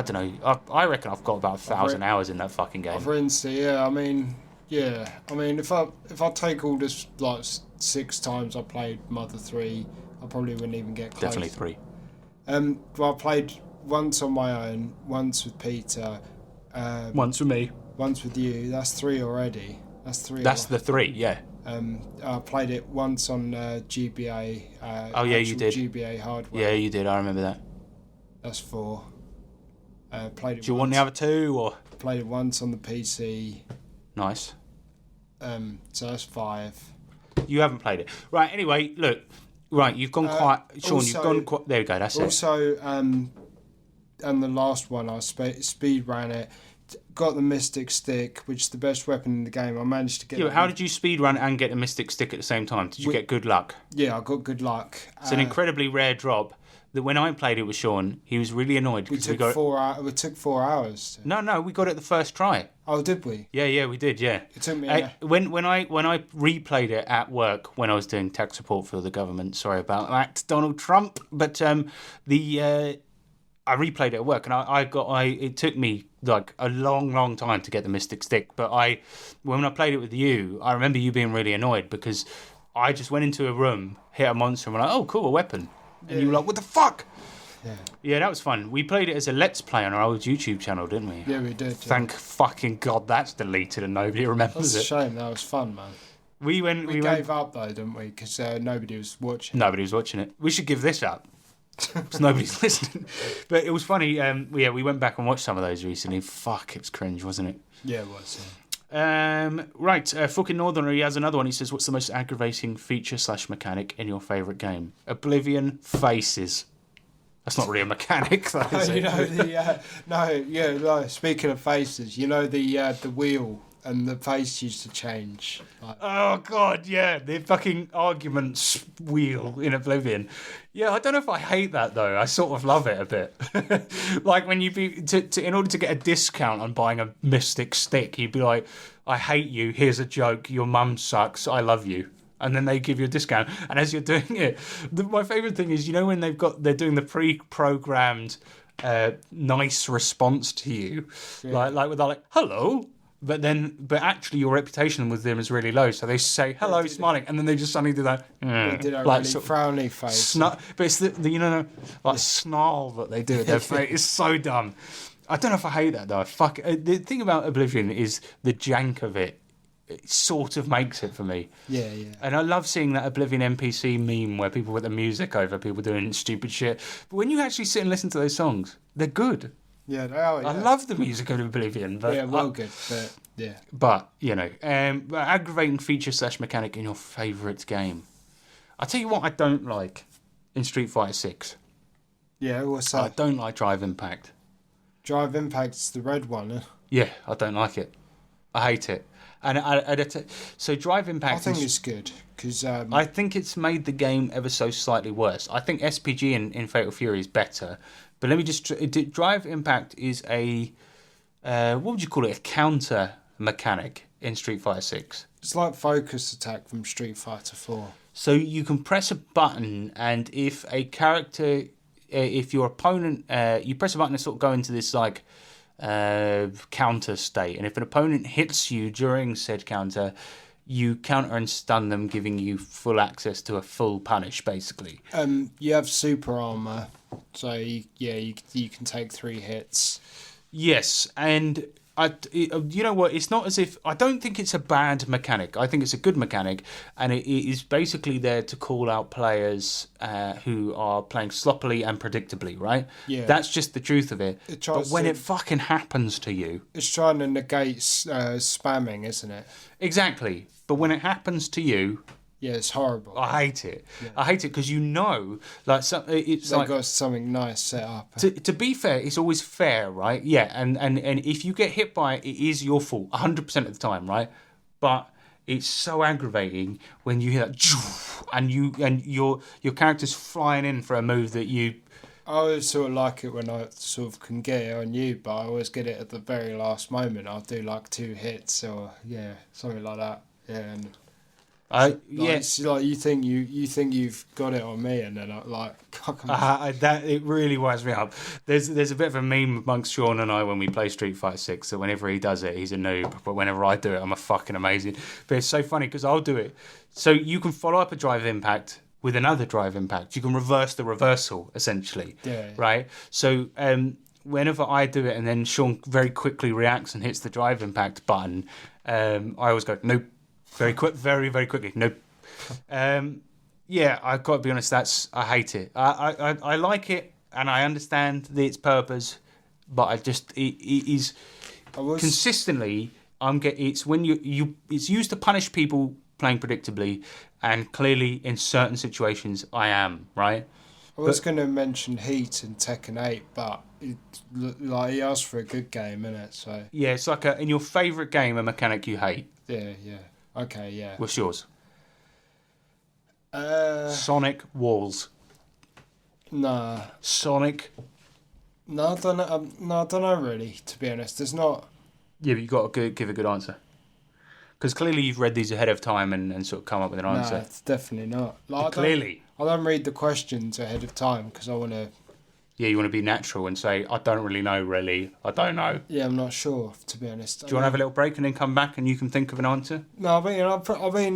don't know, I reckon I've got about 1,000 hours in that fucking game. For instance, yeah, I mean, if I take all this, like 6 times I played Mother 3, I probably wouldn't even get close. Definitely 3. Well, I played once on my own, once with Peter. Once with me. Once with you. That's 3 already. That's 3. That's the 3, yeah. I played it once on GBA. Oh yeah, you did. GBA hardware. Yeah, you did. I remember that. That's 4. Played it. Do you want the other 2 or? Played it once on the PC. Nice. So that's 5. You haven't played it, right? Anyway, look, right, you've gone quite, Sean. Also, you've gone quite. There you go. That's also, it. Also, and the last one, I speed ran it. Got the Mystic Stick, which is the best weapon in the game. I managed to get. Yeah, how did you speed run and get the Mystic Stick at the same time? Did you get good luck? Yeah, I got good luck. It's an incredibly rare drop. That when I played it with Sean, he was really annoyed because we got 4 hours. It took 4 hours. No, we got it the first try. Oh, did we? Yeah, we did. Yeah, it took me. When I replayed it at work when I was doing tech support for the government. Sorry about that, Donald Trump. But I replayed it at work, and it took me like a long time to get the Mystic Stick. But when I played it with you, I remember you being really annoyed because I just went into a room, hit a monster, and went like, "Oh, cool, a weapon." And you were like, what the fuck? Yeah, that was fun. We played it as a Let's Play on our old YouTube channel, didn't we? Yeah, we did. Thank fucking God that's deleted and nobody remembers it. That's it. a shame. That was fun, man. We gave up though, didn't we? Because nobody was watching. Nobody was watching it. We should give this up. Because nobody's listening. But it was funny. We went back and watched some of those recently. Fuck, it was cringe, wasn't it? Yeah, it was. Right, fucking Northerner, he has another one. He says, what's the most aggravating feature / mechanic in your favourite game? Oblivion Faces. That's not really a mechanic, though, is it? You know, speaking of faces, you know the wheel and the face used to change. Like, oh, God, yeah. The fucking arguments wheel in Oblivion. Yeah, I don't know if I hate that, though. I sort of love it a bit. Like, when you in order to get a discount on buying a Mystic Stick, you'd be like, I hate you, here's a joke, your mum sucks, I love you. And then they give you a discount. And as you're doing it, my favourite thing is, you know, when they're doing the pre-programmed nice response to you, like with like, hello. But actually your reputation with them is really low. So they say, hello, smiling. And then they just suddenly do that. They did a really frowny face. But it's the snarl that they do at their face. It's so dumb. I don't know if I hate that, though. Fuck. The thing about Oblivion is the jank of it. It sort of makes it for me. Yeah, yeah. And I love seeing that Oblivion NPC meme where people put the music over people doing stupid shit. But when you actually sit and listen to those songs, they're good. Yeah, they are. Yeah. I love the music of Oblivion. But good. But yeah. But you know, aggravating feature / mechanic in your favourite game. I tell you what, I don't like in Street Fighter 6. Yeah, what's that? I don't like Drive Impact. Drive Impact's the red one. Eh? Yeah, I don't like it. I hate it. And so Drive Impact. I think it's good because I think it's made the game ever so slightly worse. I think SPG in Fatal Fury is better, but let me just Drive Impact is a what would you call it? A counter mechanic in Street Fighter 6. It's like focus attack from Street Fighter 4. So you can press a button, and if a character, if your opponent, you press a button and sort of go into this like counter state, and if an opponent hits you during said counter, you counter and stun them, giving you full access to a full punish, basically. You have super armor, so you can take 3 hits. Yes, and you know what? It's not as if I don't think it's a bad mechanic. I think it's a good mechanic, and it is basically there to call out players who are playing sloppily and predictably. Right? Yeah, that's just the truth of it. But when it fucking happens to you, it's trying to negate spamming, isn't it? Exactly. But when it happens to you. Yeah, it's horrible. I hate it. Yeah. I hate it because you know, like it's they've like got something nice set up. To be fair, it's always fair, right? Yeah, and if you get hit by it, it is your fault 100% of the time, right? But it's so aggravating when you hear that, and your character's flying in for a move that you. I always sort of like it when I sort of can get it on you, but I always get it at the very last moment. I'll do like 2 hits or something like that. Yeah. And it's like you think you've got it on me, and then that it really winds me up. There's a bit of a meme amongst Sean and I when we play Street Fighter 6 that whenever he does it, he's a noob, but whenever I do it, I'm a fucking amazing. But it's so funny because I'll do it. So you can follow up a Drive Impact with another Drive Impact. You can reverse the reversal essentially. Yeah. Right. So whenever I do it, and then Sean very quickly reacts and hits the Drive Impact button, I always go nope. Very very quickly. Nope. Yeah, I've got to be honest. I hate it. I like it, and I understand its purpose, but it is consistently. It's when it's used to punish people playing predictably, and clearly in certain situations I am right. I was going to mention Heat and Tekken 8, but he asked for a good game, innit? So yeah, it's like in your favourite game, a mechanic you hate. Yeah. Okay, yeah. What's yours? Sonic Walls. Nah. Sonic. No, I don't know. I don't know really. To be honest, there's not. Yeah, but you got to give a good answer. Because clearly you've read these ahead of time and sort of come up with an answer. No, it's definitely not. Clearly. I don't read the questions ahead of time because I want to. Yeah, you want to be natural and say, I don't really know, really. I don't know. Yeah, I'm not sure, to be honest. Do you want to have a little break and then come back and you can think of an answer? No, I've probably...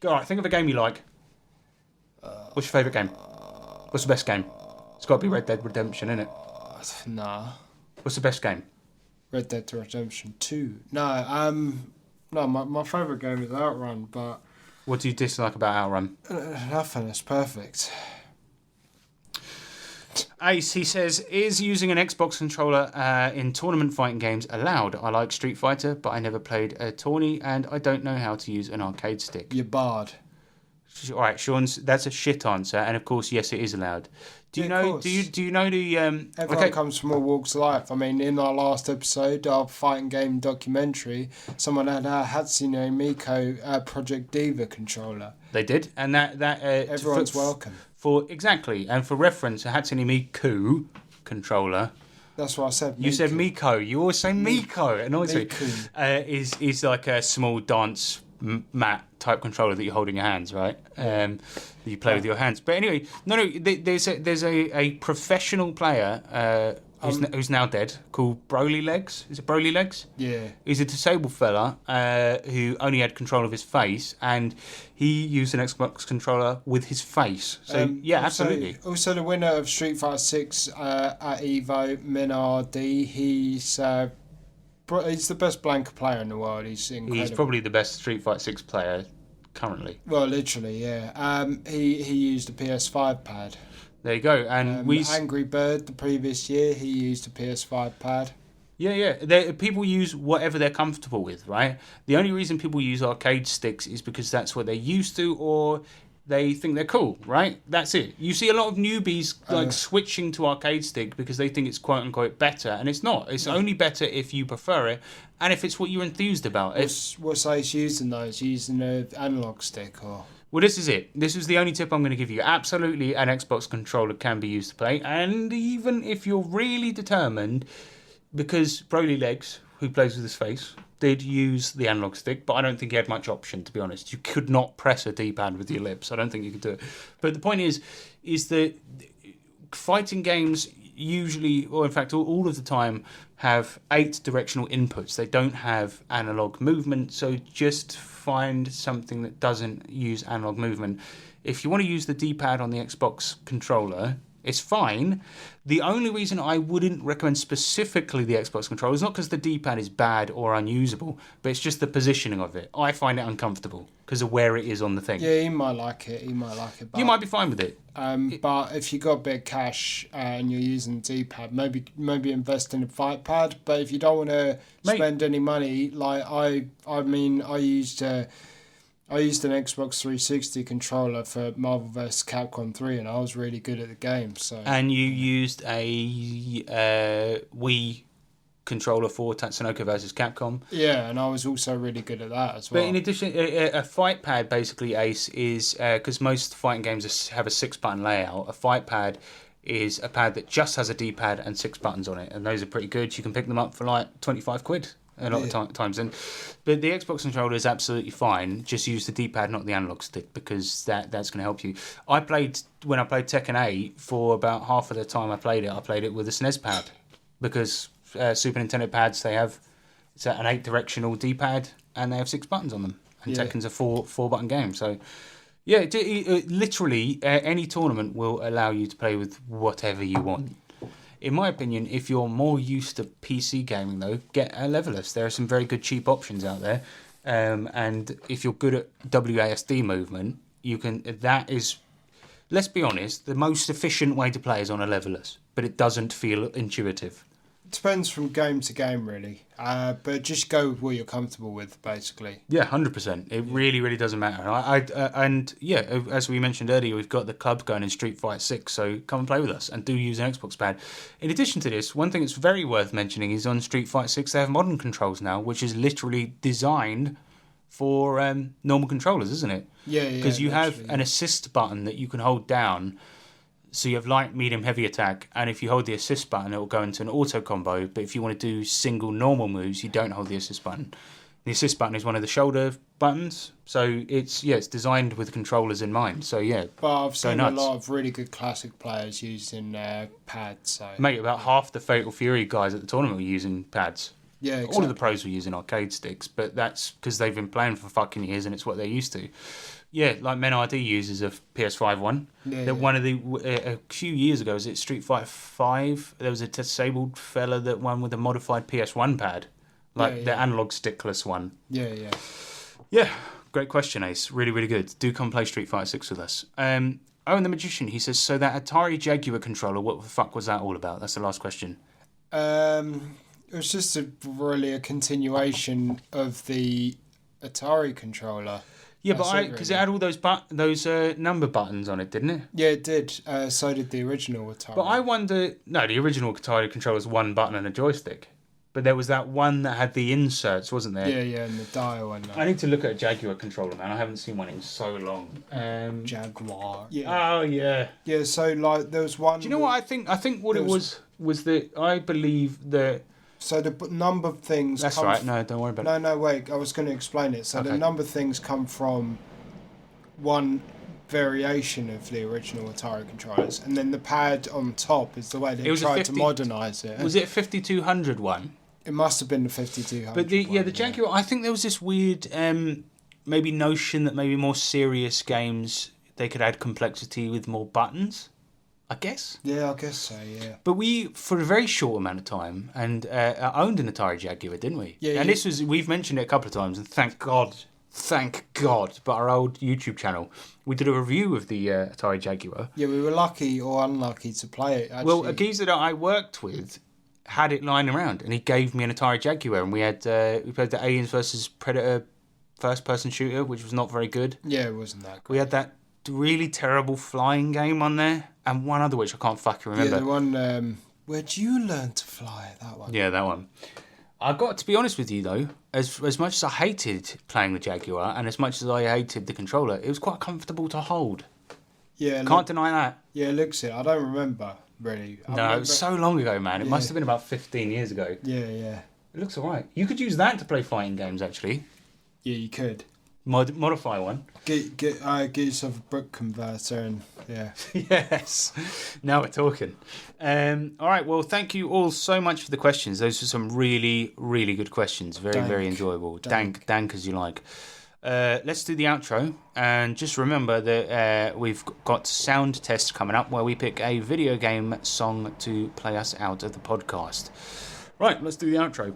All right, think of a game you like. What's your favourite game? What's the best game? It's got to be Red Dead Redemption, innit? Nah. What's the best game? Red Dead Redemption 2. No, No, my favourite game is Outrun, but... What do you dislike about Outrun? Nothing, it's perfect. Ace, he says, is using an Xbox controller in tournament fighting games allowed? I like Street Fighter, but I never played a tourney, and I don't know how to use an arcade stick. You're barred. All right, Sean, that's a shit answer, and of course, yes, it is allowed. Do you know the? Everyone comes from all walks of life. I mean, in our last episode, our fighting game documentary, someone had a Hatsune Miku Project Diva controller. They did, and that everyone's welcome. Exactly, and for reference, a Hatsune Miku controller. That's what I said. You said Miko. You always say Miko. It annoys me. Is like a small dance mat type controller that you hold in your hands, right? You play with your hands. But anyway, there's a professional player who's now dead called Broly Legs. Is it Broly Legs? Yeah. He's a disabled fella who only had control of his face, and he used an Xbox controller with his face. So absolutely. Also, the winner of Street Fighter 6 at Evo, Minardi, he's the best Blanka player in the world. He's incredible. He's probably the best Street Fighter 6 player currently. Well, literally, yeah. He used a PS5 pad. There you go. And Angry Bird the previous year, he used a PS5 pad. Yeah. People use whatever they're comfortable with, right? The only reason people use arcade sticks is because that's what they're used to, or they think they're cool, right? That's it. You see a lot of newbies switching to arcade stick because they think it's quote unquote better, and it's not. It's only better if you prefer it and if it's what you're enthused about. What's Ace using those? Using an analog stick or? Well, this is it. This is the only tip I'm going to give you. Absolutely, an Xbox controller can be used to play, and even if you're really determined, because Broly Legs, who plays with his face, did use the analog stick, but I don't think he had much option, to be honest. You could not press a D-pad with your lips. I don't think you could do it. But the point is that fighting games usually, or in fact all of the time, have 8 directional inputs. They don't have analog movement, so just find something that doesn't use analog movement. If you want to use the D-pad on the Xbox controller, it's fine. The only reason I wouldn't recommend specifically the Xbox controller is not because the D-pad is bad or unusable, but it's just the positioning of it. I find it uncomfortable because of where it is on the thing. Yeah, he might like it. But you might be fine with it. But if you got a bit of cash and you're using D-pad, maybe invest in a fight pad. But if you don't want to spend any money, like I used an Xbox 360 controller for Marvel vs. Capcom 3, and I was really good at the game. So. And you used a Wii controller for Tatsunoko vs. Capcom. Yeah, and I was also really good at that as well. But in addition, a fight pad, basically, Ace, is... because most fighting games have a 6-button layout, a fight pad is a pad that just has a D-pad and 6 buttons on it, and those are pretty good. You can pick them up for like 25 quid. A lot of times, but the Xbox controller is absolutely fine. Just use the D-pad, not the analog stick, because that's going to help you. When I played Tekken 8, for about half of the time I played it with a SNES pad, because Super Nintendo pads it's an 8-directional D-pad and they have 6 buttons on them, and Tekken's a 4-button game. So yeah, literally any tournament will allow you to play with whatever you want. In my opinion, if you're more used to PC gaming, though, get a leverless. There are some very good cheap options out there. And if you're good at WASD movement, that is, let's be honest, the most efficient way to play is on a leverless. But it doesn't feel intuitive. It depends from game to game, really. But just go with what you're comfortable with, basically. Yeah, 100%. It really, really doesn't matter. As we mentioned earlier, we've got the club going in Street Fighter 6, so come and play with us and do use an Xbox pad. In addition to this, one thing that's very worth mentioning is on Street Fighter 6 they have modern controls now, which is literally designed for normal controllers, isn't it? Yeah. Because you have an assist button that you can hold down. So you have light, medium, heavy attack, and if you hold the assist button, it will go into an auto combo. But if you want to do single normal moves, you don't hold the assist button. The assist button is one of the shoulder buttons, so it's designed with controllers in mind. So yeah, but I've seen a lot of really good classic players using pads. So mate, about half the Fatal Fury guys at the tournament were using pads. Yeah, exactly. All of the pros were using arcade sticks, but that's because they've been playing for fucking years and it's what they're used to. Yeah, like Menardi uses a PS5 one. One of a few years ago, was it Street Fighter 5? There was a disabled fella that won with a modified PS1 pad Like the analog stickless one. Yeah. Yeah, great question, Ace. Really, really good. Do come play Street Fighter 6 with us. Owen the Magician, he says, so that Atari Jaguar controller, what the fuck was that all about? That's the last question. It was just really a continuation of the Atari controller. Yeah, but because it had all those number buttons on it, didn't it? Yeah, it did. So did the original Atari. But I wonder... No, the original Atari controller was one button and a joystick. But there was that one that had the inserts, wasn't there? Yeah, and the dial and that. I need to look at a Jaguar controller, man. I haven't seen one in so long. Jaguar. Yeah. Oh, yeah. Yeah, so, like, there was one... Do you know what I think? I think what it was that I believe that... So the number of things... That's right. No, don't worry about it. No, wait. I was going to explain it. So the number of things come from one variation of the original Atari controllers, and then the pad on top is the way they tried to modernise it. Was it a 5200 one? It must have been the 5200. But the Jaguar, I think there was this weird maybe notion that maybe more serious games, they could add complexity with more buttons, I guess. Yeah, I guess so, yeah. But we, for a very short amount of time, and owned an Atari Jaguar, didn't we? Yeah. And this was, we've mentioned it a couple of times, and thank God, but our old YouTube channel, we did a review of the Atari Jaguar. Yeah, we were lucky or unlucky to play it, actually. Well, a geezer that I worked with had it lying around, and he gave me an Atari Jaguar, and we played the Aliens versus Predator first-person shooter, which was not very good. Yeah, it wasn't that good. We had that really terrible flying game on there, and one other which I can't fucking remember. Yeah, the one, Where'd You Learn to Fly? That one. Yeah, that one. I got to be honest with you, though, as much as I hated playing the Jaguar, and as much as I hated the controller, it was quite comfortable to hold. Yeah. Can't deny that. Yeah, it looks it. I don't remember. Really? No, it was so long ago, man. It must have been about 15 years ago. Yeah. It looks alright. You could use that to play fighting games, actually. Yeah, you could. Modify one. Get yourself a book converter and, yeah. Yes. Now we're talking. Alright, well, thank you all so much for the questions. Those were some really, really good questions. Very enjoyable. Dank as you like. Let's do the outro, and just remember that we've got sound test coming up where we pick a video game song to play us out of the podcast. Right, let's do the outro.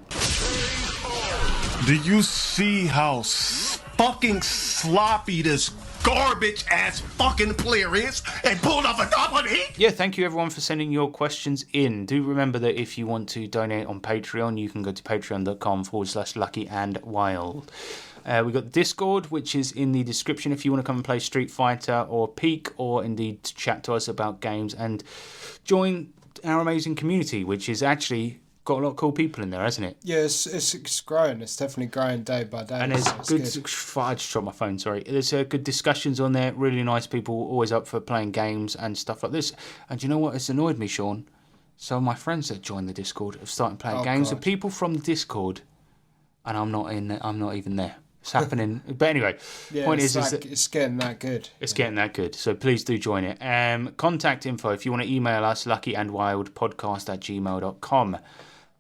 Do you see how fucking sloppy this garbage ass fucking player is and pulled off a double D? Yeah, thank you everyone for sending your questions in. Do remember that if you want to donate on Patreon, you can go to patreon.com/luckyandwild. We've got the Discord, which is in the description if you want to come and play Street Fighter or Peak, or indeed to chat to us about games and join our amazing community, which is actually got a lot of cool people in there, hasn't it? Yeah, it's growing. It's definitely growing day by day. And there's good. I just dropped my phone, sorry. There's good discussions on there, really nice people, always up for playing games and stuff like this. And you know what? It's annoyed me, Sean. Some of my friends that joined the Discord have started playing games with people from the Discord, and I'm not even there. It's happening. But anyway, point is that it's getting that good. It's getting that good. So please do join it. Contact info if you want to email us, luckyandwildpodcast@gmail.com.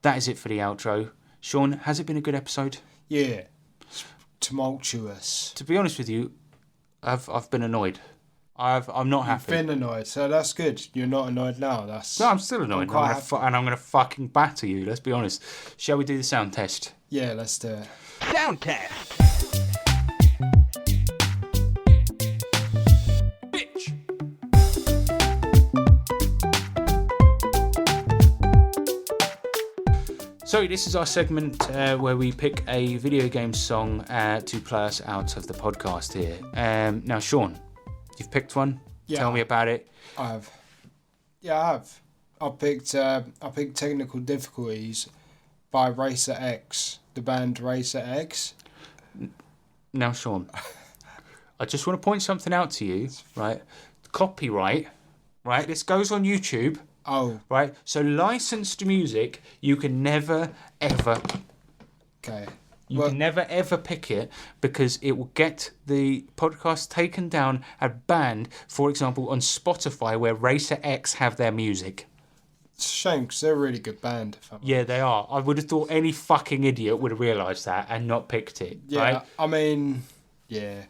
That is it for the outro. Sean, has it been a good episode? Yeah. It's tumultuous. To be honest with you, I've been annoyed. I'm not happy. You've been annoyed, so that's good. You're not annoyed now. No, I'm still annoyed. I'm going to fucking batter you, let's be honest. Shall we do the sound test? Yeah, let's do it. Sound test. Bitch. So this is our segment where we pick a video game song to play us out of the podcast here. Now, Sean, you've picked one. Yeah. Tell me about it. I have. Yeah, I have. I picked Technical Difficulties by Racer X, the band Racer X. Now, Sean, I just want to point something out to you, right? Copyright, right? This goes on YouTube. Oh. Right? So licensed music, you can never, ever... Okay. You can never, ever pick it because it will get the podcast taken down and banned, for example, on Spotify where Racer X have their music. It's a shame because they're a really good band. Yeah, they are. I would have thought any fucking idiot would have realised that and not picked it. Yeah, right? I mean, yeah,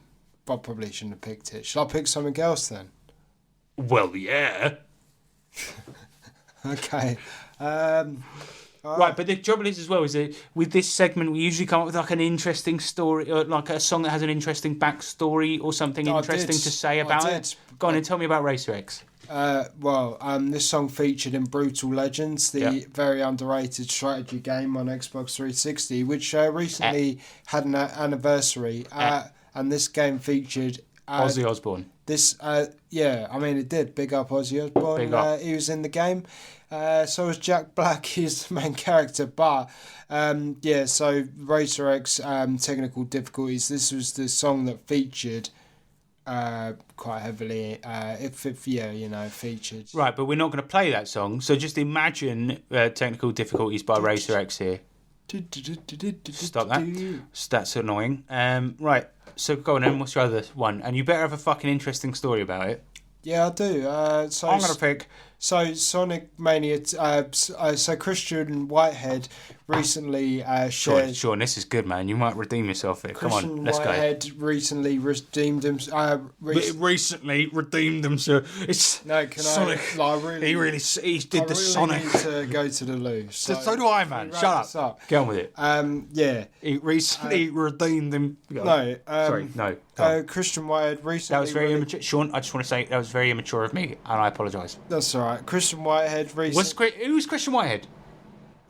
I probably shouldn't have picked it. Should I pick something else then? Well, yeah. Okay. Right, but the trouble is as well is that with this segment we usually come up with like an interesting story, or like a song that has an interesting backstory or something interesting to say about it. Go on and tell me about Racer X. This song featured in Brutal Legends, the very underrated strategy game on Xbox 360, which recently had an anniversary. And this game featured Ozzy Osbourne. It did. Big up Ozzy Osbourne. Big up. He was in the game. So was Jack Black. He's the main character. But so Racer X Technical Difficulties. This was the song that featured quite heavily. Featured. Right, but we're not going to play that song. So just imagine Technical Difficulties by Racer X here. Stop that. That's annoying. Right, so go on then. What's your other one? And you better have a fucking interesting story about it. Yeah, I do. I'm going to pick... So Sonic Mania, so Christian Whitehead recently shared... Sean, this is good, man. You might redeem yourself here. Come on, let's go. Christian Whitehead recently redeemed himself. Recently redeemed himself. It's Sonic. He did the Sonic. I need to go to the loo. So do I, man. Shut up. Get on with it. He recently redeemed him. No. Christian Whitehead recently... That was very immature. Sean, I just want to say that was very immature of me, and I apologise. That's all right. Christian Whitehead recently... Who's Christian Whitehead?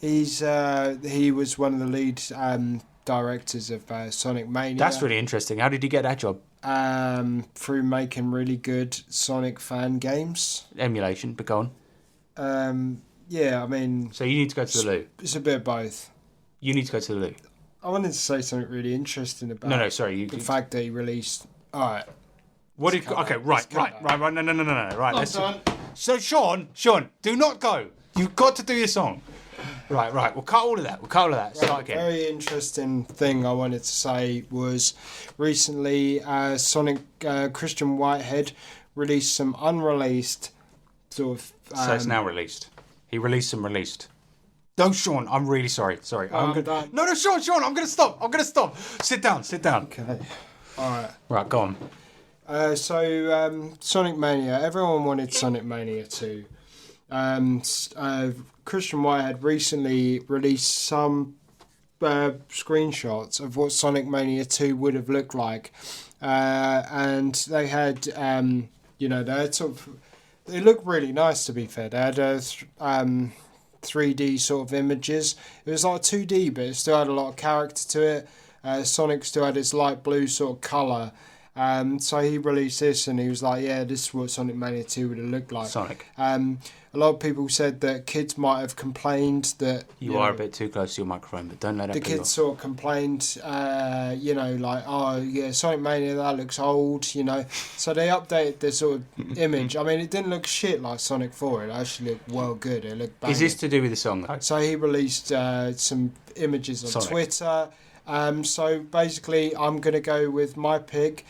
He was one of the lead directors of Sonic Mania. That's really interesting. How did he get that job? Through making really good Sonic fan games. Emulation, but go on. So you need to go to the loo. It's a bit of both. You need to go to the loo. I wanted to say something really interesting about the fact that he released... Alright. What did... Okay, right. No. Right, let's... So, Sean, do not go. You've got to do your song. Right. We'll cut all of that. Start again. Very interesting thing I wanted to say was recently Christian Whitehead released some unreleased sort of... so it's now released. He released some released. No, Sean, I'm really sorry. No, Sean, I'm going to stop. Sit down. Okay. All right. Right, go on. Sonic Mania. Everyone wanted Sonic Mania 2. Christian Whitehead recently released some screenshots of what Sonic Mania 2 would have looked like. And they had, they looked really nice, to be fair. They had 3D sort of images. It was like 2D, but it still had a lot of character to it. Sonic still had this light blue sort of colour. So he released this and he was like, this is what Sonic Mania 2 would have looked like. Sonic. A lot of people said that kids might have complained that... You are a bit too close to your microphone, but don't let that the kids sort of complained, Sonic Mania, that looks old, So they updated the sort of image. I mean, it didn't look shit like Sonic 4. It actually looked well good. It looked banging. Is this to do with the song, though? So he released some images on Twitter. So basically, I'm going to go with my pick...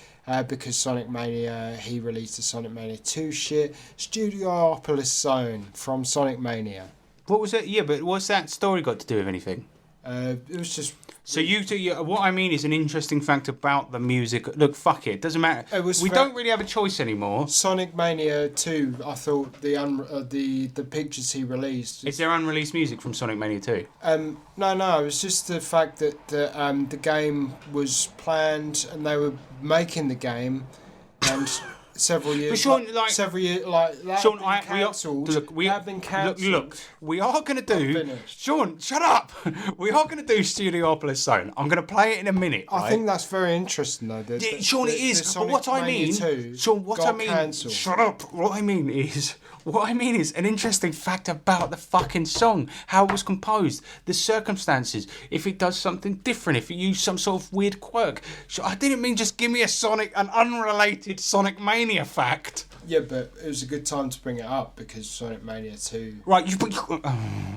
because Sonic Mania, he released the Sonic Mania 2 shit. Studiopolis Zone from Sonic Mania. What was it? Yeah, but what's that story got to do with anything? It was just... So what I mean is an interesting fact about the music. Look, fuck it. Doesn't matter. We don't really have a choice anymore. Sonic Mania 2, I thought the pictures he released... Is there unreleased music from Sonic Mania 2? No. It was just the fact that the game was planned and they were making the game and... Several years. But Sean, we have been cancelled. Look, we are going to do. Sean, shut up. We are going to do Studiopolis Zone. I'm going to play it in a minute. I think that's very interesting, though. Sean, it is. But what I mean, Sean, what I mean. Cancelled. Shut up. What I mean is an interesting fact about the fucking song, how it was composed, the circumstances, if it does something different, if it used some sort of weird quirk. I didn't mean just give me an unrelated Sonic Mania fact. Yeah, but it was a good time to bring it up because Sonic Mania 2... Right,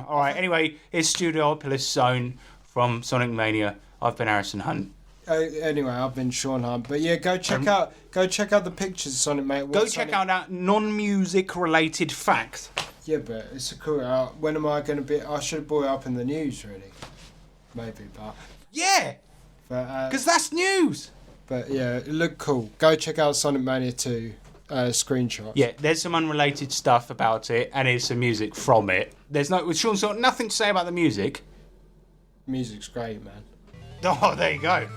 Alright, anyway, it's Studiopolis Zone from Sonic Mania. I've been Harrison Hunt. Anyway, I've been Sean Hunt. But yeah, go check out the pictures of Sonic Mania. Go check out that non-music related fact. Yeah, but it's a cool... when am I going to be... I should have brought it up in the news, really. Maybe, but... Yeah! Because that's news! But yeah, it looked cool. Go check out Sonic Mania 2. screenshot. Yeah, there's some unrelated stuff about it, and here's some music from it. Sean's got nothing to say about the music. Music's great, man. Oh, there you go.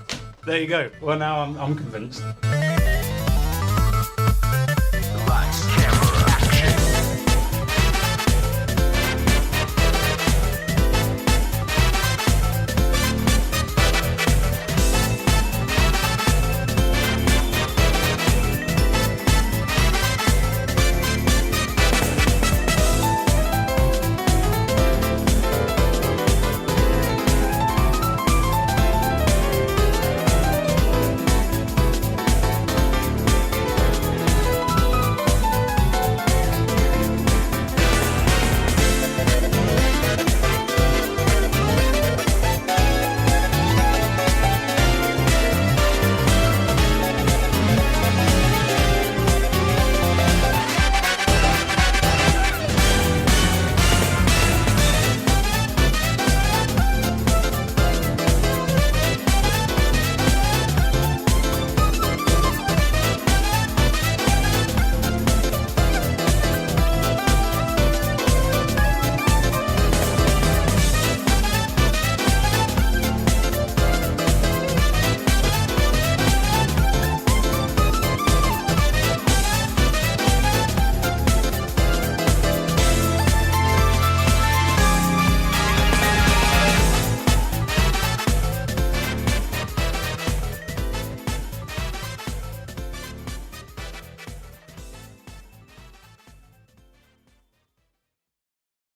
There you go. Well, now I'm convinced.